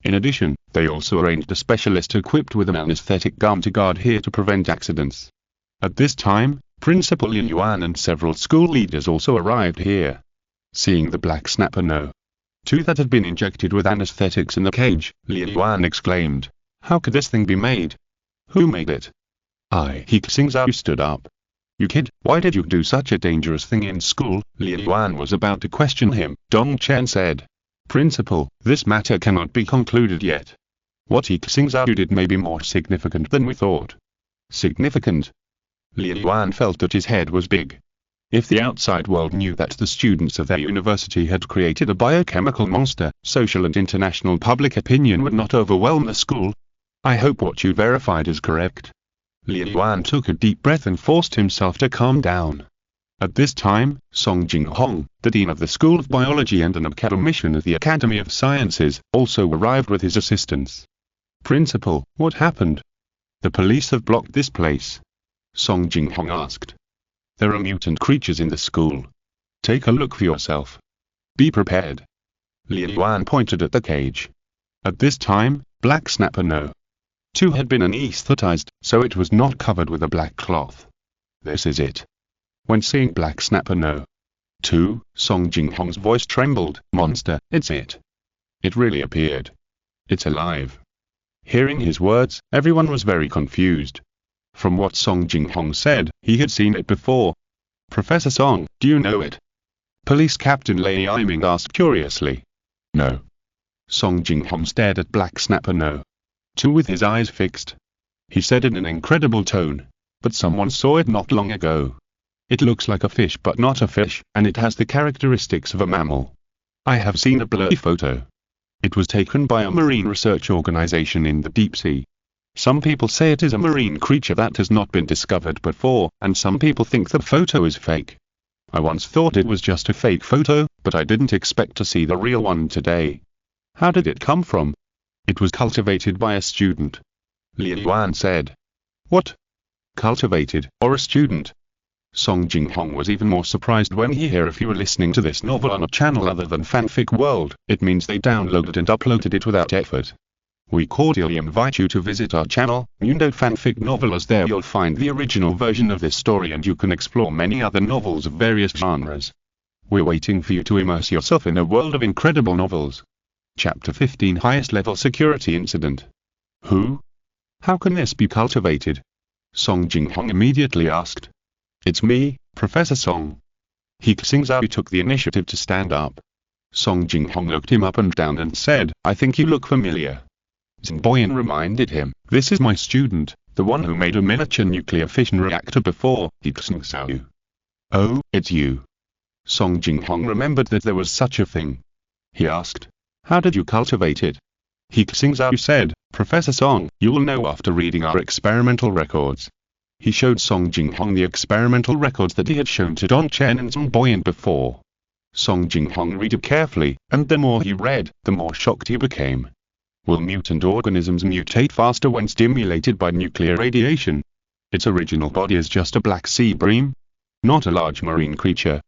In addition, they also arranged a specialist equipped with an anesthetic gun to guard here to prevent accidents. At this time, Principal Li Yuan and several school leaders also arrived here. Seeing the black snapper No. 2 that had been injected with anesthetics in the cage, Li Yuan exclaimed, "How could this thing be made? Who made it?" He Xingzhou stood up. "You kid, why did you do such a dangerous thing in school?" Li Yuan was about to question him. Dong Chen said, "Principal, this matter cannot be concluded yet. What He Xingzhou did may be more significant than we thought." Significant? Li Yuan felt that his head was big. If the outside world knew that the students of their university had created a biochemical monster, social and international public opinion would not overwhelm the school. I hope what you verified is correct. Li Yuan took a deep breath and forced himself to calm down. At this time, Song Jinghong, the dean of the School of Biology and an academician of the Academy of Sciences, also arrived with his assistants. "Principal, what happened?" "The police have blocked this place," Song Jinghong asked. "There are mutant creatures in the school. Take a look for yourself. Be prepared." Li Yuan pointed at the cage. At this time, Black Snapper No. 2 had been anesthetized, so it was not covered with a black cloth. "This is it." When seeing Black Snapper No. 2, Song Jinghong's voice trembled. "Monster, it's it. It really appeared. It's alive." Hearing his words, everyone was very confused. From what Song Jinghong said, he had seen it before. "Professor Song, do you know it?" Police Captain Lei Yiming asked curiously. "No." Song Jinghong stared at Black Snapper No. 2 with his eyes fixed. He said in an incredible tone, "But someone saw it not long ago. It looks like a fish but not a fish, and it has the characteristics of a mammal. I have seen a blurry photo. It was taken by a marine research organization in the deep sea. Some people say it is a marine creature that has not been discovered before, and some people think the photo is fake. I once thought it was just a fake photo, but I didn't expect to see the real one today. How did it come from?" "It was cultivated by a student," Li Yuan said. "What? Cultivated, or a student?" Song Jinghong was even more surprised when he heard if you were listening to this novel on a channel other than Fanfic World, it means they downloaded and uploaded it without effort. We cordially invite you to visit our channel, Mundo Fanfic Novel, as there you'll find the original version of this story and you can explore many other novels of various genres. We're waiting for you to immerse yourself in a world of incredible novels. Chapter 15, Highest Level Security Incident. Who? How can this be cultivated? Song Jinghong immediately asked. "It's me, Professor Song." He Xingzhou took the initiative to stand up. Song Jinghong looked him up and down and said, "I think you look familiar." Zhenboyan reminded him, "This is my student, the one who made a miniature nuclear fission reactor before, He Xingzhou." "Oh, it's you." Song Jinghong remembered that there was such a thing. He asked, "How did you cultivate it?" He Xingzhou said, "Professor Song, you will know after reading our experimental records." He showed Song Jinghong the experimental records that he had shown to Dong Chen and Zhenboyan before. Song Jinghong read it carefully, and the more he read, the more shocked he became. Will mutant organisms mutate faster when stimulated by nuclear radiation? Its original body is just a black sea bream, not a large marine creature.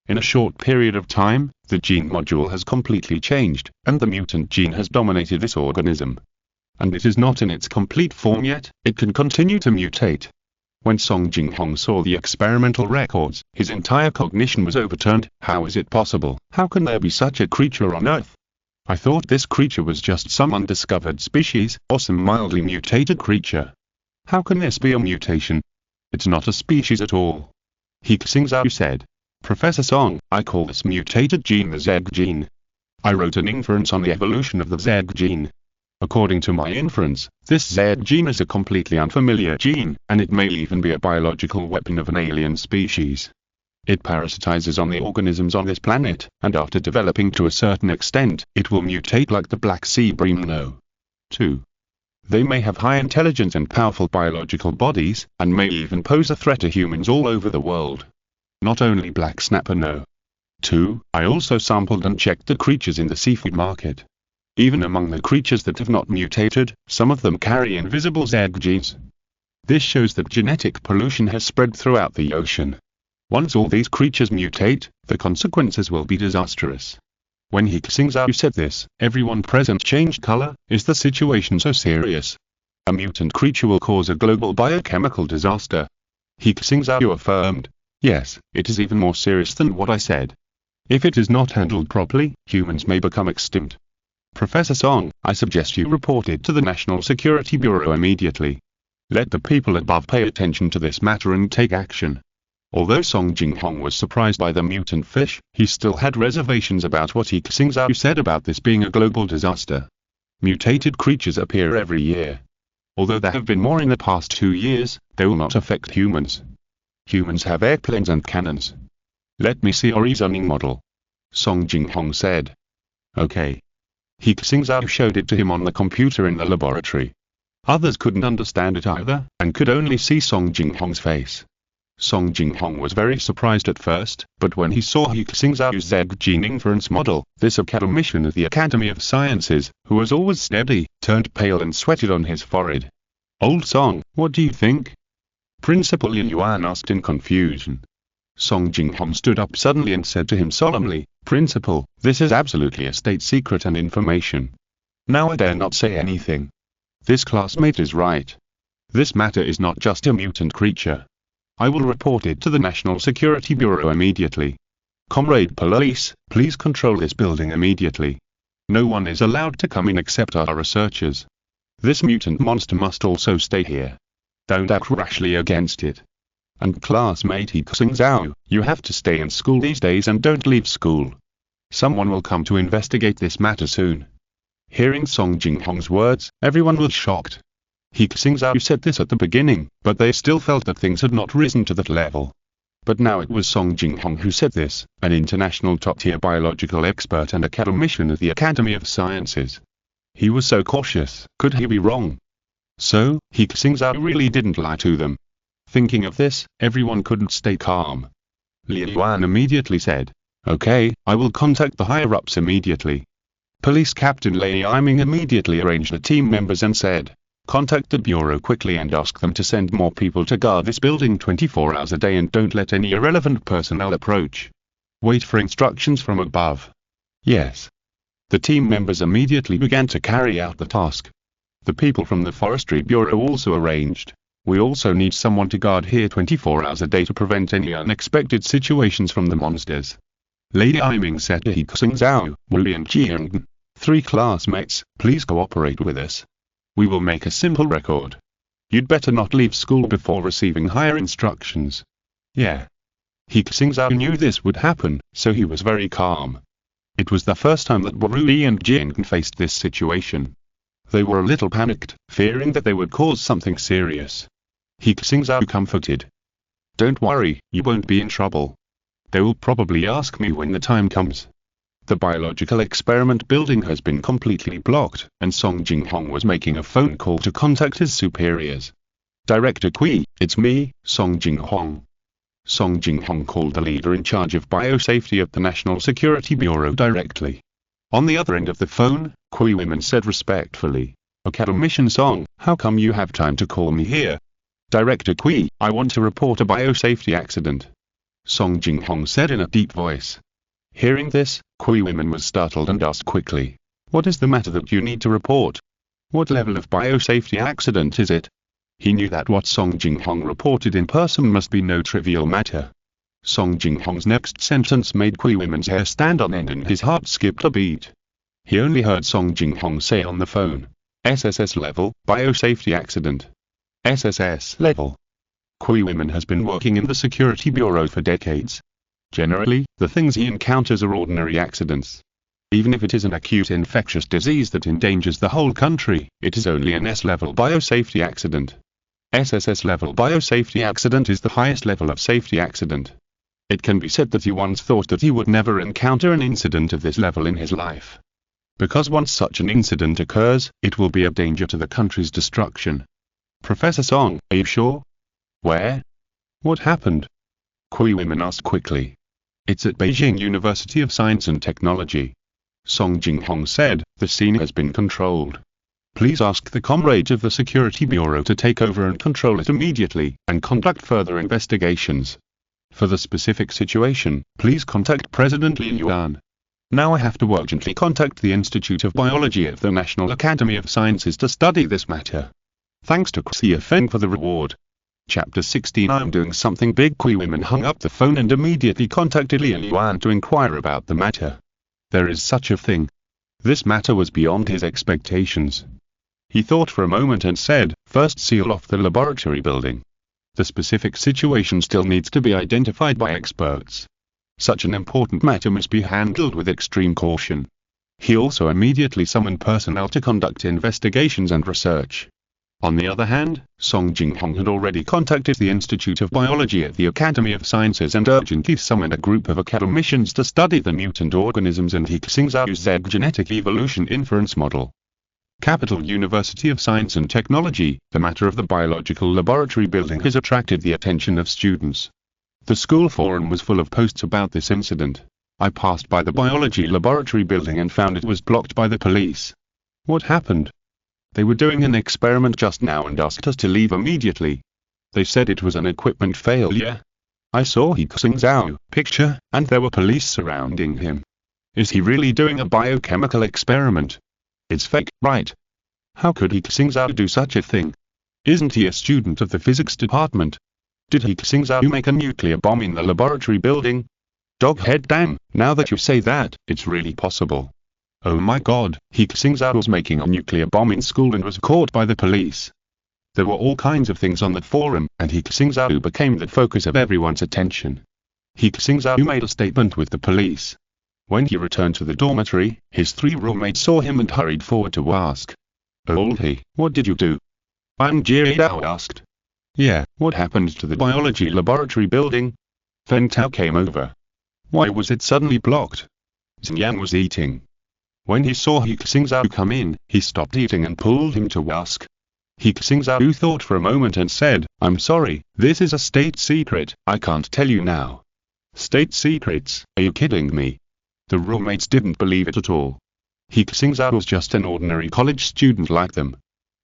In a short period of time, the gene module has completely changed, and the mutant gene has dominated this organism. And it is not in its complete form yet, it can continue to mutate. When Song Jinghong saw the experimental records, his entire cognition was overturned. How is it possible? How can there be such a creature on Earth? I thought this creature was just some undiscovered species, or some mildly mutated creature. How can this be a mutation? It's not a species at all. He Xingzhou said. Professor Song, I call this mutated gene the Z gene. I wrote an inference on the evolution of the Z gene. According to my inference, this Z gene is a completely unfamiliar gene, and it may even be a biological weapon of an alien species. It parasitizes on the organisms on this planet, and after developing to a certain extent, it will mutate like the black sea bream. No. 2. They may have high intelligence and powerful biological bodies, and may even pose a threat to humans all over the world. Not only black snapper. No. 2. I also sampled and checked the creatures in the seafood market. Even among the creatures that have not mutated, some of them carry invisible Z genes. This shows that genetic pollution has spread throughout the ocean. Once all these creatures mutate, the consequences will be disastrous. When He Xingzhou said this, everyone present changed color. Is the situation so serious? A mutant creature will cause a global biochemical disaster. He Xingzhou affirmed, yes, it is even more serious than what I said. If it is not handled properly, humans may become extinct. Professor Song, I suggest you report it to the National Security Bureau immediately. Let the people above pay attention to this matter and take action. Although Song Jinghong was surprised by the mutant fish, he still had reservations about what He Xingzhou said about this being a global disaster. Mutated creatures appear every year. Although there have been more in the past 2 years, they will not affect humans. Humans have airplanes and cannons. Let me see your reasoning model. Song Jinghong said. Okay. He Xingzhou showed it to him on the computer in the laboratory. Others couldn't understand it either, and could only see Song Jinghong's face. Song Jinghong was very surprised at first, but when he saw He Xingzhou's Z gene inference model, this academician of the Academy of Sciences, who was always steady, turned pale and sweated on his forehead. Old Song, what do you think? Principal Lin Yuan asked in confusion. Song Jinghong stood up suddenly and said to him solemnly, Principal, this is absolutely a state secret and information. Now I dare not say anything. This classmate is right. This matter is not just a mutant creature. I will report it to the National Security Bureau immediately. Comrade Police, please control this building immediately. No one is allowed to come in except our researchers. This mutant monster must also stay here. Don't act rashly against it. And classmate He Xingzhou, you have to stay in school these days and don't leave school. Someone will come to investigate this matter soon. Hearing Song Jinghong's words, everyone was shocked. He Xingzhou said this at the beginning, but they still felt that things had not risen to that level. But now it was Song Jinghong who said this, an international top-tier biological expert and academician of the Academy of Sciences. He was so cautious, could he be wrong? So, He Xingzhou really didn't lie to them. Thinking of this, everyone couldn't stay calm. Lin Yuan immediately said, Okay, I will contact the higher-ups immediately. Police Captain Lei Yiming immediately arranged the team members and said, Contact the Bureau quickly and ask them to send more people to guard this building 24 hours a day and don't let any irrelevant personnel approach. Wait for instructions from above. Yes. The team members immediately began to carry out the task. The people from the Forestry Bureau also arranged. We also need someone to guard here 24 hours a day to prevent any unexpected situations from the monsters. Lady Iming said to He Xingzhou, Wu and Jiang, 3 classmates, please cooperate with us. We will make a simple record. You'd better not leave school before receiving higher instructions. Yeah. He Xingzhou knew this would happen, so he was very calm. It was the first time that Wu and Jiang faced this situation. They were a little panicked, fearing that they would cause something serious. He Xingzhou comforted. Don't worry, you won't be in trouble. They will probably ask me when the time comes. The biological experiment building has been completely blocked, and Song Jinghong was making a phone call to contact his superiors. Director Kui, it's me, Song Jinghong. Song Jinghong called the leader in charge of biosafety at the National Security Bureau directly. On the other end of the phone, Kui Women said respectfully, Academician Song, how come you have time to call me here? Director Kui, I want to report a biosafety accident. Song Jinghong said in a deep voice. Hearing this, Kui Women was startled and asked quickly, What is the matter that you need to report? What level of biosafety accident is it? He knew that what Song Jinghong reported in person must be no trivial matter. Song Jinghong's next sentence made Kui Women's hair stand on end and his heart skipped a beat. He only heard Song Jinghong say on the phone, SSS level, biosafety accident. SSS level. Kui Women has been working in the Security Bureau for decades. Generally, the things he encounters are ordinary accidents. Even if it is an acute infectious disease that endangers the whole country, it is only an S-level biosafety accident. SSS-level biosafety accident is the highest level of safety accident. It can be said that he once thought that he would never encounter an incident of this level in his life. Because once such an incident occurs, it will be a danger to the country's destruction. Professor Song, are you sure? Where? What happened? Kui women asked quickly. It's at Beijing University of Science and Technology. Song Jinghong said, the scene has been controlled. Please ask the comrades of the Security Bureau to take over and control it immediately, and conduct further investigations. For the specific situation, please contact President Li Yuan. Now I have to urgently contact the Institute of Biology of the National Academy of Sciences to study this matter. Thanks to Xia Feng for the reward. Chapter 16. I'm doing something big. Kui women hung up the phone and immediately contacted Li Yuan to inquire about the matter. There is such a thing. This matter was beyond his expectations. He thought for a moment and said, first seal off the laboratory building. The specific situation still needs to be identified by experts. Such an important matter must be handled with extreme caution. He also immediately summoned personnel to conduct investigations and research. On the other hand, Song Jinghong had already contacted the Institute of Biology at the Academy of Sciences and urgently summoned a group of academicians to study the mutant organisms and He Xingzhou's Z genetic evolution inference model. Capital University of Science and Technology, the matter of the biological laboratory building has attracted the attention of students. The school forum was full of posts about this incident. I passed by the biology laboratory building and found it was blocked by the police. What happened? They were doing an experiment just now and asked us to leave immediately. They said it was an equipment failure. I saw He Xingzhou picture, and there were police surrounding him. Is he really doing a biochemical experiment? It's fake, right? How could He Xingzhou do such a thing? Isn't he a student of the physics department? Did He Xingzhou make a nuclear bomb in the laboratory building? Doghead dang, now that you say that, it's really possible. Oh my god, He Xingzhou was making a nuclear bomb in school and was caught by the police. There were all kinds of things on that forum, and He Xingzhou became the focus of everyone's attention. He Xingzhou made a statement with the police. When he returned to the dormitory, his 3 roommates saw him and hurried forward to ask. Oh He, what did you do? Feng Jiao asked. Yeah, what happened to the biology laboratory building? Feng Tao came over. Why was it suddenly blocked? Xinyan was eating. When he saw He Xingzhou come in, he stopped eating and pulled him to ask. He Xingzhou thought for a moment and said, I'm sorry, this is a state secret, I can't tell you now. State secrets, are you kidding me? The roommates didn't believe it at all. He Xingzhou was just an ordinary college student like them.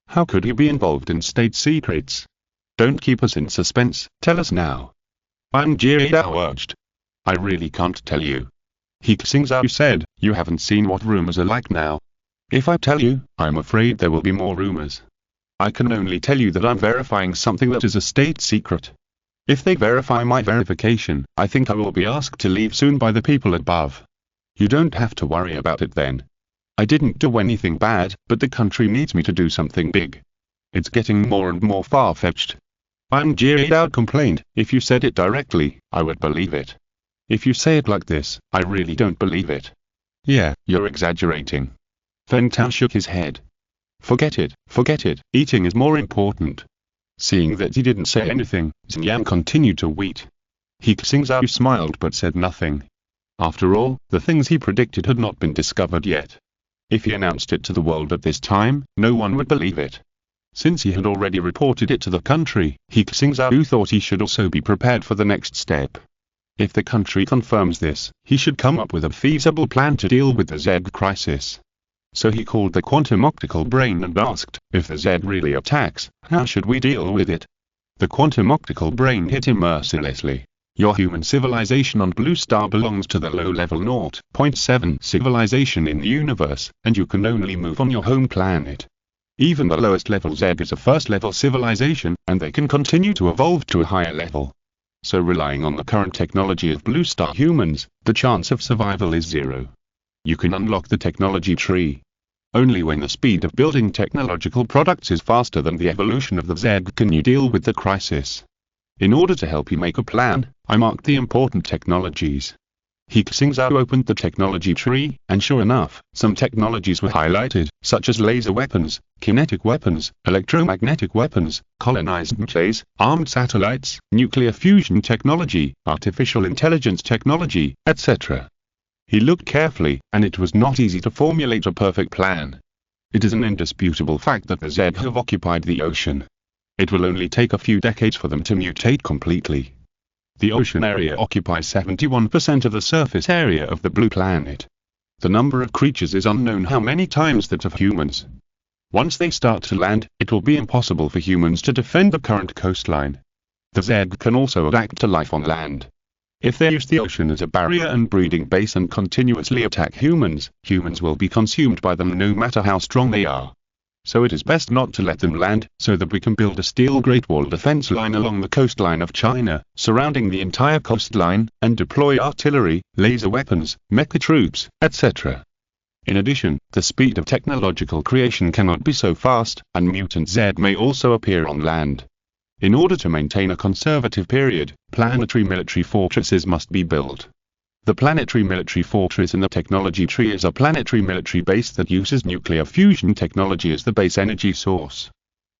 How could he be involved in state secrets? Don't keep us in suspense, tell us now. Feng Jiao urged. I really can't tell you. He Xingzhou said, you haven't seen what rumors are like now. If I tell you, I'm afraid there will be more rumors. I can only tell you that I'm verifying something that is a state secret. If they verify my verification, I think I will be asked to leave soon by the people above. You don't have to worry about it then. I didn't do anything bad, but the country needs me to do something big. It's getting more and more far-fetched. Feng Jiao complained, if you said it directly, I would believe it. If you say it like this, I really don't believe it. Yeah, you're exaggerating. Feng Tao shook his head. Forget it, eating is more important. Seeing that he didn't say anything, Xinyan continued to eat. He Xingzhou smiled but said nothing. After all, the things he predicted had not been discovered yet. If he announced it to the world at this time, no one would believe it. Since he had already reported it to the country, He Xingzhou thought he should also be prepared for the next step. If the country confirms this, he should come up with a feasible plan to deal with the Z crisis. So he called the quantum optical brain and asked, if the Z really attacks, how should we deal with it? The quantum optical brain hit him mercilessly. Your human civilization on Blue Star belongs to the low-level 0.7 civilization in the universe, and you can only move on your home planet. Even the lowest level Z is a first-level civilization, and they can continue to evolve to a higher level. So relying on the current technology of Blue Star humans, the chance of survival is 0. You can unlock the technology tree. Only when the speed of building technological products is faster than the evolution of the Z can you deal with the crisis. In order to help you make a plan, I marked the important technologies. He Xingzhou opened the technology tree, and sure enough, some technologies were highlighted, such as laser weapons, kinetic weapons, electromagnetic weapons, colonized mechas, armed satellites, nuclear fusion technology, artificial intelligence technology, etc. He looked carefully, and it was not easy to formulate a perfect plan. It is an indisputable fact that the Zed have occupied the ocean. It will only take a few decades for them to mutate completely. The ocean area occupies 71% of the surface area of the blue planet. The number of creatures is unknown, how many times that of humans. Once they start to land, it will be impossible for humans to defend the current coastline. The Zed can also adapt to life on land. If they use the ocean as a barrier and breeding base and continuously attack humans, humans will be consumed by them no matter how strong they are. So it is best not to let them land, so that we can build a steel Great Wall defense line along the coastline of China, surrounding the entire coastline, and deploy artillery, laser weapons, mecha troops, etc. In addition, the speed of technological creation cannot be so fast, and mutant Zed may also appear on land. In order to maintain a conservative period, planetary military fortresses must be built. The planetary military fortress in the technology tree is a planetary military base that uses nuclear fusion technology as the base energy source.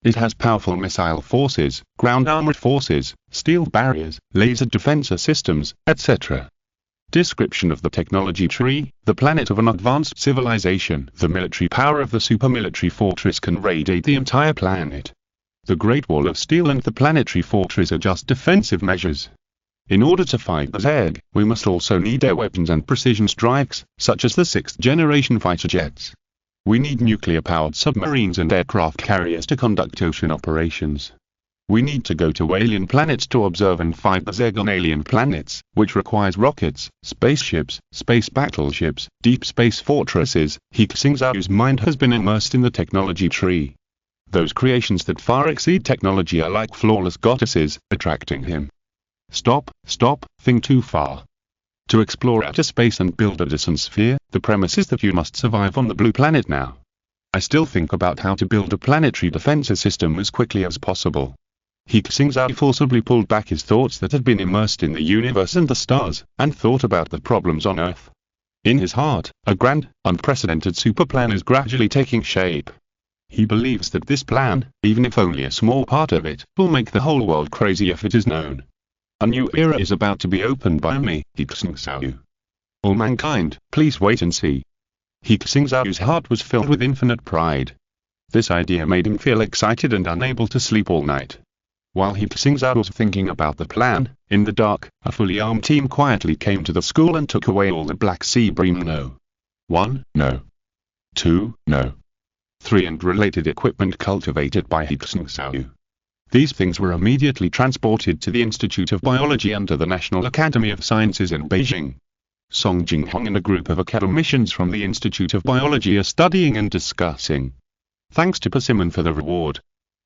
It has powerful missile forces, ground armored forces, steel barriers, laser defense systems, etc. Description of the technology tree: the planet of an advanced civilization. The military power of the super-military fortress can radiate the entire planet. The Great Wall of Steel and the planetary fortress are just defensive measures. In order to fight the Zed, we must also need air weapons and precision strikes, such as the 6th-generation fighter jets. We need nuclear-powered submarines and aircraft carriers to conduct ocean operations. We need to go to alien planets to observe and fight the Zed on alien planets, which requires rockets, spaceships, space battleships, deep space fortresses. He Xingzhou's mind has been immersed in the technology tree. Those creations that far exceed technology are like flawless goddesses, attracting him. Stop, think too far. To explore outer space and build a Dyson Sphere, the premise is that you must survive on the blue planet now. I still think about how to build a planetary defense system as quickly as possible. He Xingzhou forcibly pulled back his thoughts that had been immersed in the universe and the stars, and thought about the problems on Earth. In his heart, a grand, unprecedented super plan is gradually taking shape. He believes that this plan, even if only a small part of it, will make the whole world crazy if it is known. A new era is about to be opened by me, He Xingzhou. All mankind, please wait and see. He Xingzhou's heart was filled with infinite pride. This idea made him feel excited and unable to sleep all night. While He Xingzhou was thinking about the plan, in the dark, a fully armed team quietly came to the school and took away all the Black Sea Bream No. 1, No. 2, No. 3 and related equipment cultivated by He Xingzhou. These things were immediately transported to the Institute of Biology under the National Academy of Sciences in Beijing. Song Jinghong and a group of academicians from the Institute of Biology are studying and discussing. Thanks to Persimmon for the reward.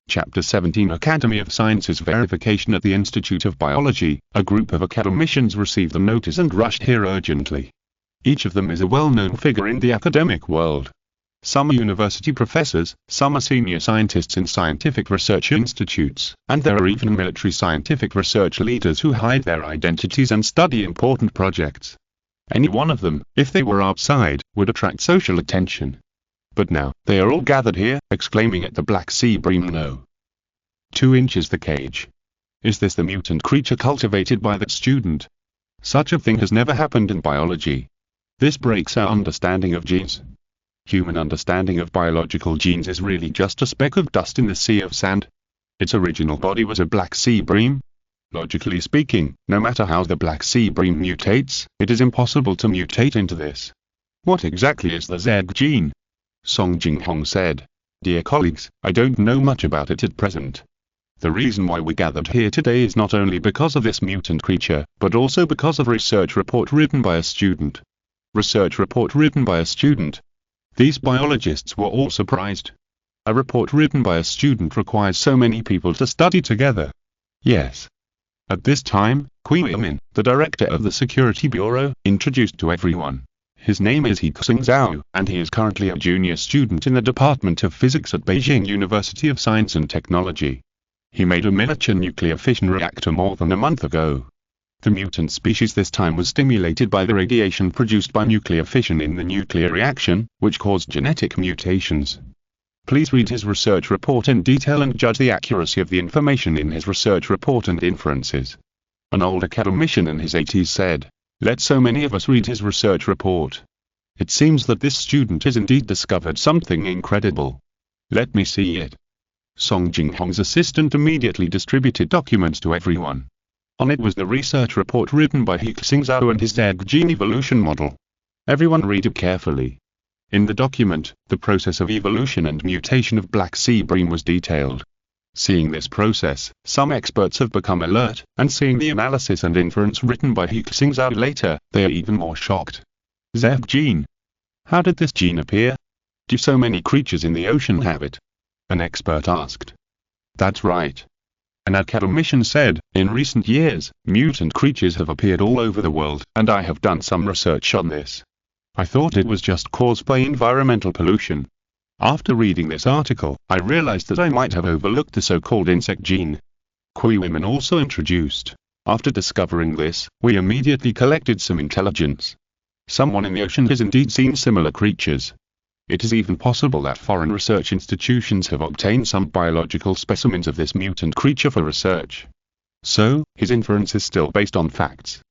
Chapter 17 Academy of Sciences Verification at the Institute of Biology. A group of academicians received the notice and rushed here urgently. Each of them is a well-known figure in the academic world. Some are university professors, some are senior scientists in scientific research institutes, and there are even military scientific research leaders who hide their identities and study important projects. Any one of them, if they were outside, would attract social attention. But now, they are all gathered here, exclaiming at the Black Sea Bream No. 2 inches the cage. Is this the mutant creature cultivated by that student? Such a thing has never happened in biology. This breaks our understanding of genes. Human understanding of biological genes is really just a speck of dust in the sea of sand. Its original body was a Black Sea Bream. Logically speaking, no matter how the Black Sea Bream mutates, it is impossible to mutate into this. What exactly is the Z gene? Song Jinghong said. Dear colleagues, I don't know much about it at present. The reason why we gathered here today is not only because of this mutant creature, but also because of a research report written by a student. Research report written by a student. These biologists were all surprised. A report written by a student requires so many people to study together. Yes. At this time, Min, the director of the Security Bureau, introduced to everyone. His name is He Xingzhou, and he is currently a junior student in the Department of Physics at Beijing University of Science and Technology. He made a miniature nuclear fission reactor more than a month ago. The mutant species this time was stimulated by the radiation produced by nuclear fission in the nuclear reaction, which caused genetic mutations. Please read his research report in detail and judge the accuracy of the information in his research report and inferences. An old academician in his 80s said, "Let so many of us read his research report. It seems that this student has indeed discovered something incredible. Let me see it." Song Jinghong's assistant immediately distributed documents to everyone. On it was the research report written by He Xingzhou and his egg gene evolution model. Everyone read it carefully. In the document, the process of evolution and mutation of black sea bream was detailed. Seeing this process, some experts have become alert, and seeing the analysis and inference written by He Xingzhou later, they are even more shocked. Zef gene. How did this gene appear? Do so many creatures in the ocean have it? An expert asked. That's right. An academician said, in recent years, mutant creatures have appeared all over the world, and I have done some research on this. I thought it was just caused by environmental pollution. After reading this article, I realized that I might have overlooked the so-called insect gene. Kui women also introduced. After discovering this, we immediately collected some intelligence. Someone in the ocean has indeed seen similar creatures. It is even possible that foreign research institutions have obtained some biological specimens of this mutant creature for research. So, his inference is still based on facts.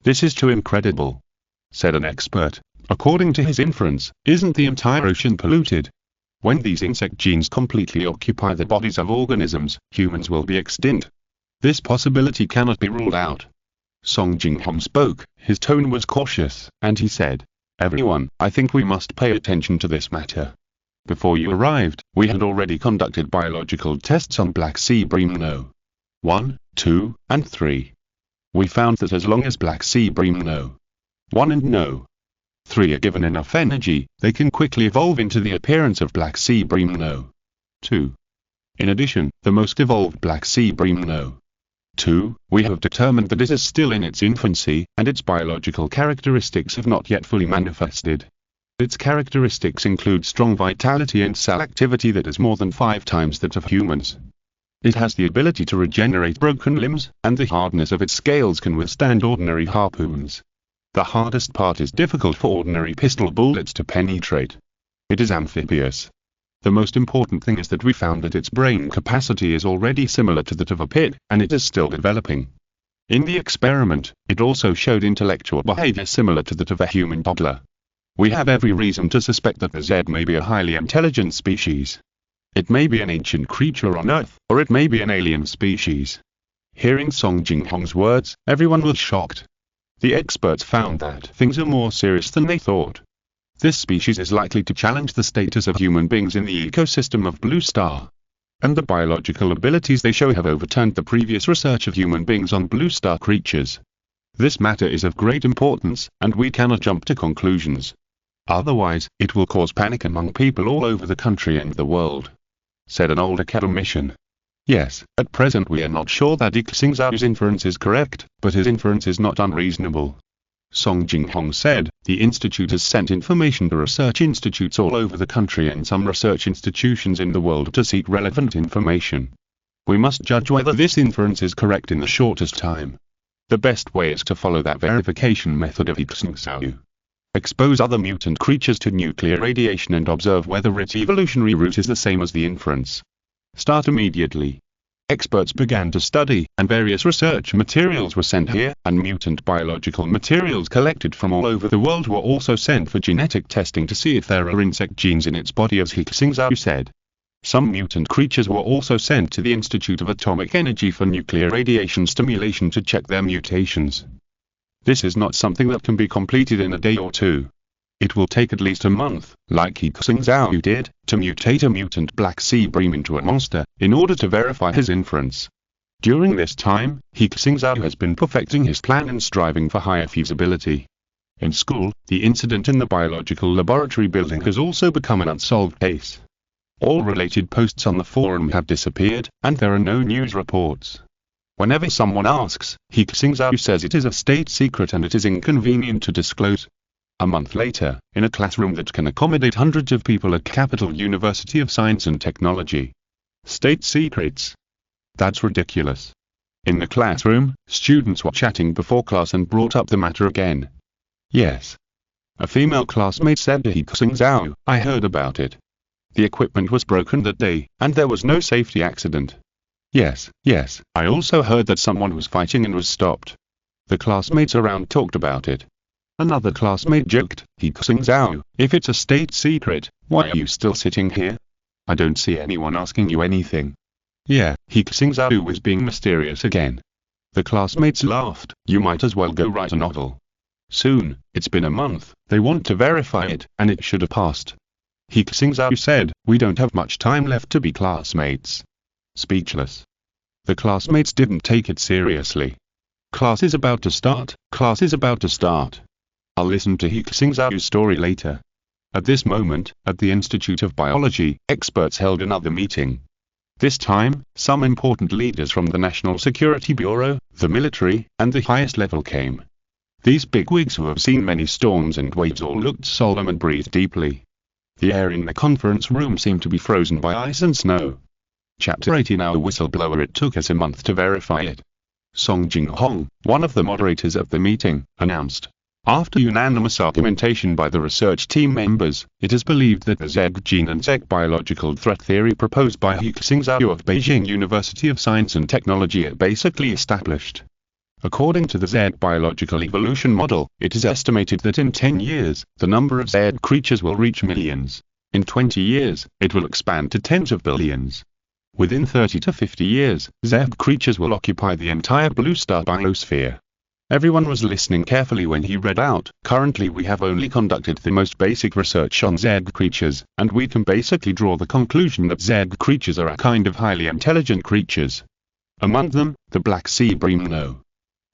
This is too incredible, said an expert. According to his inference, isn't the entire ocean polluted? When these insect genes completely occupy the bodies of organisms, humans will be extinct. This possibility cannot be ruled out. Song Jinghong spoke, his tone was cautious, and he said, "Everyone, I think we must pay attention to this matter. Before you arrived, we had already conducted biological tests on black sea bream No. 1, 2, and 3. We found that as long as black sea bream No. 1 and No. 3 are given enough energy, they can quickly evolve into the appearance of black sea bream No. 2. In addition, the most evolved black sea bream No. 2, we have determined that it is still in its infancy, and its biological characteristics have not yet fully manifested. Its characteristics include strong vitality and cell activity that is more than 5 times that of humans. It has the ability to regenerate broken limbs, and the hardness of its scales can withstand ordinary harpoons. The hardest part is difficult for ordinary pistol bullets to penetrate. It is amphibious. The most important thing is that we found that its brain capacity is already similar to that of a pit, and it is still developing. In the experiment, it also showed intellectual behavior similar to that of a human toddler. We have every reason to suspect that the Z may be a highly intelligent species. It may be an ancient creature on Earth, or it may be an alien species. Hearing Song Jinghong's words, everyone was shocked. The experts found that things are more serious than they thought. This species is likely to challenge the status of human beings in the ecosystem of Blue Star. And the biological abilities they show have overturned the previous research of human beings on Blue Star creatures. This matter is of great importance, and we cannot jump to conclusions. Otherwise, it will cause panic among people all over the country and the world, said an old academician. Yes, at present we are not sure that He Xingzhou's inference is correct, but his inference is not unreasonable. Song Jinghong said, the institute has sent information to research institutes all over the country and some research institutions in the world to seek relevant information. We must judge whether this inference is correct in the shortest time. The best way is to follow that verification method of He Xingzhou. Expose other mutant creatures to nuclear radiation and observe whether its evolutionary route is the same as the inference. Start immediately. Experts began to study, and various research materials were sent here, and mutant biological materials collected from all over the world were also sent for genetic testing to see if there are insect genes in its body, as He Xingzhou said. Some mutant creatures were also sent to the Institute of Atomic Energy for nuclear radiation stimulation to check their mutations. This is not something that can be completed in a day or two. It will take at least a month, like He Xingzhou did, to mutate a mutant black sea bream into a monster, in order to verify his inference. During this time, He Xingzhou has been perfecting his plan and striving for higher feasibility. In school, the incident in the biological laboratory building has also become an unsolved case. All related posts on the forum have disappeared, and there are no news reports. Whenever someone asks, He Xingzhou says it is a state secret and it is inconvenient to disclose. A month later, in a classroom that can accommodate hundreds of people at Capital University of Science and Technology. State secrets. That's ridiculous. In the classroom, students were chatting before class and brought up the matter again. Yes. A female classmate said to He Xingzhou, I heard about it. The equipment was broken that day, and there was no safety accident. Yes, I also heard that someone was fighting and was stopped. The classmates around talked about it. Another classmate joked, He Xingzhou, if it's a state secret, why are you still sitting here? I don't see anyone asking you anything. Yeah, He Xingzhou was being mysterious again. The classmates laughed, you might as well go write a novel. Soon, it's been a month, they want to verify it, and it should have passed. He Xingzhou said, we don't have much time left to be classmates. Speechless. The classmates didn't take it seriously. Class is about to start, class is about to start. I'll listen to He Xingzhou's story later. At this moment, at the Institute of Biology, experts held another meeting. This time, some important leaders from the National Security Bureau, the military, and the highest level came. These bigwigs who have seen many storms and waves all looked solemn and breathed deeply. The air in the conference room seemed to be frozen by ice and snow. Chapter 18. Our whistleblower. It took us a month to verify it. Song Jinghong, one of the moderators of the meeting, announced. After unanimous argumentation by the research team members, it is believed that the Z gene and Z biological threat theory proposed by He Xingzhou of Beijing University of Science and Technology are basically established. According to the Z biological evolution model, it is estimated that in 10 years, the number of Z creatures will reach millions. In 20 years, it will expand to tens of billions. Within 30 to 50 years, Z creatures will occupy the entire blue star biosphere. Everyone was listening carefully when he read out, currently we have only conducted the most basic research on Z creatures, and we can basically draw the conclusion that Z creatures are a kind of highly intelligent creatures. Among them, the black sea bream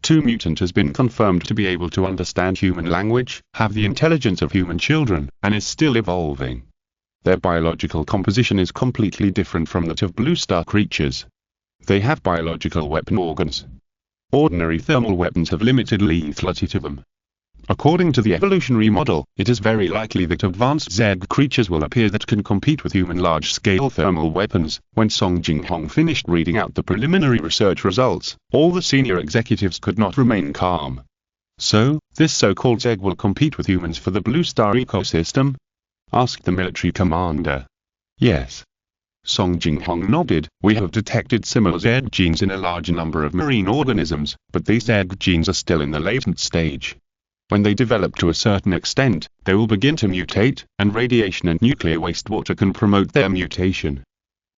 2 mutant has been confirmed to be able to understand human language, have the intelligence of human children, and is still evolving. Their biological composition is completely different from that of blue star creatures. They have biological weapon organs. Ordinary thermal weapons have limited lethality to them. According to the evolutionary model, it is very likely that advanced Z creatures will appear that can compete with human large-scale thermal weapons. When Song Jinghong finished reading out the preliminary research results, all the senior executives could not remain calm. So, this so-called Z will compete with humans for the blue star ecosystem? Asked the military commander. Yes. Song Jinghong nodded, we have detected similar Z genes in a large number of marine organisms, but these Z genes are still in the latent stage. When they develop to a certain extent, they will begin to mutate, and radiation and nuclear wastewater can promote their mutation.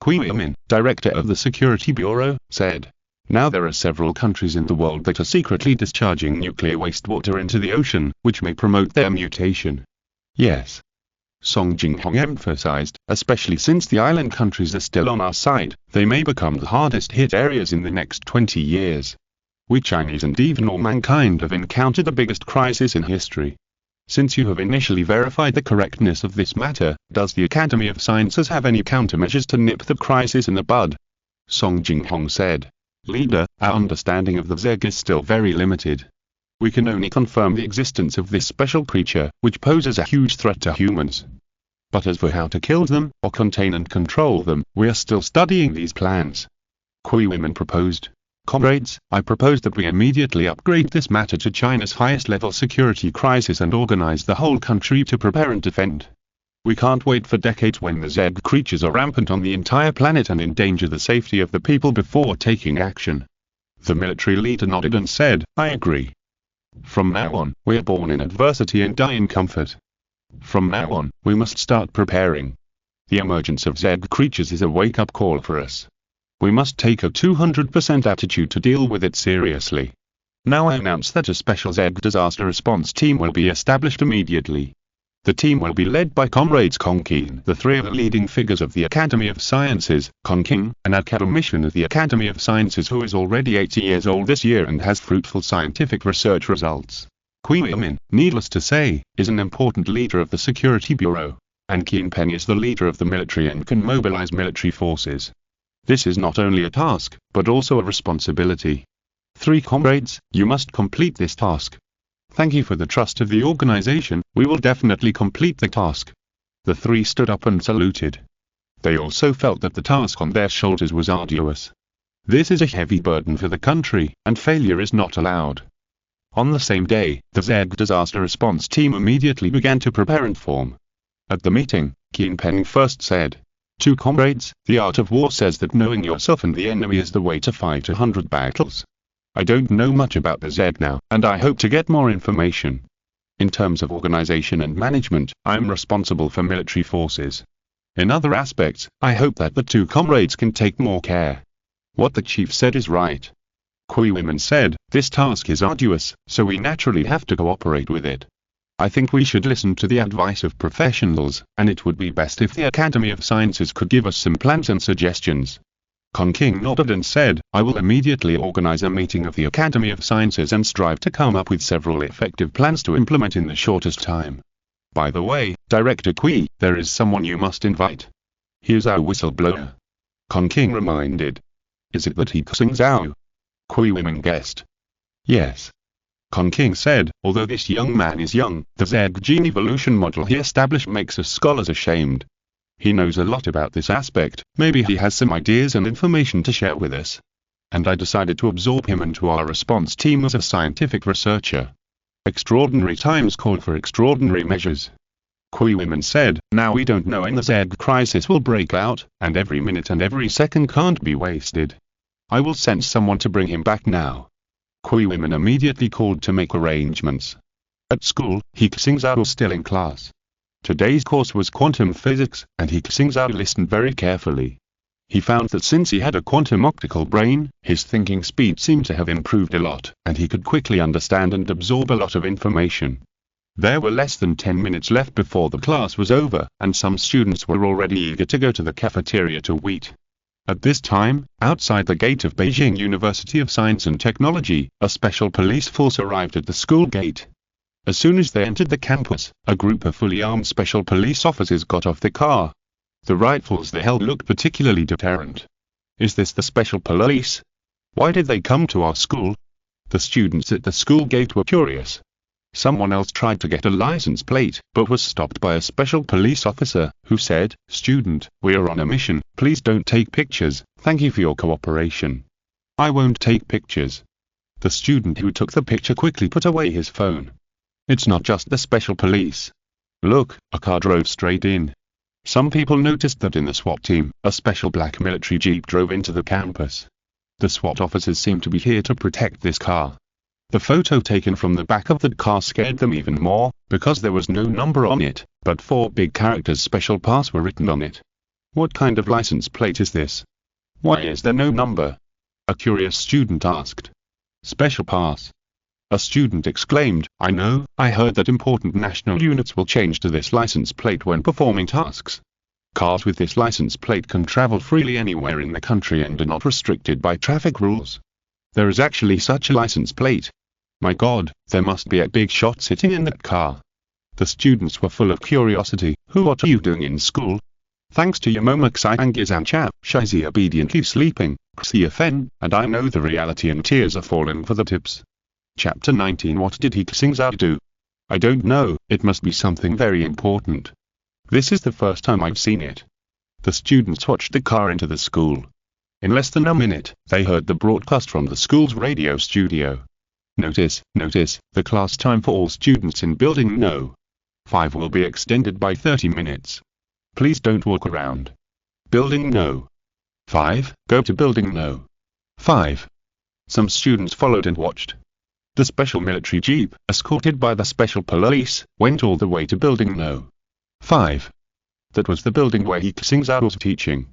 He Xingzhou, director of the Security Bureau, said. Now there are several countries in the world that are secretly discharging nuclear wastewater into the ocean, which may promote their mutation. Yes. Song Jinghong emphasized, especially since the island countries are still on our side, they may become the hardest hit areas in the next 20 years. We Chinese and even all mankind have encountered the biggest crisis in history. Since you have initially verified the correctness of this matter, does the Academy of Sciences have any countermeasures to nip the crisis in the bud? Song Jinghong said. Leader, our understanding of the Zeg is still very limited. We can only confirm the existence of this special creature, which poses a huge threat to humans. But as for how to kill them, or contain and control them, we are still studying these plans. Kui Women proposed. Comrades, I propose that we immediately upgrade this matter to China's highest level security crisis and organize the whole country to prepare and defend. We can't wait for decades when the Z creatures are rampant on the entire planet and endanger the safety of the people before taking action. The military leader nodded and said, I agree. From now on, we are born in adversity and die in comfort. From now on, we must start preparing. The emergence of Z creatures is a wake-up call for us. We must take a 200% attitude to deal with it seriously. Now I announce that a special Z disaster response team will be established immediately. The team will be led by comrades Kong Qin, the three of the leading figures of the Academy of Sciences, Kong Qin, an academician of the Academy of Sciences who is already 80 years old this year and has fruitful scientific research results. Kui Xingzhou, needless to say, is an important leader of the Security Bureau, and Qin Peng is the leader of the military and can mobilize military forces. This is not only a task, but also a responsibility. 3 comrades, you must complete this task. Thank you for the trust of the organization, we will definitely complete the task. The 3 stood up and saluted. They also felt that the task on their shoulders was arduous. This is a heavy burden for the country, and failure is not allowed. On the same day, the Z disaster response team immediately began to prepare and form. At the meeting, Keen Peng first said, "To comrades, the art of war says that knowing yourself and the enemy is the way to fight 100 battles. I don't know much about the Z now, and I hope to get more information. In terms of organization and management, I am responsible for military forces. In other aspects, I hope that the two comrades can take more care." What the chief said is right. Kui Women said, "This task is arduous, so we naturally have to cooperate with it. I think we should listen to the advice of professionals, and it would be best if the Academy of Sciences could give us some plans and suggestions." Kong King nodded and said, "I will immediately organize a meeting of the Academy of Sciences and strive to come up with several effective plans to implement in the shortest time. By the way, Director Kui, there is someone you must invite. Here's our whistleblower." Kong King reminded. "Is it that He Xingzhou?" Kui Women guessed. "Yes." Kong King said, "Although this young man is young, the Z gene evolution model he established makes us scholars ashamed. He knows a lot about this aspect, maybe he has some ideas and information to share with us. And I decided to absorb him into our response team as a scientific researcher. Extraordinary times call for extraordinary measures." Kui Women said, "Now we don't know when the Z crisis will break out, and every minute and every second can't be wasted. I will send someone to bring him back now." Kui Women immediately called to make arrangements. At school, He Xingzhou was still in class. Today's course was quantum physics, and He Xingzhou listened very carefully. He found that since he had a quantum optical brain, his thinking speed seemed to have improved a lot, and he could quickly understand and absorb a lot of information. There were less than 10 minutes left before the class was over, and some students were already eager to go to the cafeteria to eat. At this time, outside the gate of Beijing University of Science and Technology, a special police force arrived at the school gate. As soon as they entered the campus, a group of fully armed special police officers got off the car. The rifles they held looked particularly deterrent. "Is this the special police? Why did they come to our school?" The students at the school gate were curious. Someone else tried to get a license plate, but was stopped by a special police officer, who said, "Student, we are on a mission, please don't take pictures, thank you for your cooperation." "I won't take pictures." The student who took the picture quickly put away his phone. "It's not just the special police. Look, a car drove straight in." Some people noticed that in the SWAT team, a special black military jeep drove into the campus. The SWAT officers seemed to be here to protect this car. The photo taken from the back of the car scared them even more, because there was no number on it, but 4 big characters special pass were written on it. "What kind of license plate is this? Why is there no number?" a curious student asked. "Special pass." A student exclaimed, I heard that important national units will change to this license plate when performing tasks. Cars with this license plate can travel freely anywhere in the country and are not restricted by traffic rules. There is actually such a license plate. My God, there must be a big shot sitting in that car." The students were full of curiosity. What are you doing in school?" "Thanks to your Momoxai and Gizanchap, Shizi obediently sleeping, Xia Fen, and I know the reality and tears are falling for the tips." Chapter 19. What did He Xingzhou do? "I don't know, it must be something very important. This is the first time I've seen it." The students watched the car into the school. In less than a minute, they heard the broadcast from the school's radio studio. Notice, the class time for all students in Building No. 5 will be extended by 30 minutes. Please don't walk around. Building No. 5, go to Building No. 5. Some students followed and watched. The special military jeep, escorted by the special police, went all the way to Building No. 5. That was the building where He Xingzhou was teaching.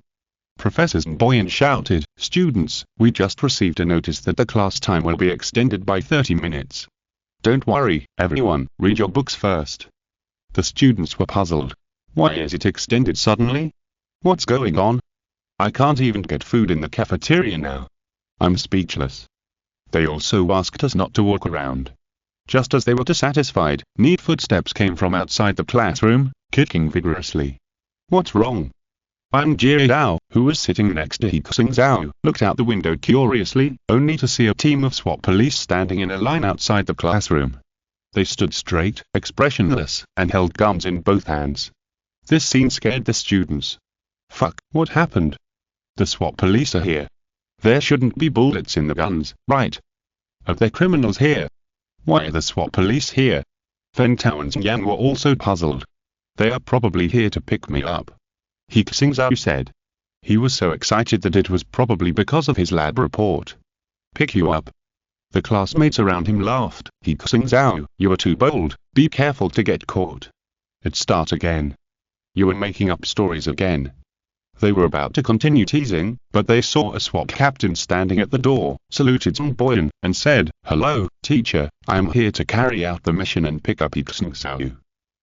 Professors and Boyan shouted, "Students, we just received a notice that the class time will be extended by 30 minutes. Don't worry, everyone, read your books first." The students were puzzled. Why is it extended suddenly? What's going on? I can't even get food in the cafeteria now. I'm speechless. They also asked us not to walk around. Just as they were dissatisfied, neat footsteps came from outside the classroom, kicking vigorously. What's wrong? Ang Jiao, who was sitting next to He Xingzhou, looked out the window curiously, only to see a team of SWAT police standing in a line outside the classroom. They stood straight, expressionless, and held guns in both hands. This scene scared the students. Fuck, what happened? The SWAT police are here. There shouldn't be bullets in the guns, right? Are there criminals here? Why are the SWAT police here? Fen Tao and Yang were also puzzled. They are probably here to pick me up, He Xingzhou said. He was so excited that it was probably because of his lab report. Pick you up? The classmates around him laughed. He Xingzhou, you are too bold, be careful to get caught. Let's start again. You are making up stories again. They were about to continue teasing, but they saw a SWAT captain standing at the door, saluted Zhongboyan, and said, "Hello, teacher, I am here to carry out the mission and pick up He Xingzhou.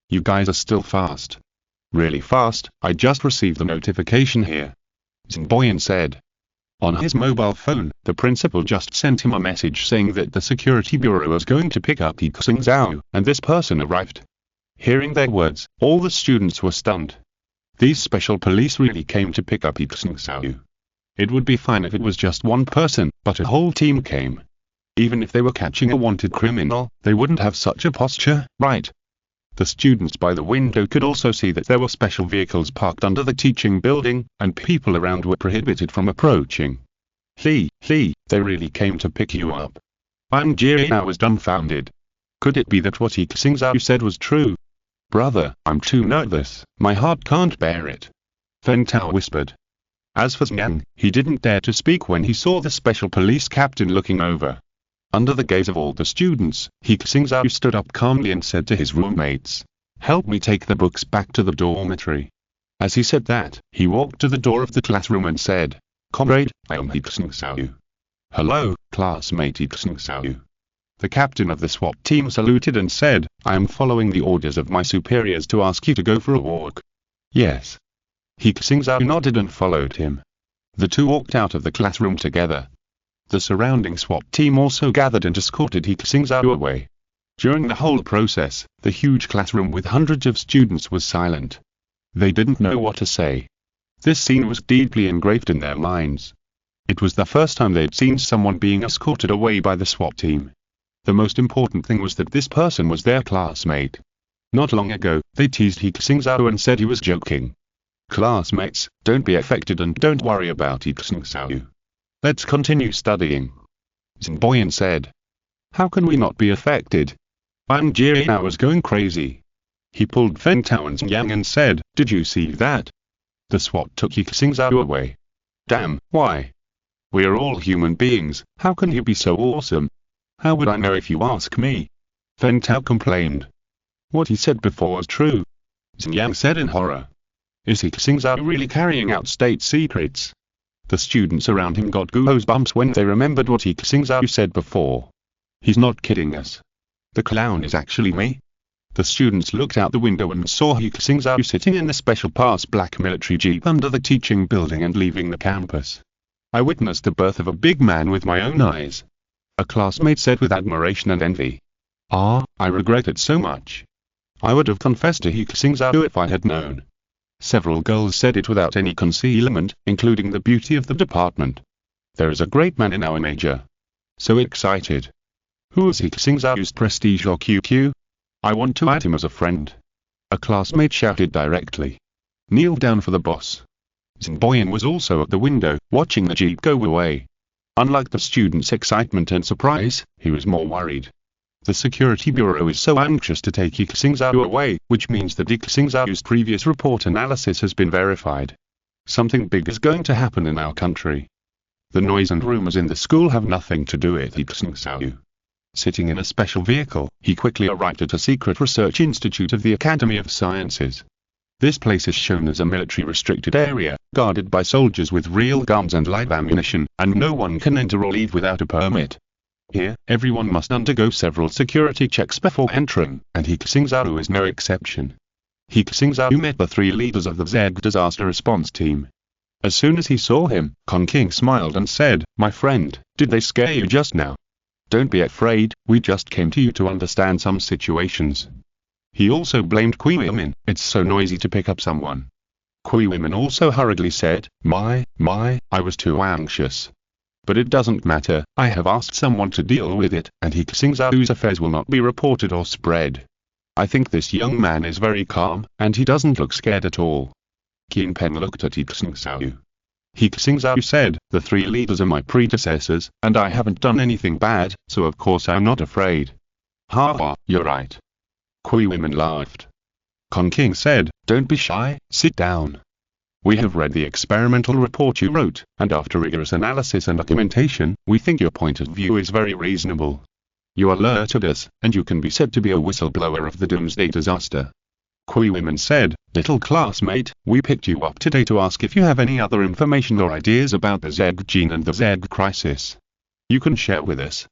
You guys are still fast. Really fast, I just received the notification here," Zhongboyan said. On his mobile phone, the principal just sent him a message saying that the security bureau was going to pick up He Xingzhou, and this person arrived. Hearing their words, all the students were stunned. These special police really came to pick up He Xingzhou. It would be fine if it was just one person, but a whole team came. Even if they were catching a wanted criminal, they wouldn't have such a posture, right? The students by the window could also see that there were special vehicles parked under the teaching building, and people around were prohibited from approaching. They really came to pick you up. Wang Jiao was dumbfounded. Could it be that what He Xingzhou said was true? Brother, I'm too nervous, my heart can't bear it, Fen Tao whispered. As for Yang, he didn't dare to speak when he saw the special police captain looking over. Under the gaze of all the students, He Xingzhou stood up calmly and said to his roommates, "Help me take the books back to the dormitory." As he said that, he walked to the door of the classroom and said, "Comrade, I am He Xingzhou." "Hello, classmate He Xingzhou." The captain of the SWAT team saluted and said, "I am following the orders of my superiors to ask you to go for a walk." "Yes." He Xingzhou nodded and followed him. The two walked out of the classroom together. The surrounding SWAT team also gathered and escorted He Xingzhou away. During the whole process, the huge classroom with hundreds of students was silent. They didn't know what to say. This scene was deeply engraved in their minds. It was the first time they'd seen someone being escorted away by the SWAT team. The most important thing was that this person was their classmate. Not long ago, they teased He Xingzhou and said he was joking. "Classmates, don't be affected and don't worry about He Xingzhou. Let's continue studying," Zhongboyan said. "How can we not be affected?" Wang Jiao was going crazy. He pulled Fen Tao and Yang and said, "Did you see that? The SWAT took He Xingzhou away. Damn, why? We are all human beings, how can he be so awesome? How would I know if you ask me?" Fen Tao complained. What he said before was true. Yang said in horror. Is He Xingzhou really carrying out state secrets? The students around him got goosebumps when they remembered what He Xingzhou said before. He's not kidding us. The clown is actually me. The students looked out the window and saw He Xingzhou sitting in the special pass black military jeep under the teaching building and leaving the campus. I witnessed the birth of a big man with my own eyes, a classmate said with admiration and envy. "Ah, I regret it so much. I would have confessed to He Xingzhou if I had known." Several girls said it without any concealment, including the beauty of the department. "There is a great man in our major. So excited. Who is He Xingzhou's prestige or QQ? I want to add him as a friend." A classmate shouted directly. "Kneel down for the boss." Zhongboyan was also at the window, watching the jeep go away. Unlike the students' excitement and surprise, he was more worried. The security bureau is so anxious to take He Xingzhou away, which means that He Xingzhou's previous report analysis has been verified. Something big is going to happen in our country. The noise and rumors in the school have nothing to do with He Xingzhou. Sitting in a special vehicle, he quickly arrived at a secret research institute of the Academy of Sciences. This place is shown as a military-restricted area, guarded by soldiers with real guns and live ammunition, and no one can enter or leave without a permit. Here, everyone must undergo several security checks before entering, and He Xingzhou is no exception. He Xingzhou met the three leaders of the Z disaster response team. As soon as he saw him, Kong King smiled and said, "My friend, did they scare you just now? Don't be afraid, we just came to you to understand some situations." He also blamed Kui Women, "It's so noisy to pick up someone." Kui Women also hurriedly said, My, I was too anxious. But it doesn't matter, I have asked someone to deal with it, and He Xingzhou's affairs will not be reported or spread. I think this young man is very calm, and he doesn't look scared at all." Qin Pen looked at He Xingzhou. He Xingzhou said, the three leaders are my predecessors, and I haven't done anything bad, so of course I'm not afraid. Ha ha, you're right. Kui women laughed. Kong King said, don't be shy, sit down. We have read the experimental report you wrote, and after rigorous analysis and documentation, we think your point of view is very reasonable. You alerted us, and you can be said to be a whistleblower of the doomsday disaster. Kui women said, little classmate, we picked you up today to ask if you have any other information or ideas about the Z gene and the Z crisis. You can share with us.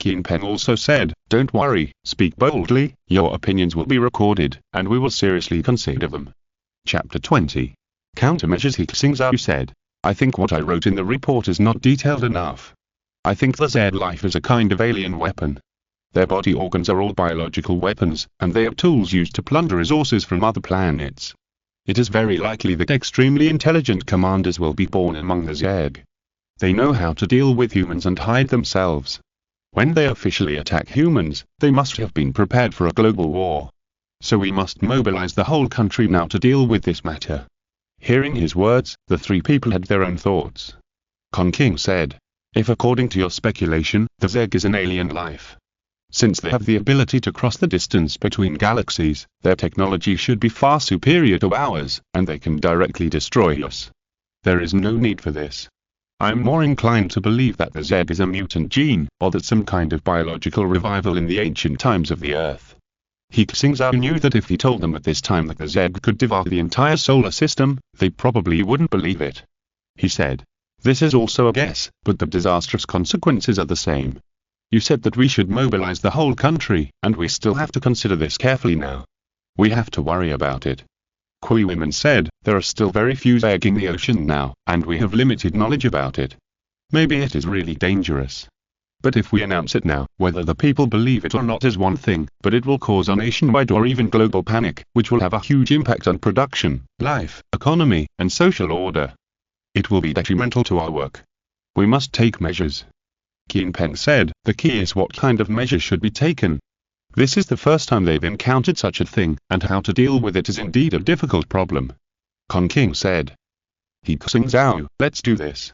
Qin Peng also said, don't worry, speak boldly, your opinions will be recorded, and we will seriously consider them. Chapter 20. Countermeasures. He Xingzhou said, I think what I wrote in the report is not detailed enough. I think the Z life is a kind of alien weapon. Their body organs are all biological weapons, and they are tools used to plunder resources from other planets. It is very likely that extremely intelligent commanders will be born among the Z. They know how to deal with humans and hide themselves. When they officially attack humans, they must have been prepared for a global war. So we must mobilize the whole country now to deal with this matter. Hearing his words, the three people had their own thoughts. Kong King said, if according to your speculation, the Z is an alien life. Since they have the ability to cross the distance between galaxies, their technology should be far superior to ours, and they can directly destroy us. There is no need for this. I am more inclined to believe that the Z is a mutant gene, or that some kind of biological revival in the ancient times of the Earth. He Xingzhou knew that if he told them at this time that the Z could devour the entire solar system, they probably wouldn't believe it. He said, this is also a guess, but the disastrous consequences are the same. You said that we should mobilize the whole country, and we still have to consider this carefully now. We have to worry about it. Kui women said, there are still very few egg in the ocean now, and we have limited knowledge about it. Maybe it is really dangerous. But if we announce it now, whether the people believe it or not is one thing, but it will cause a nationwide or even global panic, which will have a huge impact on production, life, economy, and social order. It will be detrimental to our work. We must take measures. Qin Peng said, the key is what kind of measures should be taken. This is the first time they've encountered such a thing, and how to deal with it is indeed a difficult problem. Kong King said, He Xingzhou, let's do this.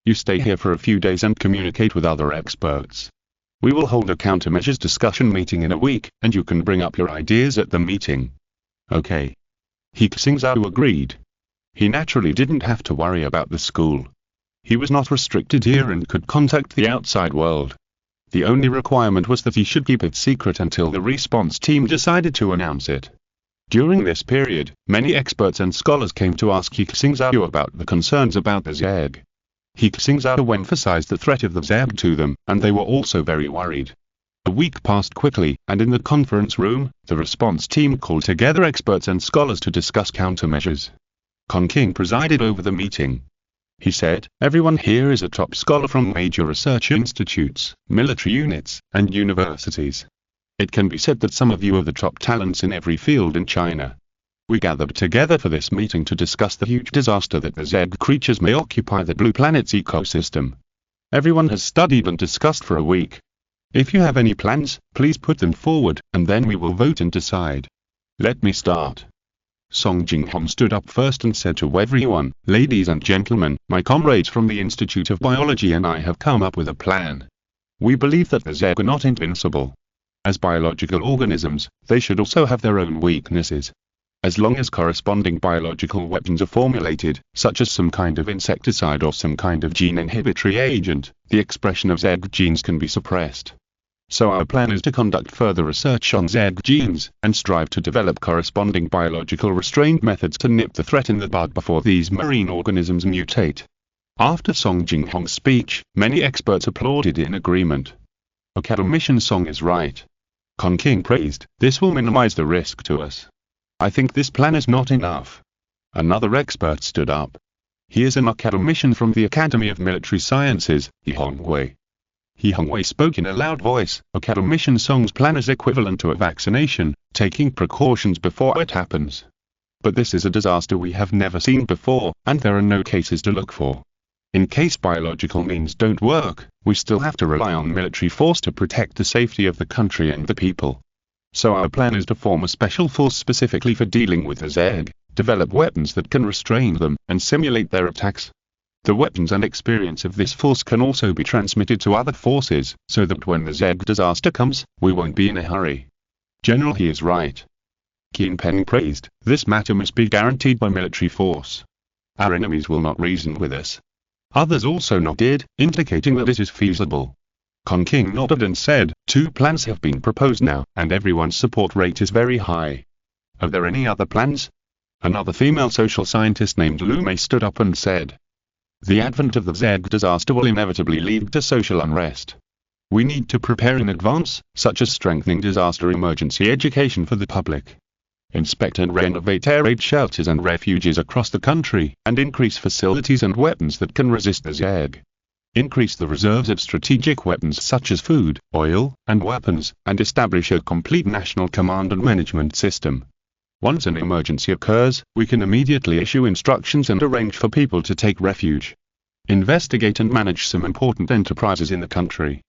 You stay here for a few days and communicate with other experts. We will hold a countermeasures discussion meeting in a week, and you can bring up your ideas at the meeting. Okay. He Xingzhou agreed. He naturally didn't have to worry about the school. He was not restricted here and could contact the outside world. The only requirement was that he should keep it secret until the response team decided to announce it. During this period, many experts and scholars came to ask He Xingzhou about the concerns about the Zeg. He Xingzhou emphasized the threat of the Zeg to them, and they were also very worried. A week passed quickly, and in the conference room, the response team called together experts and scholars to discuss countermeasures. Kong King presided over the meeting. He said, everyone here is a top scholar from major research institutes, military units, and universities. It can be said that some of you are the top talents in every field in China. We gathered together for this meeting to discuss the huge disaster that the Zeg creatures may occupy the blue planet's ecosystem. Everyone has studied and discussed for a week. If you have any plans, please put them forward, and then we will vote and decide. Let me start. Song Jinghong stood up first and said to everyone, ladies and gentlemen, my comrades from the Institute of Biology and I have come up with a plan. We believe that the Zeg are not invincible. As biological organisms, they should also have their own weaknesses. As long as corresponding biological weapons are formulated, such as some kind of insecticide or some kind of gene inhibitory agent, the expression of Zeg genes can be suppressed. So our plan is to conduct further research on Zeg genes, and strive to develop corresponding biological restraint methods to nip the threat in the bud before these marine organisms mutate. After Song Jinghong's speech, many experts applauded in agreement. Academician Song is right. Kong King praised, this will minimize the risk to us. I think this plan is not enough. Another expert stood up. He is an academician from the Academy of Military Sciences, He Xingzhou. He Xingzhou spoke in a loud voice, Academician Song's plan is equivalent to a vaccination, taking precautions before it happens. But this is a disaster we have never seen before, and there are no cases to look for. In case biological means don't work, we still have to rely on military force to protect the safety of the country and the people. So our plan is to form a special force specifically for dealing with the Zeg, develop weapons that can restrain them, and simulate their attacks. The weapons and experience of this force can also be transmitted to other forces, so that when the Z disaster comes, we won't be in a hurry. General, he is right. Qin Peng praised, this matter must be guaranteed by military force. Our enemies will not reason with us. Others also nodded, indicating that it is feasible. Kong King nodded and said, 2 plans have been proposed now, and everyone's support rate is very high. Are there any other plans? Another female social scientist named Lu Mei stood up and said, the advent of the Z disaster will inevitably lead to social unrest. We need to prepare in advance, such as strengthening disaster emergency education for the public. Inspect and renovate air raid shelters and refuges across the country, and increase facilities and weapons that can resist the Z. Increase the reserves of strategic weapons such as food, oil, and weapons, and establish a complete national command and management system. Once an emergency occurs, we can immediately issue instructions and arrange for people to take refuge. Investigate and manage some important enterprises in the country.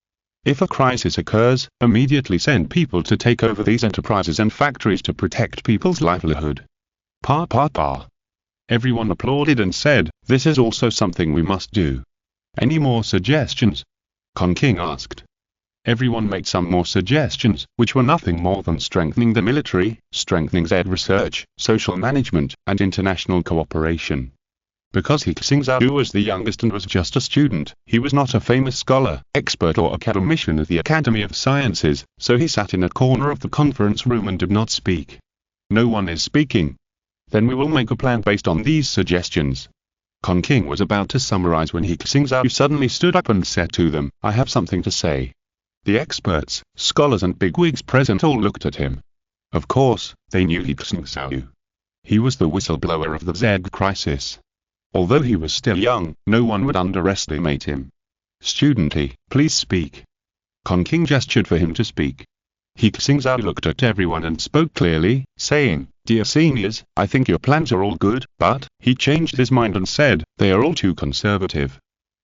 If a crisis occurs, immediately send people to take over these enterprises and factories to protect people's livelihood. Pa pa pa. Everyone applauded and said, this is also something we must do. Any more suggestions? Kong King asked. Everyone made some more suggestions, which were nothing more than strengthening the military, strengthening Z research, social management, and international cooperation. Because He Xingzhou was the youngest and was just a student, he was not a famous scholar, expert or academician at the Academy of Sciences, so he sat in a corner of the conference room and did not speak. No one is speaking. Then we will make a plan based on these suggestions. Kong King was about to summarize when He Xingzhou suddenly stood up and said to them, I have something to say. The experts, scholars and bigwigs present all looked at him. Of course, they knew He Xingzhou. He was the whistleblower of the Z crisis. Although he was still young, no one would underestimate him. Student He, please speak. Kong King gestured for him to speak. He Xingzhou looked at everyone and spoke clearly, saying, Dear seniors, I think your plans are all good, but, he changed his mind and said, they are all too conservative.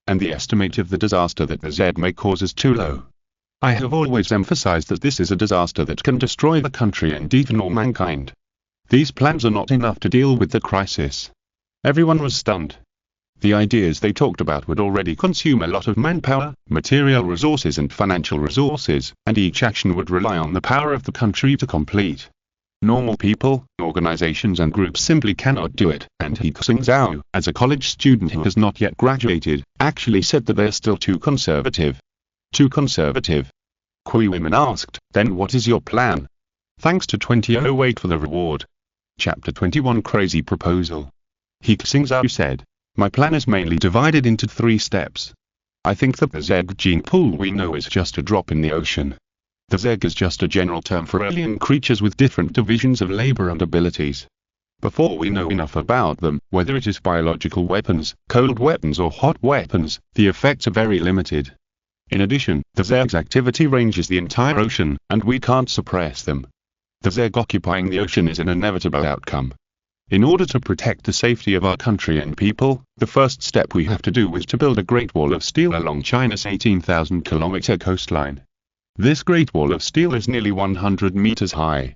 And the estimate of the disaster that the Z may cause is too low. I have always emphasized that this is a disaster that can destroy the country and even all mankind. These plans are not enough to deal with the crisis. Everyone was stunned. The ideas they talked about would already consume a lot of manpower, material resources and financial resources, and each action would rely on the power of the country to complete. Normal people, organizations and groups simply cannot do it, and He Xingzhou, as a college student who has not yet graduated, actually said that they are still too conservative. Too conservative? Kui Women asked, then what is your plan? Thanks to 2008 for the reward. Chapter 21 Crazy Proposal. He Xingzhou said, my plan is mainly divided into 3 steps. I think that the Z gene pool we know is just a drop in the ocean. The Z is just a general term for alien creatures with different divisions of labor and abilities. Before we know enough about them, whether it is biological weapons, cold weapons or hot weapons, the effects are very limited. In addition, the Zerg's activity ranges the entire ocean, and we can't suppress them. The Zerg occupying the ocean is an inevitable outcome. In order to protect the safety of our country and people, the first step we have to do is to build a Great Wall of Steel along China's 18,000-kilometer coastline. This Great Wall of Steel is nearly 100 meters high.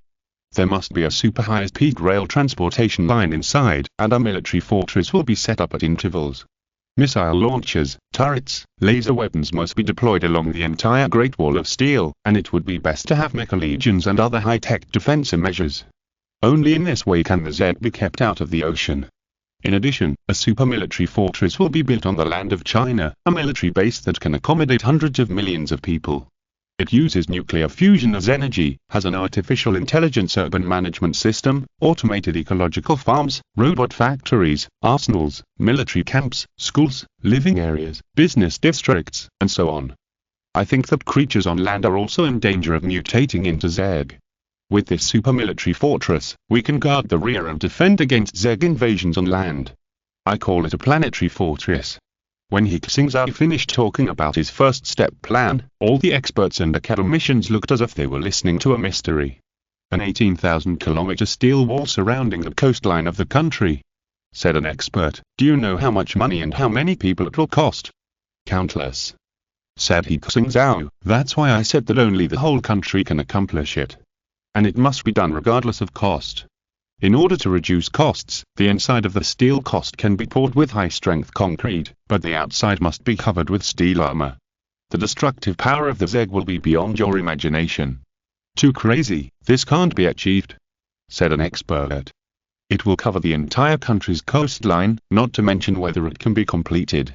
There must be a super high-speed rail transportation line inside, and a military fortress will be set up at intervals. Missile launchers, turrets, laser weapons must be deployed along the entire Great Wall of Steel, and it would be best to have mecha legions and other high-tech defensive measures. Only in this way can the Z be kept out of the ocean. In addition, a super military fortress will be built on the land of China, a military base that can accommodate hundreds of millions of people. It uses nuclear fusion as energy, has an artificial intelligence urban management system, automated ecological farms, robot factories, arsenals, military camps, schools, living areas, business districts, and so on. I think that creatures on land are also in danger of mutating into Zerg. With this super military fortress, we can guard the rear and defend against Zerg invasions on land. I call it a planetary fortress. When He Xingzhou finished talking about his first step plan, all the experts and academicians looked as if they were listening to a mystery. An 18,000-kilometer steel wall surrounding the coastline of the country. Said an expert, do you know how much money and how many people it will cost? Countless. Said He Xingzhou, that's why I said that only the whole country can accomplish it. And it must be done regardless of cost. In order to reduce costs, the inside of the steel cost can be poured with high-strength concrete, but the outside must be covered with steel armor. The destructive power of the Zeg will be beyond your imagination. Too crazy, this can't be achieved, said an expert. It will cover the entire country's coastline, not to mention whether it can be completed.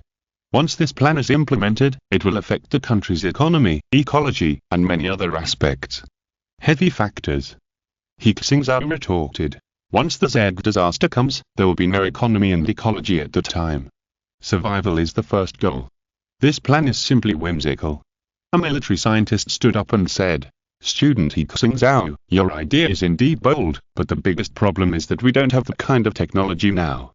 Once this plan is implemented, it will affect the country's economy, ecology, and many other aspects. Heavy factors. He Xingzhou retorted. Once the Zeg disaster comes, there will be no economy and ecology at the time. Survival is the first goal. This plan is simply whimsical. A military scientist stood up and said, "Student He Xingzhou, your idea is indeed bold, but the biggest problem is that we don't have the kind of technology now.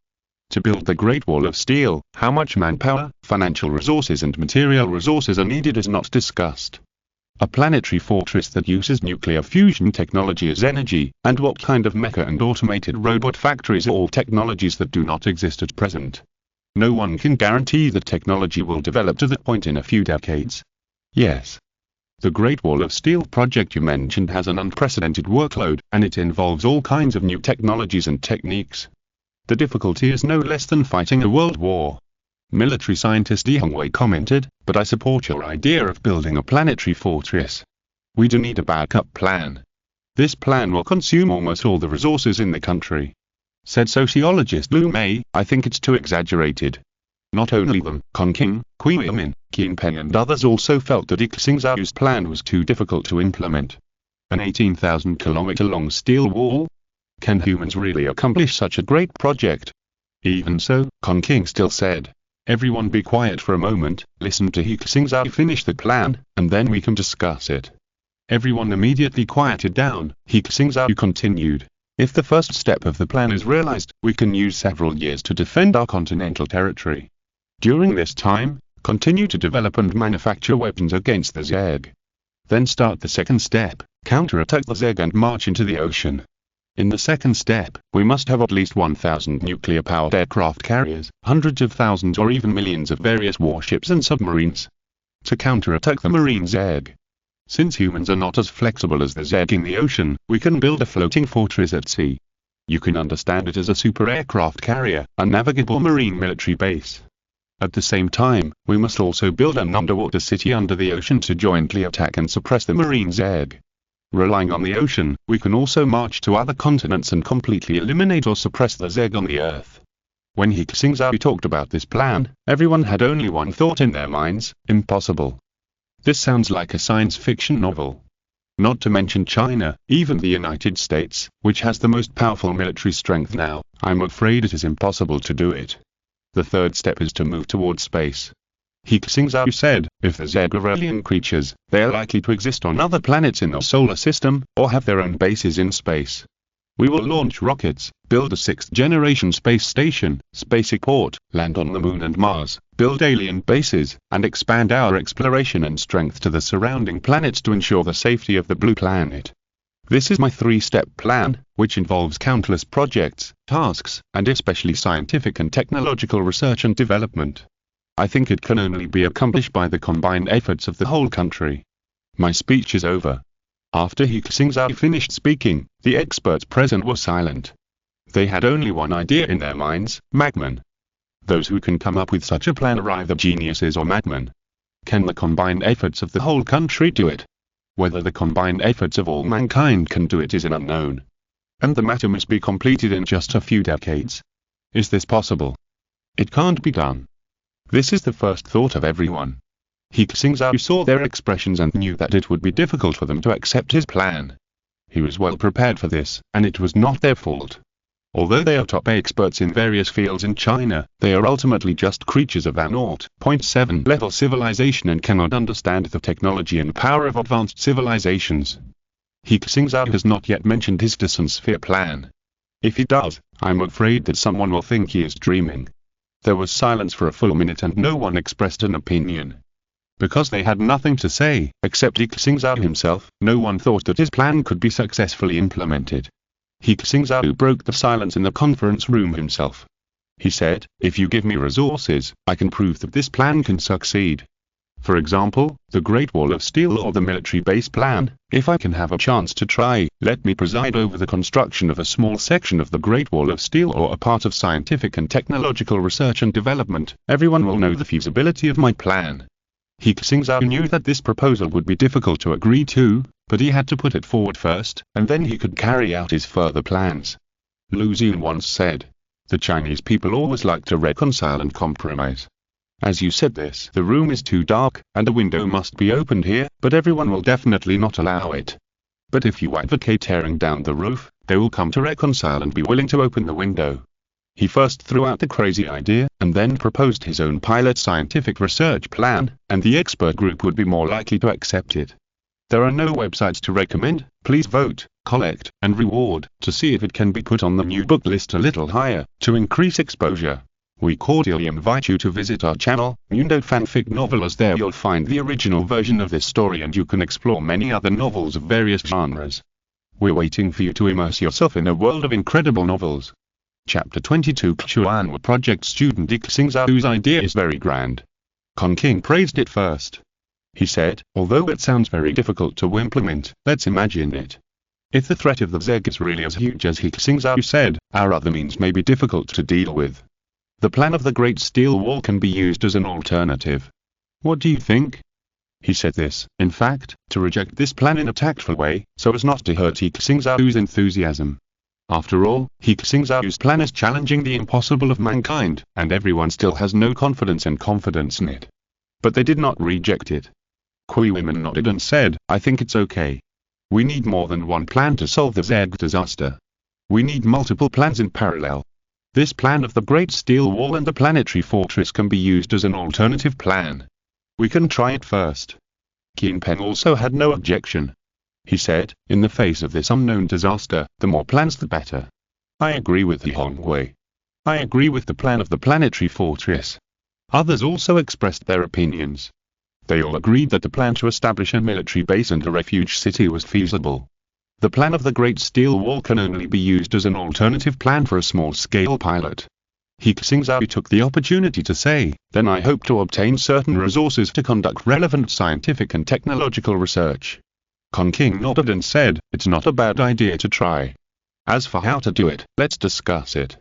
To build the Great Wall of Steel, how much manpower, financial resources and material resources are needed is not discussed. A planetary fortress that uses nuclear fusion technology as energy, and what kind of mecha and automated robot factories are all technologies that do not exist at present. No one can guarantee that technology will develop to that point in a few decades." Yes. The Great Wall of Steel project you mentioned has an unprecedented workload, and it involves all kinds of new technologies and techniques. The difficulty is no less than fighting a world war. Military scientist He Xingzhou commented, "But I support your idea of building a planetary fortress. We do need a backup plan. This plan will consume almost all the resources in the country," said sociologist Lu Mei. "I think it's too exaggerated." Not only them, Conking, Qianmin, Qinpeng and others also felt that He Xingzhou's plan was too difficult to implement. An 18,000-kilometer-long steel wall? Can humans really accomplish such a great project? Even so, Conking still said, "Everyone be quiet for a moment, listen to He Xingzhou finish the plan, and then we can discuss it." Everyone immediately quieted down. He Xingzhou continued, "If the first step of the plan is realized, we can use several years to defend our continental territory. During this time, continue to develop and manufacture weapons against the Zeg. Then start the second step, counterattack the Zeg and march into the ocean. In the second step, we must have at least 1,000 nuclear-powered aircraft carriers, hundreds of thousands or even millions of various warships and submarines, to counterattack the marine Zeg. Since humans are not as flexible as the Zeg in the ocean, we can build a floating fortress at sea. You can understand it as a super aircraft carrier, a navigable marine military base. At the same time, we must also build an underwater city under the ocean to jointly attack and suppress the marine Zeg. Relying on the ocean, we can also march to other continents and completely eliminate or suppress the Zeg on the Earth." When He Xingzhou talked about this plan, everyone had only one thought in their minds: impossible. This sounds like a science fiction novel. Not to mention China, even the United States, which has the most powerful military strength now. I'm afraid it is impossible to do it. The third step is to move towards space. He Xingzhou said, "If the Zeg are alien creatures, they are likely to exist on other planets in our solar system, or have their own bases in space. We will launch rockets, build a sixth-generation space station, spaceport, land on the Moon and Mars, build alien bases, and expand our exploration and strength to the surrounding planets to ensure the safety of the blue planet. This is my three-step plan, which involves countless projects, tasks, and especially scientific and technological research and development. I think it can only be accomplished by the combined efforts of the whole country." My speech is over. After He Xingzhou finished speaking, the experts present were silent. They had only one idea in their minds: madmen. Those who can come up with such a plan are either geniuses or madmen. Can the combined efforts of the whole country do it? Whether the combined efforts of all mankind can do it is an unknown. And the matter must be completed in just a few decades. Is this possible? It can't be done. This is the first thought of everyone. He Xingzhou saw their expressions and knew that it would be difficult for them to accept his plan. He was well prepared for this, and it was not their fault. Although they are top experts in various fields in China, they are ultimately just creatures of an 0.7 level civilization and cannot understand the technology and power of advanced civilizations. He Xingzhou has not yet mentioned his Dyson Sphere plan. If he does, I'm afraid that someone will think he is dreaming. There was silence for a full minute and no one expressed an opinion. Because they had nothing to say, except He Xingzhou himself, no one thought that his plan could be successfully implemented. He Xingzhou broke the silence in the conference room himself. He said, "If you give me resources, I can prove that this plan can succeed." For example, the Great Wall of Steel or the military base plan. If I can have a chance to try, let me preside over the construction of a small section of the Great Wall of Steel or a part of scientific and technological research and development. Everyone will know the feasibility of my plan. He Xingzhou knew that this proposal would be difficult to agree to, but he had to put it forward first, and then he could carry out his further plans. Lu Xun once said, "The Chinese people always like to reconcile and compromise. As you said this, the room is too dark, and a window must be opened here, but everyone will definitely not allow it. But if you advocate tearing down the roof, they will come to reconcile and be willing to open the window." He first threw out the crazy idea, and then proposed his own pilot scientific research plan, and the expert group would be more likely to accept it. There are no websites to recommend. Please vote, collect, and reward, to see if it can be put on the new book list a little higher, to increase exposure. We cordially invite you to visit our channel, Mundo Fanfic Novel, as there you'll find the original version of this story and you can explore many other novels of various genres. We're waiting for you to immerse yourself in a world of incredible novels. Chapter 22 Chuanwa Project Student He Xingzhou's idea is very grand. Kong King praised it first. He said, although it sounds very difficult to implement, let's imagine it. If the threat of the Zeg is really as huge as He Xingzhou said, our other means may be difficult to deal with. The plan of the Great Steel Wall can be used as an alternative. What do you think? He said this, in fact, to reject this plan in a tactful way, so as not to hurt He Xingzhou's enthusiasm. After all, He Xingzhou's plan is challenging the impossible of mankind, and everyone still has no confidence in it. But they did not reject it. Kui women nodded and said, I think it's okay. We need more than one plan to solve the Zeg disaster. We need multiple plans in parallel. This plan of the Great Steel Wall and the planetary fortress can be used as an alternative plan. We can try it first. Qin Peng also had no objection. He said, in the face of this unknown disaster, the more plans the better. I agree with He Hongwei. I agree with the plan of the planetary fortress. Others also expressed their opinions. They all agreed that the plan to establish a military base and a refuge city was feasible. The plan of the Great Steel Wall can only be used as an alternative plan for a small-scale pilot. He Xingzhou took the opportunity to say, then I hope to obtain certain resources to conduct relevant scientific and technological research. Kong King nodded and said, it's not a bad idea to try. As for how to do it, let's discuss it.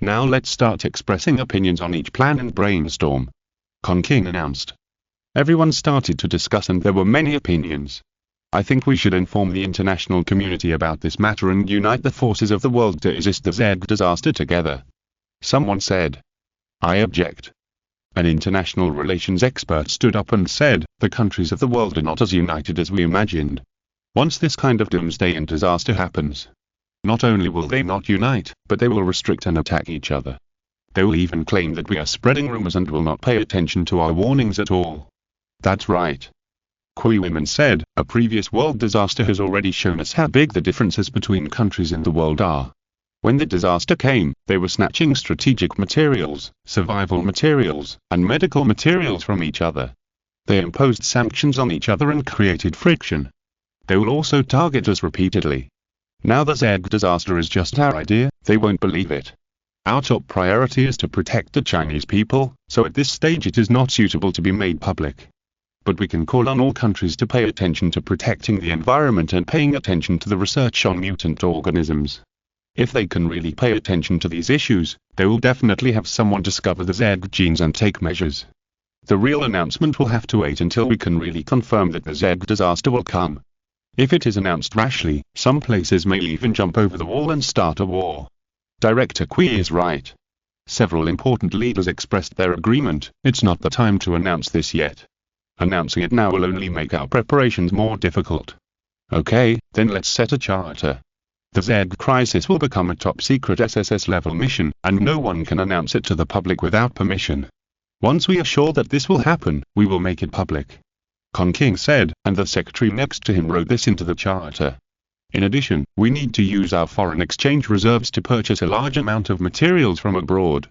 Now let's start expressing opinions on each plan and brainstorm. Kong King announced. Everyone started to discuss and there were many opinions. I think we should inform the international community about this matter and unite the forces of the world to resist the Zeg disaster together. Someone said. I object. An international relations expert stood up and said, the countries of the world are not as united as we imagined. Once this kind of doomsday and disaster happens, not only will they not unite, but they will restrict and attack each other. They will even claim that we are spreading rumors and will not pay attention to our warnings at all. That's right. Kui women said, a previous world disaster has already shown us how big the differences between countries in the world are. When the disaster came, they were snatching strategic materials, survival materials, and medical materials from each other. They imposed sanctions on each other and created friction. They will also target us repeatedly. Now the Zeg disaster is just our idea, they won't believe it. Our top priority is to protect the Chinese people, so at this stage it is not suitable to be made public. But we can call on all countries to pay attention to protecting the environment and paying attention to the research on mutant organisms. If they can really pay attention to these issues, they will definitely have someone discover the Zeg genes and take measures. The real announcement will have to wait until we can really confirm that the Zeg disaster will come. If it is announced rashly, some places may even jump over the wall and start a war. Director Kui is right. Several important leaders expressed their agreement, it's not the time to announce this yet. Announcing it now will only make our preparations more difficult. Okay, then let's set a charter. The Zeg crisis will become a top-secret SSS-level mission, and no one can announce it to the public without permission. Once we are sure that this will happen, we will make it public. Kong King said, and the secretary next to him wrote this into the charter. In addition, we need to use our foreign exchange reserves to purchase a large amount of materials from abroad.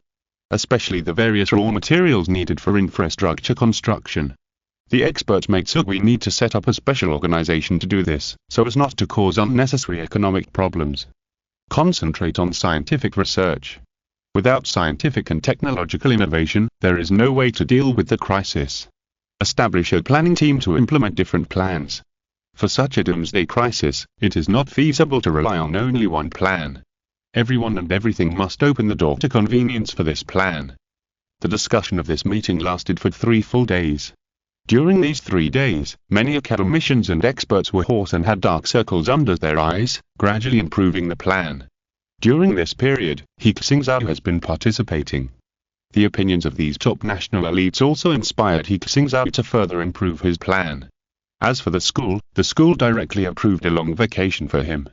Especially the various raw materials needed for infrastructure construction. The experts make so we need to set up a special organization to do this, so as not to cause unnecessary economic problems. Concentrate on scientific research. Without scientific and technological innovation, there is no way to deal with the crisis. Establish a planning team to implement different plans. For such a doomsday crisis, it is not feasible to rely on only one plan. Everyone and everything must open the door to convenience for this plan. The discussion of this meeting lasted for 3 full days. During these 3 days, many academicians and experts were hoarse and had dark circles under their eyes, gradually improving the plan. During this period, He Xingzhou has been participating. The opinions of these top national elites also inspired He Xingzhou to further improve his plan. As for the school directly approved a long vacation for him.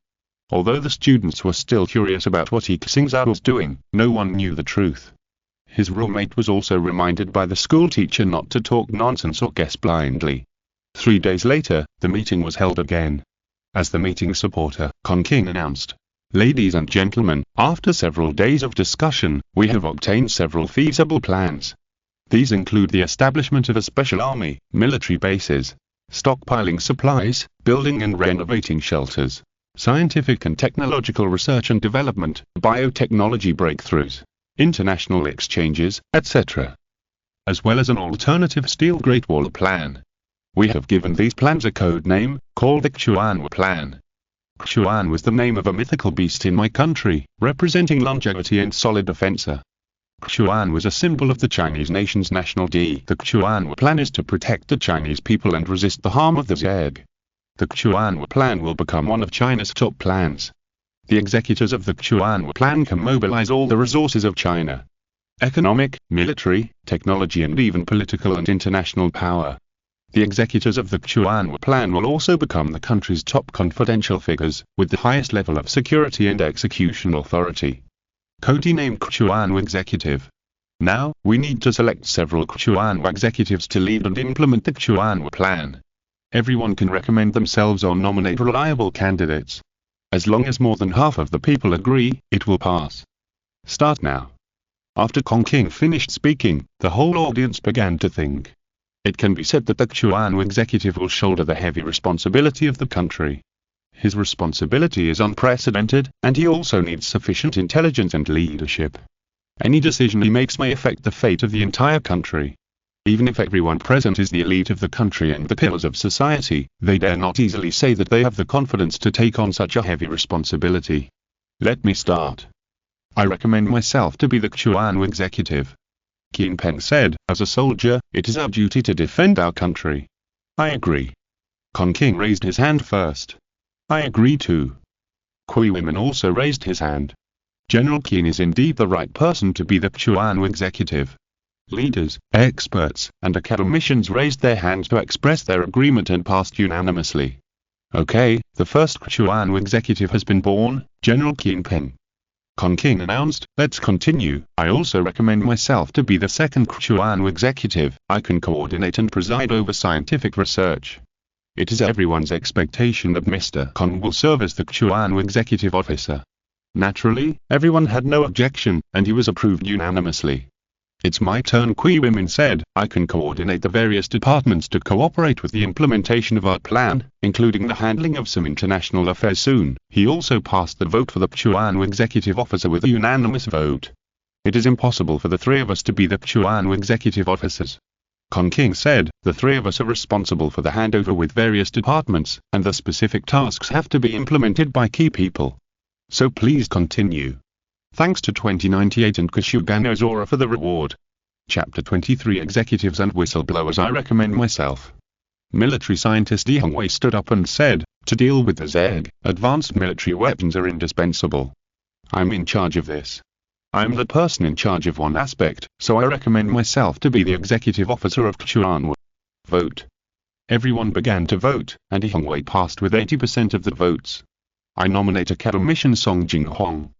Although the students were still curious about what He Xingzhou was doing, no one knew the truth. His roommate was also reminded by the school teacher not to talk nonsense or guess blindly. 3 days later, the meeting was held again. As the meeting supporter, King announced, "Ladies and gentlemen, after several days of discussion, we have obtained several feasible plans. These include the establishment of a special army, military bases, stockpiling supplies, building and renovating shelters, scientific and technological research and development, biotechnology breakthroughs, international exchanges, etc. as well as an alternative steel Great Wall plan. We have given these plans a code name, called the Xuan Plan. Xuan was the name of a mythical beast in my country, representing longevity and solid defense. Xuan was a symbol of the Chinese nation's national deed. The Xuan Plan is to protect the Chinese people and resist the harm of the Zerg. The Xuan Plan will become one of China's top plans. The executors of the Xuan Plan can mobilize all the resources of China. Economic, military, technology and even political and international power. The executors of the Xuan Plan will also become the country's top confidential figures, with the highest level of security and execution authority. Codename Xuan Executive. Now, we need to select several Xuan executives to lead and implement the Xuan Plan. Everyone can recommend themselves or nominate reliable candidates. As long as more than half of the people agree, it will pass. Start now." After King finished speaking, the whole audience began to think. It can be said that the Xuan executive will shoulder the heavy responsibility of the country. His responsibility is unprecedented, and he also needs sufficient intelligence and leadership. Any decision he makes may affect the fate of the entire country. Even if everyone present is the elite of the country and the pillars of society, they dare not easily say that they have the confidence to take on such a heavy responsibility. Let me start. I recommend myself to be the Xuan executive. Qin Peng said, "As a soldier, it is our duty to defend our country." I agree. King raised his hand first. I agree too. Kui Women also raised his hand. General Qin is indeed the right person to be the Xuan executive. Leaders, experts, and academicians raised their hands to express their agreement and passed unanimously. Okay, the first Xuan executive has been born, General Qin Peng. King announced, "Let's continue. I also recommend myself to be the second Xuan executive. I can coordinate and preside over scientific research." It is everyone's expectation that Mr. Kong will serve as the Xuan executive officer. Naturally, everyone had no objection, and he was approved unanimously. "It's my turn," Kui Women said. "I can coordinate the various departments to cooperate with the implementation of our plan, including the handling of some international affairs soon." He also passed the vote for the Xuan executive officer with a unanimous vote. "It is impossible for the 3 of us to be the Xuan executive officers." King said, "The 3 of us are responsible for the handover with various departments, and the specific tasks have to be implemented by key people. So please continue. Thanks to 2098 and Kashugano Zora for the reward." Chapter 23 Executives and Whistleblowers. I recommend myself. Military scientist He Xingzhou stood up and said, "To deal with the Zerg, advanced military weapons are indispensable. I'm in charge of this. I'm the person in charge of one aspect, so I recommend myself to be the executive officer of Xuan. Vote." Everyone began to vote, and He Xingzhou passed with 80% of the votes. "I nominate Academician Song Jinghong,"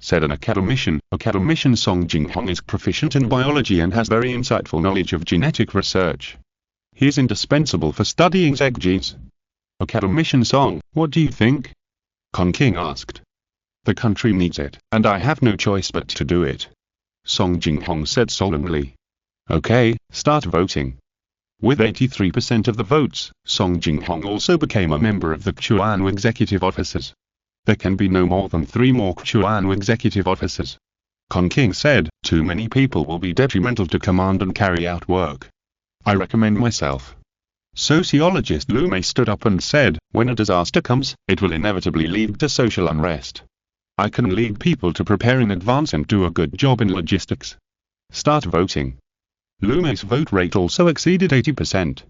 said an academician. Academician Song Jinghong is proficient in biology and has very insightful knowledge of genetic research. He is indispensable for studying Zerg genes. Academician Song, what do you think? King asked. "The country needs it, and I have no choice but to do it," Song Jinghong said solemnly. "Okay, start voting." With 83% of the votes, Song Jinghong also became a member of the Xuan executive officers. There can be no more than 3 more Xuan executive officers. King said, "Too many people will be detrimental to command and carry out work. I recommend myself. Sociologist Lu Mei stood up and said, when a disaster comes, it will inevitably lead to social unrest. I can lead people to prepare in advance and do a good job in logistics. Start voting. Lu Mei's vote rate also exceeded 80%.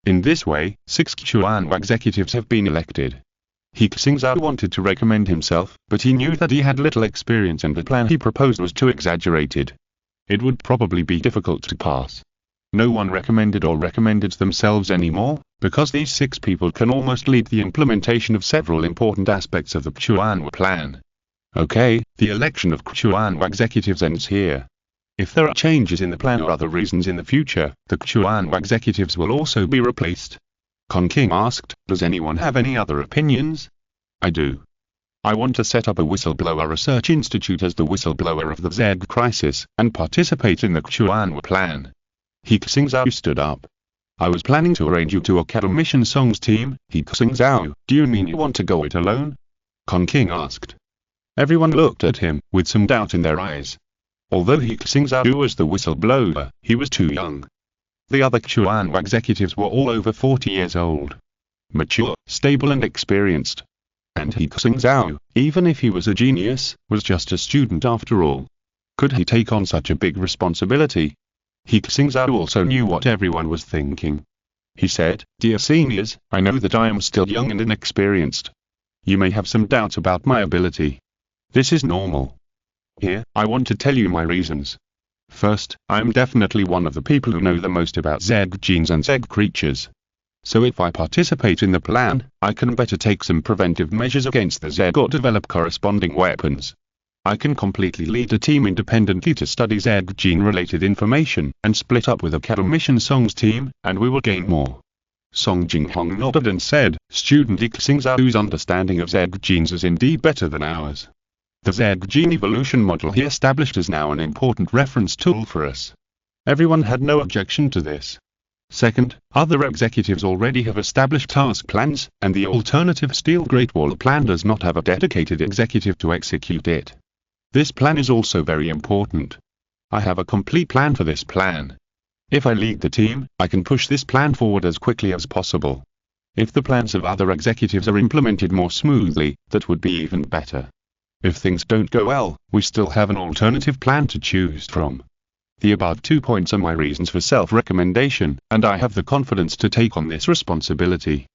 In this way, 6 Chuanwu executives have been elected. He Xingzhou wanted to recommend himself, but he knew that he had little experience and the plan he proposed was too exaggerated. It would probably be difficult to pass. No one recommended themselves anymore, because these 6 people can almost lead the implementation of several important aspects of the Chuanwu plan. Okay, the election of Chuanwu executives ends here. If there are changes in the plan or other reasons in the future, the Chuanwu executives will also be replaced. King asked, does anyone have any other opinions? I do. I want to set up a whistleblower research institute as the whistleblower of the Z crisis, and participate in the Chuanwu plan. He Xingzhou stood up. I was planning to arrange you to a Mission Songs team. He Xingzhou, do you mean you want to go it alone? King asked. Everyone looked at him, with some doubt in their eyes. Although He Xingzhou was the whistleblower, he was too young. The other Chuanwu executives were all over 40 years old. Mature, stable and experienced. And He Xingzhou, even if he was a genius, was just a student after all. Could he take on such a big responsibility? He Xingzhou also knew what everyone was thinking. He said, dear seniors, I know that I am still young and inexperienced. You may have some doubts about my ability. This is normal. Here, I want to tell you my reasons. First, I am definitely one of the people who know the most about Z genes and Z creatures. So if I participate in the plan, I can better take some preventive measures against the Z or develop corresponding weapons. I can completely lead a team independently to study Z gene-related information, and split up with a Mission Songs team, and we will gain more. Song Jinghong nodded and said, Student He Xingzhou's understanding of Z genes is indeed better than ours. The Z gene evolution model he established is now an important reference tool for us. Everyone had no objection to this. Second, other executives already have established task plans, and the alternative Steel Great Wall plan does not have a dedicated executive to execute it. This plan is also very important. I have a complete plan for this plan. If I lead the team, I can push this plan forward as quickly as possible. If the plans of other executives are implemented more smoothly, that would be even better. If things don't go well, we still have an alternative plan to choose from. The above 2 points are my reasons for self-recommendation, and I have the confidence to take on this responsibility.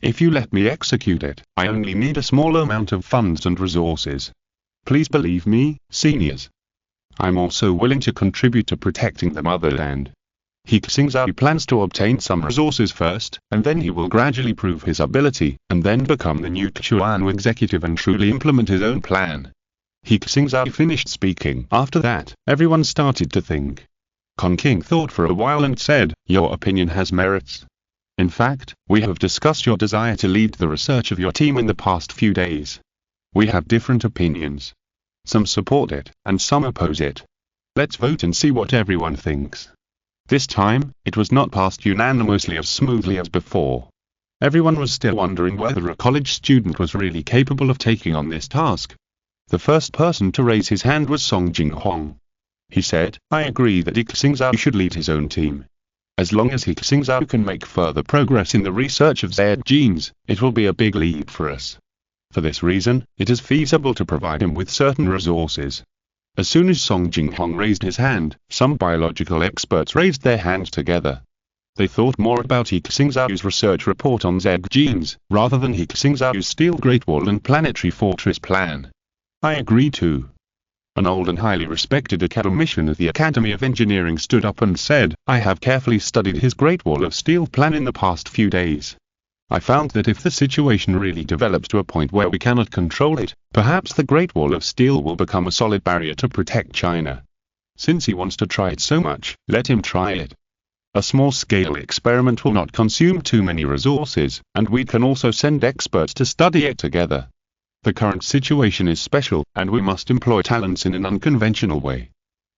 If you let me execute it, I only need a small amount of funds and resources. Please believe me, seniors. I'm also willing to contribute to protecting the motherland. He Xingzhou plans to obtain some resources first, and then he will gradually prove his ability, and then become the new Chuanwu executive and truly implement his own plan. He Xingzhou finished speaking. After that, everyone started to think. King thought for a while and said, your opinion has merits. In fact, we have discussed your desire to lead the research of your team in the past few days. We have different opinions. Some support it, and some oppose it. Let's vote and see what everyone thinks. This time, it was not passed unanimously as smoothly as before. Everyone was still wondering whether a college student was really capable of taking on this task. The first person to raise his hand was Song Jinghong. He said, I agree that He Xingzhou should lead his own team. As long as He Xingzhou can make further progress in the research of Z genes, it will be a big leap for us. For this reason, it is feasible to provide him with certain resources. As soon as Song Jinghong raised his hand, some biological experts raised their hands together. They thought more about He Xingzhou's research report on Z genes, rather than He Xingzhou's Steel Great Wall and Planetary Fortress plan. I agree too. An old and highly respected academician at the Academy of Engineering stood up and said, I have carefully studied his Great Wall of Steel plan in the past few days. I found that if the situation really develops to a point where we cannot control it, perhaps the Great Wall of Steel will become a solid barrier to protect China. Since he wants to try it so much, let him try it. A small-scale experiment will not consume too many resources, and we can also send experts to study it together. The current situation is special, and we must employ talents in an unconventional way.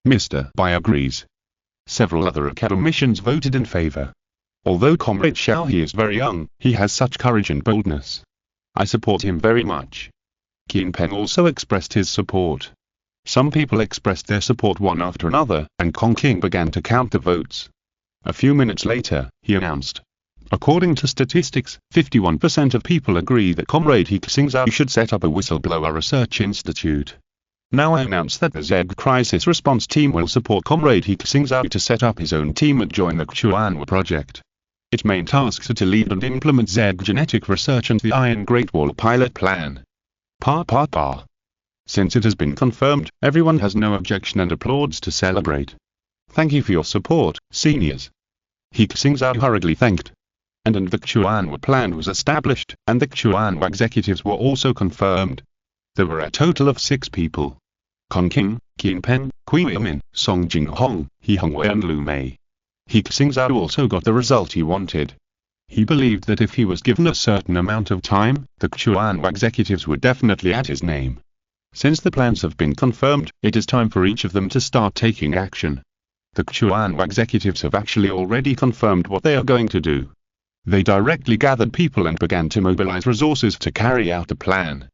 Mr. Bai agrees. Several other academicians voted in favor. Although Comrade Xiao He is very young, he has such courage and boldness. I support him very much. Qin Peng also expressed his support. Some people expressed their support one after another, and King began to count the votes. A few minutes later, he announced. According to statistics, 51% of people agree that Comrade He Xingzhou should set up a whistleblower research institute. Now I announce that the Z Crisis Response Team will support Comrade He Xingzhou to set up his own team and join the Xuanhua project. Its main tasks are to lead and implement Z genetic research and the Iron Great Wall pilot plan. Since it has been confirmed, everyone has no objection and applauds to celebrate. Thank you for your support, seniors. He Xingzhou hurriedly thanked. And the Xuanhua plan was established, and the Xuanhua executives were also confirmed. There were a total of 6 people. Kong Qing, Qin Pen, Kui Min, Song Jinghong, He Hongwei and Lu Mei. He Xingzhou also got the result he wanted. He believed that if he was given a certain amount of time, the Xuanhua executives would definitely add his name. Since the plans have been confirmed, it is time for each of them to start taking action. The Xuanhua executives have actually already confirmed what they are going to do. They directly gathered people and began to mobilize resources to carry out the plan.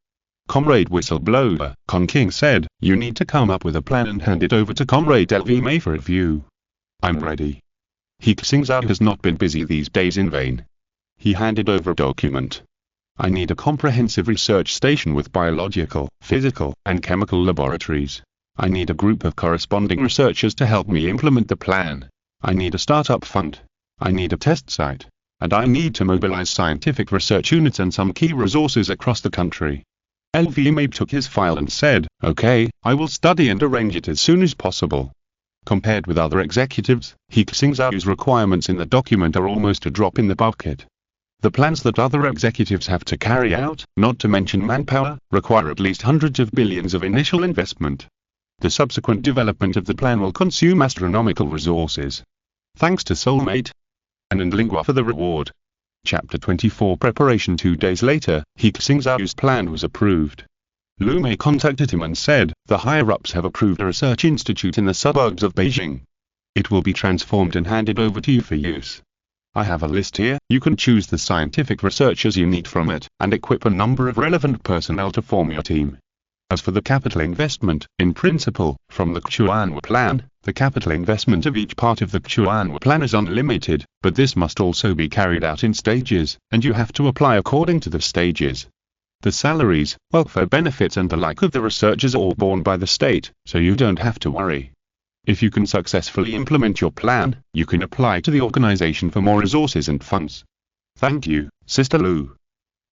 Comrade Whistleblower, Kong Qing said, you need to come up with a plan and hand it over to Comrade LV Mei for review. I'm ready. He Xingzhou has not been busy these days in vain. He handed over a document. I need a comprehensive research station with biological, physical, and chemical laboratories. I need a group of corresponding researchers to help me implement the plan. I need a startup fund. I need a test site. And I need to mobilize scientific research units and some key resources across the country. LV Mei took his file and said, okay, I will study and arrange it as soon as possible. Compared with other executives, He Xingzhou's requirements in the document are almost a drop in the bucket. The plans that other executives have to carry out, not to mention manpower, require at least hundreds of billions of initial investment. The subsequent development of the plan will consume astronomical resources. Thanks to Soulmate and Lingua for the reward. Chapter 24 Preparation 2 days later, He Xingzhou's plan was approved. Lu Mei contacted him and said, the higher-ups have approved a research institute in the suburbs of Beijing. It will be transformed and handed over to you for use. I have a list here, you can choose the scientific researchers you need from it, and equip a number of relevant personnel to form your team. As for the capital investment, in principle, from the Xuanhua plan, the capital investment of each part of the Xuanhua plan is unlimited, but this must also be carried out in stages, and you have to apply according to the stages. The salaries, welfare benefits and the like of the researchers are all borne by the state, so you don't have to worry. If you can successfully implement your plan, you can apply to the organization for more resources and funds. Thank you, Sister Lu.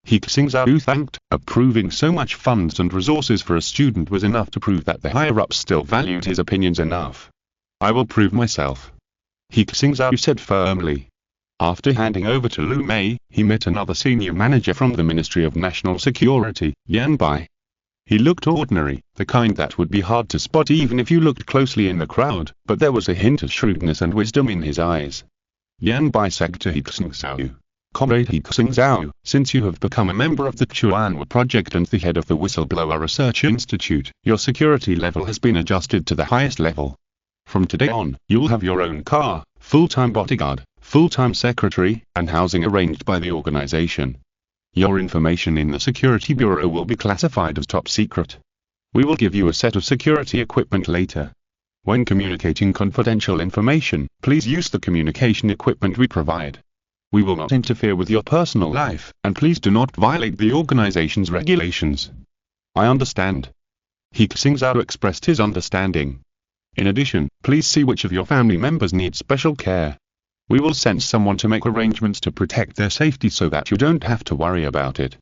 He Xingzhou thanked. Approving so much funds and resources for a student was enough to prove that the higher-ups still valued his opinions enough. I will prove myself. He Xingzhou said firmly. After handing over to Lu Mei, he met another senior manager from the Ministry of National Security, Yan Bai. He looked ordinary, the kind that would be hard to spot even if you looked closely in the crowd, but there was a hint of shrewdness and wisdom in his eyes. Yan Bai said to He Xingzhou, Comrade He Xingzhou, since you have become a member of the Xuanhua project and the head of the Whistleblower Research Institute, your security level has been adjusted to the highest level. From today on, you'll have your own car, full-time bodyguard, full-time secretary, and housing arranged by the organization. Your information in the Security Bureau will be classified as top secret. We will give you a set of security equipment later. When communicating confidential information, please use the communication equipment we provide. We will not interfere with your personal life, and please do not violate the organization's regulations. I understand. He Xingzhou expressed his understanding. In addition, please see which of your family members need special care. We will send someone to make arrangements to protect their safety so that you don't have to worry about it.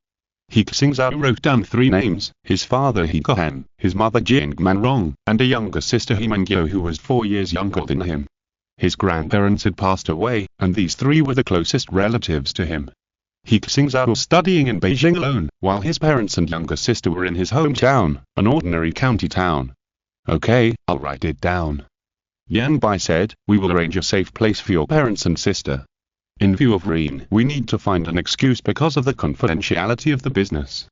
He Xingzhou wrote down 3 names, his father He Kohan, his mother Jing Manrong, and a younger sister He Mengyo who was 4 years younger than him. His grandparents had passed away, and these 3 were the closest relatives to him. He Xingzhou was studying in Beijing alone, while his parents and younger sister were in his hometown, an ordinary county town. Okay, I'll write it down. Yan Bai said, we will arrange a safe place for your parents and sister. In view of Reen, we need to find an excuse because of the confidentiality of the business.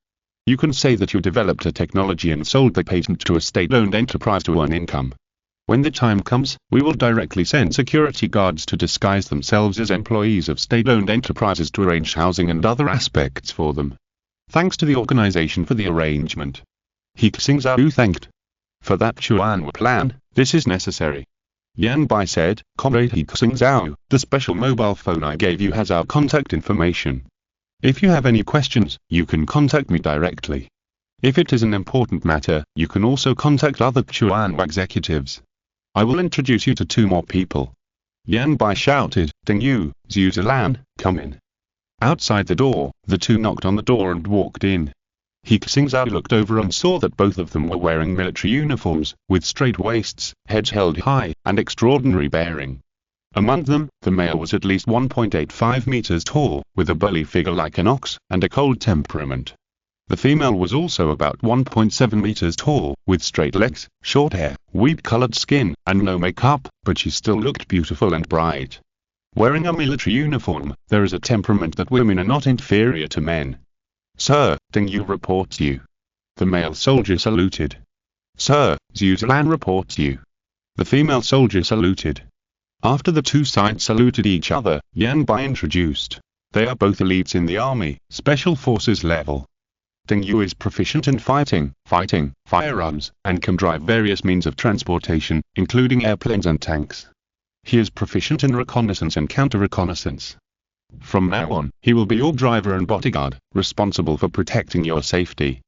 You can say that you developed a technology and sold the patent to a state-owned enterprise to earn income. When the time comes, we will directly send security guards to disguise themselves as employees of state-owned enterprises to arrange housing and other aspects for them. Thanks to the organization for the arrangement. He Xingzhou thanked. For that Xuanhua plan, this is necessary. Yan Bai said, Comrade He Xingzhou, the special mobile phone I gave you has our contact information. If you have any questions, you can contact me directly. If it is an important matter, you can also contact other Chuan executives. I will introduce you to 2 more people. Yan Bai shouted, Ding Yu, Zhu Zilan, come in. Outside the door, the 2 knocked on the door and walked in. He Xingzhou looked over and saw that both of them were wearing military uniforms, with straight waists, heads held high, and extraordinary bearing. Among them, the male was at least 1.85 meters tall, with a burly figure like an ox, and a cold temperament. The female was also about 1.7 meters tall, with straight legs, short hair, wheat-colored skin, and no makeup, but she still looked beautiful and bright. Wearing a military uniform, there is a temperament that women are not inferior to men. Sir, Ding Yu reports you. The male soldier saluted. Sir, Zhu Zilan reports you. The female soldier saluted. After the 2 sides saluted each other, Yan Bai introduced. They are both elites in the army, special forces level. Ding Yu is proficient in fighting, firearms, and can drive various means of transportation, including airplanes and tanks. He is proficient in reconnaissance and counter-reconnaissance. From now on, he will be your driver and bodyguard, responsible for protecting your safety.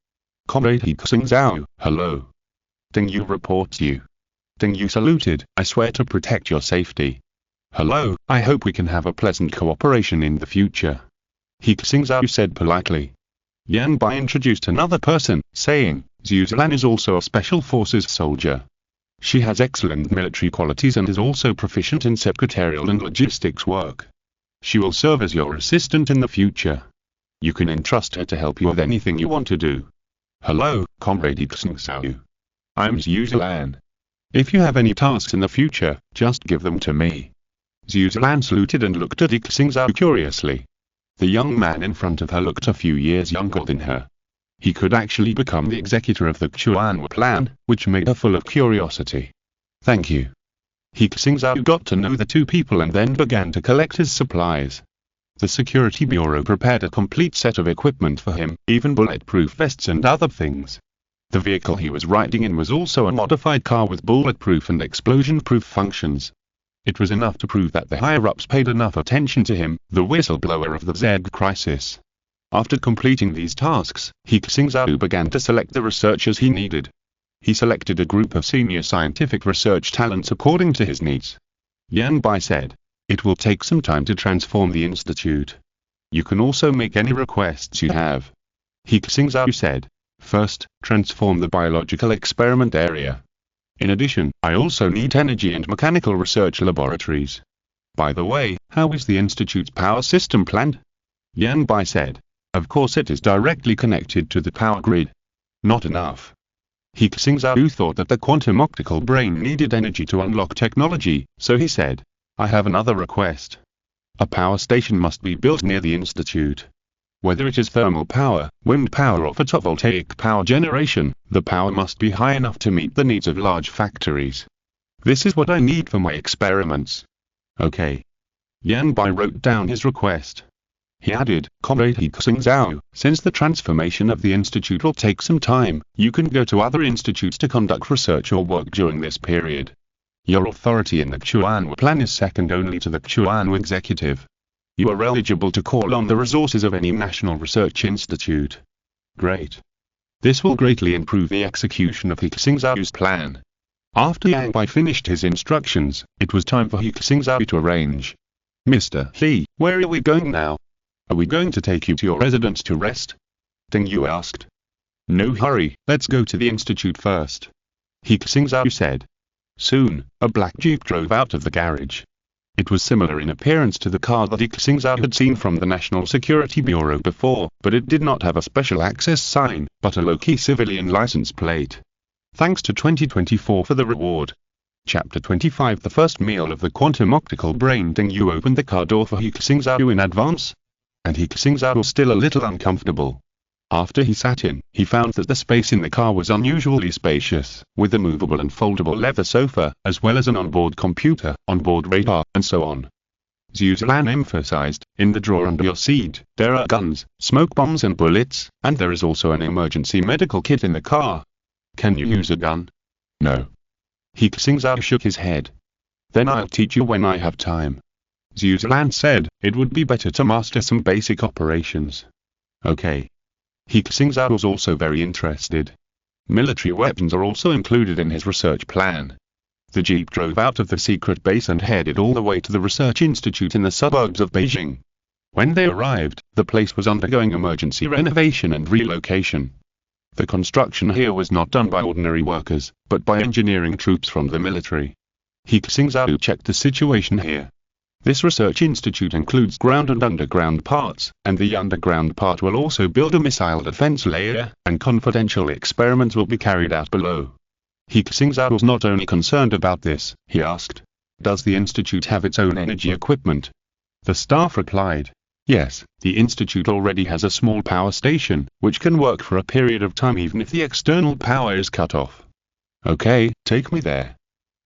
Comrade He Xingzhou, hello. Ding Yu reports you. Ding Yu saluted, I swear to protect your safety. Hello, I hope we can have a pleasant cooperation in the future. He Xingzhou said politely. Yan Bai introduced another person, saying, Zhu Zilan is also a special forces soldier. She has excellent military qualities and is also proficient in secretarial and logistics work. She will serve as your assistant in the future. You can entrust her to help you with anything you want to do. Hello, Comrade He Xingzhou. I'm Zhu Zilan. If you have any tasks in the future, just give them to me. Zhu Zilan saluted and looked at He Xingzhou curiously. The young man in front of her looked a few years younger than her. He could actually become the executor of the Chuan plan, which made her full of curiosity. Thank you. He Xingzhou got to know the 2 people and then began to collect his supplies. The security bureau prepared a complete set of equipment for him, even bulletproof vests and other things. The vehicle he was riding in was also a modified car with bulletproof and explosion-proof functions. It was enough to prove that the higher-ups paid enough attention to him, the whistleblower of the Z crisis. After completing these tasks, He Xingzhou began to select the researchers he needed. He selected a group of senior scientific research talents according to his needs. Yan Bai said, it will take some time to transform the institute. You can also make any requests you have. He Xingzhou said, first, transform the biological experiment area. In addition, I also need energy and mechanical research laboratories. By the way, how is the institute's power system planned? Yan Bai said, of course it is directly connected to the power grid. Not enough. He Xingzhou thought that the quantum optical brain needed energy to unlock technology, so he said, I have another request. A power station must be built near the institute. Whether it is thermal power, wind power or photovoltaic power generation, the power must be high enough to meet the needs of large factories. This is what I need for my experiments. Okay. Yan Bai wrote down his request. He added, Comrade He Xingzhou, since the transformation of the institute will take some time, you can go to other institutes to conduct research or work during this period. Your authority in the Chuan plan is second only to the Chuan executive. You are eligible to call on the resources of any national research institute. Great. This will greatly improve the execution of He Xingzhou's plan. After Yang Bai finished his instructions, it was time for He Xingzhou to arrange. Mr. He, where are we going now? Are we going to take you to your residence to rest? Ding Yu asked. No hurry, let's go to the institute first. He Xingzhou said. Soon, a black jeep drove out of the garage. It was similar in appearance to the car that He Xingzhou had seen from the National Security Bureau before, but it did not have a special access sign, but a low-key civilian license plate. Thanks to 2024 for the reward. Chapter 25 The first meal of the quantum optical brain. Ding Yu opened the car door for He Xingzhou in advance. And He Xingzhou was still a little uncomfortable. After he sat in, he found that the space in the car was unusually spacious, with a movable and foldable leather sofa, as well as an onboard computer, onboard radar, and so on. Zhu Zilan emphasized, in the drawer under your seat, there are guns, smoke bombs and bullets, and there is also an emergency medical kit in the car. Can you use a gun? No. He Xingzhou shook his head. Then I'll teach you when I have time. Zhuzilan said, it would be better to master some basic operations. Okay. He Xingzhou was also very interested. Military weapons are also included in his research plan. The jeep drove out of the secret base and headed all the way to the research institute in the suburbs of Beijing. When they arrived, the place was undergoing emergency renovation and relocation. The construction here was not done by ordinary workers, but by engineering troops from the military. He Xingzhou checked the situation here. This research institute includes ground and underground parts, and the underground part will also build a missile defense layer, and confidential experiments will be carried out below. He Xingzhou was not only concerned about this, he asked. Does the institute have its own energy equipment? The staff replied. Yes, the institute already has a small power station, which can work for a period of time even if the external power is cut off. Okay, take me there.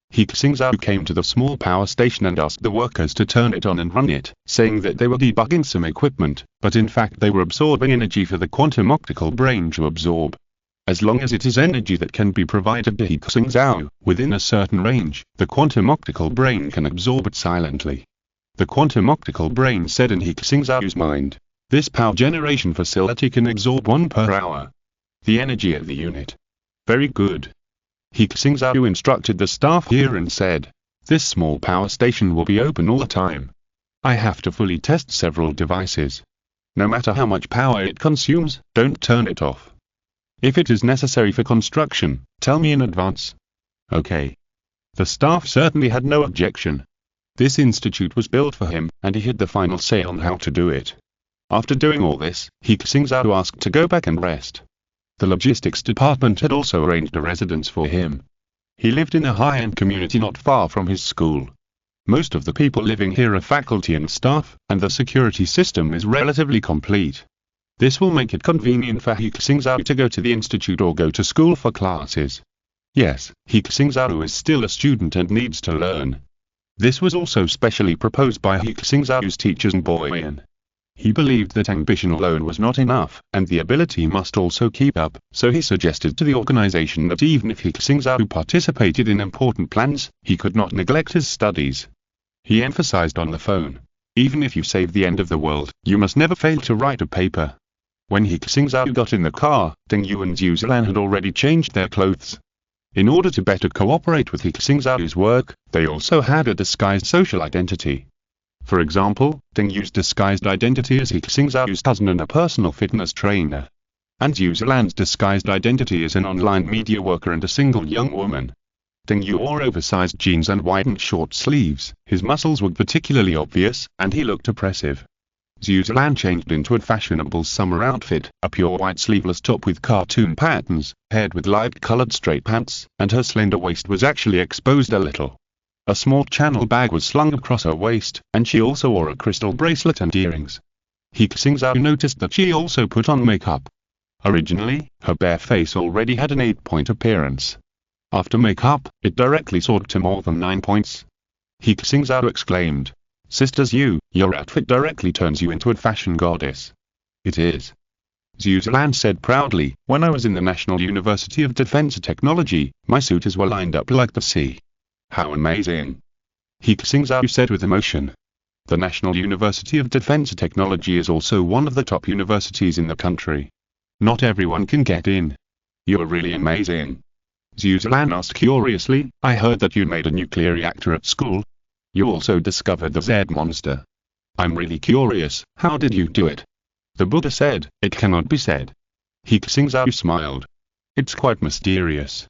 He Xingzhou came to the small power station and asked the workers to turn it on and run it, saying that they were debugging some equipment, but in fact they were absorbing energy for the quantum optical brain to absorb. As long as it is energy that can be provided to He Xingzhou, within a certain range, the quantum optical brain can absorb it silently. The quantum optical brain said in He Xingzhou's mind, this power generation facility can absorb 1 per hour. The energy of the unit. Very good. He Xingzhou instructed the staff here and said, this small power station will be open all the time. I have to fully test several devices. No matter how much power it consumes, don't turn it off. If it is necessary for construction, tell me in advance. Okay. The staff certainly had no objection. This institute was built for him, and he had the final say on how to do it. After doing all this, He Xingzhou asked to go back and rest. The logistics department had also arranged a residence for him. He lived in a high-end community not far from his school. Most of the people living here are faculty and staff, and the security system is relatively complete. This will make it convenient for He Xingzhou to go to the institute or go to school for classes. Yes, He Xingzhou is still a student and needs to learn. This was also specially proposed by He Xingzhou's teachers and Boyan. He believed that ambition alone was not enough, and the ability must also keep up, so he suggested to the organization that even if He Xingzhou participated in important plans, he could not neglect his studies. He emphasized on the phone, even if you save the end of the world, you must never fail to write a paper. When He Xingzhou got in the car, Deng Yu and Zhu Zilan had already changed their clothes. In order to better cooperate with He Xingzhou's work, they also had a disguised social identity. For example, Deng Yu's disguised identity as He Xingzhou's cousin and a personal fitness trainer. And Zhu Zilan's disguised identity as an online media worker and a single young woman. Deng Yu wore oversized jeans and widened short sleeves, his muscles were particularly obvious, and he looked oppressive. Zhu Zilan changed into a fashionable summer outfit, a pure white sleeveless top with cartoon patterns, paired with light-colored straight pants, and her slender waist was actually exposed a little. A small channel bag was slung across her waist, and she also wore a crystal bracelet and earrings. He Xingzhou noticed that she also put on makeup. Originally, her bare face already had an 8-point appearance. After makeup, it directly soared to more than 9 points. He Xingzhou exclaimed, Sister Zhu, your outfit directly turns you into a fashion goddess. It is. Zhu Zilan said proudly, when I was in the National University of Defense Technology, my suitors were lined up like the sea. How amazing! He Xingzhou said with emotion. The National University of Defense Technology is also one of the top universities in the country. Not everyone can get in. You're really amazing. Zhu Zilan asked curiously, I heard that you made a nuclear reactor at school. You also discovered the Z monster. I'm really curious, how did you do it? The Buddha said, it cannot be said. He Xingzhou smiled. It's quite mysterious.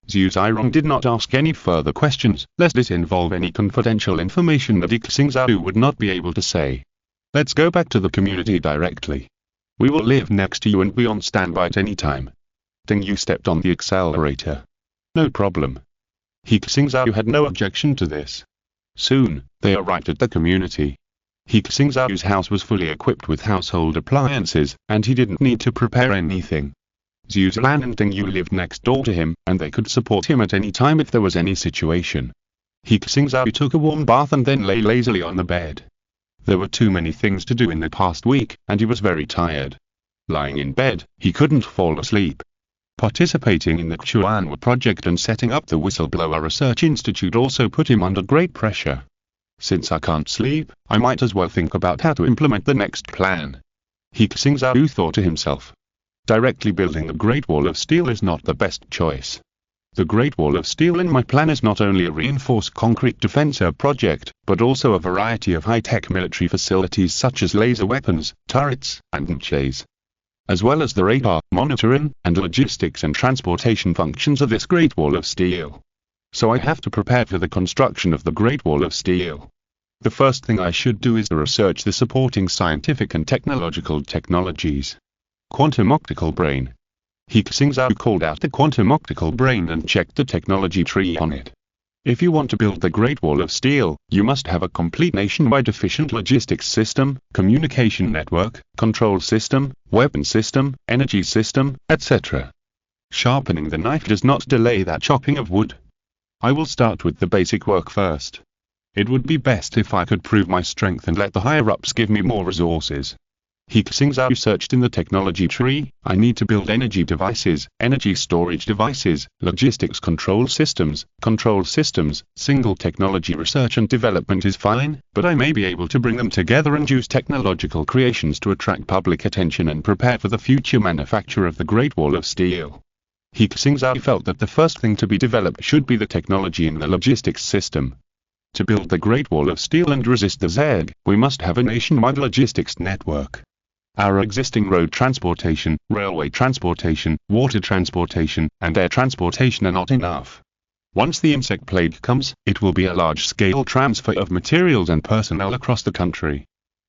Zhu Zirong did not ask any further questions, lest it involve any confidential information that He Xingzhou would not be able to say. Let's go back to the community directly. We will live next to you and be on standby at any time. Deng Yu stepped on the accelerator. No problem. He Xingzhou had no objection to this. Soon, they arrived at the community. He Xingzhou's house was fully equipped with household appliances, and he didn't need to prepare anything. Zhu Zilan and Deng Yu lived next door to him, and they could support him at any time if there was any situation. He Xingzhou took a warm bath and then lay lazily on the bed. There were too many things to do in the past week, and he was very tired. Lying in bed, he couldn't fall asleep. Participating in the Chuanwa project and setting up the Whistleblower Research Institute also put him under great pressure. Since I can't sleep, I might as well think about how to implement the next plan. He Xingzhou thought to himself. Directly building the Great Wall of Steel is not the best choice. The Great Wall of Steel in my plan is not only a reinforced concrete defense project, but also a variety of high-tech military facilities such as laser weapons, turrets, and mechas, as well as the radar, monitoring, and logistics and transportation functions of this Great Wall of Steel. So I have to prepare for the construction of the Great Wall of Steel. The first thing I should do is to research the supporting scientific and technological technologies. Quantum optical brain. He Xingzhou called out the quantum optical brain and checked the technology tree on it. If you want to build the Great Wall of Steel, you must have a complete nationwide efficient logistics system, communication network, control system, weapon system, energy system, etc. Sharpening the knife does not delay that chopping of wood. I will start with the basic work first. It would be best if I could prove my strength and let the higher-ups give me more resources. He Xingzhou searched in the technology tree. I need to build energy devices, energy storage devices, logistics control systems, single technology research and development is fine, but I may be able to bring them together and use technological creations to attract public attention and prepare for the future manufacture of the Great Wall of Steel. He Xingzhou felt that the first thing to be developed should be the technology in the logistics system. To build the Great Wall of Steel and resist the Zerg, we must have a nationwide logistics network. Our existing road transportation, railway transportation, water transportation, and air transportation are not enough. Once the insect plague comes, it will be a large-scale transfer of materials and personnel across the country.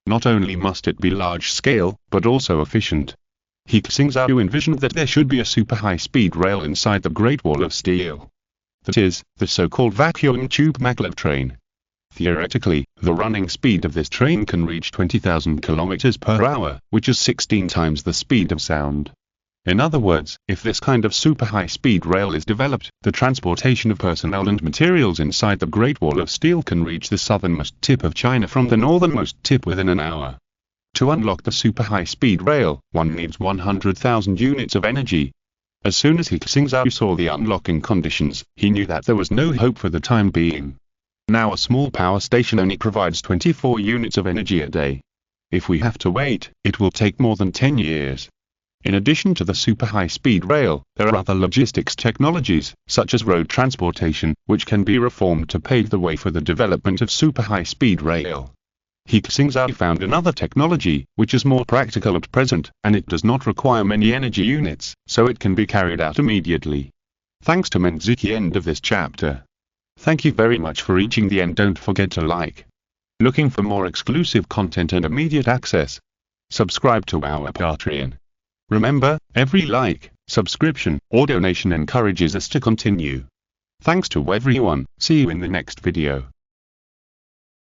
Not only must it be large-scale, but also efficient. He Xingzhou envisioned that there should be a super high-speed rail inside the Great Wall of Steel. That is, the so-called vacuum tube maglev train. Theoretically, the running speed of this train can reach 20,000 km per hour, which is 16 times the speed of sound. In other words, if this kind of super high-speed rail is developed, the transportation of personnel and materials inside the Great Wall of Steel can reach the southernmost tip of China from the northernmost tip within an hour. To unlock the super high-speed rail, one needs 100,000 units of energy. As soon as He Xingzhou saw the unlocking conditions, he knew that there was no hope for the time being. Now a small power station only provides 24 units of energy a day. If we have to wait, it will take more than 10 years. In addition to the super high-speed rail, there are other logistics technologies, such as road transportation, which can be reformed to pave the way for the development of super high-speed rail. He Xingzhou found another technology, which is more practical at present, and it does not require many energy units, so it can be carried out immediately. Thanks to Menzuki. End of this chapter. Thank you very much for reaching the end. Don't forget to like. Looking for more exclusive content and immediate access? Subscribe to our Patreon. Remember, every like, subscription, or donation encourages us to continue. Thanks to everyone. See you in the next video.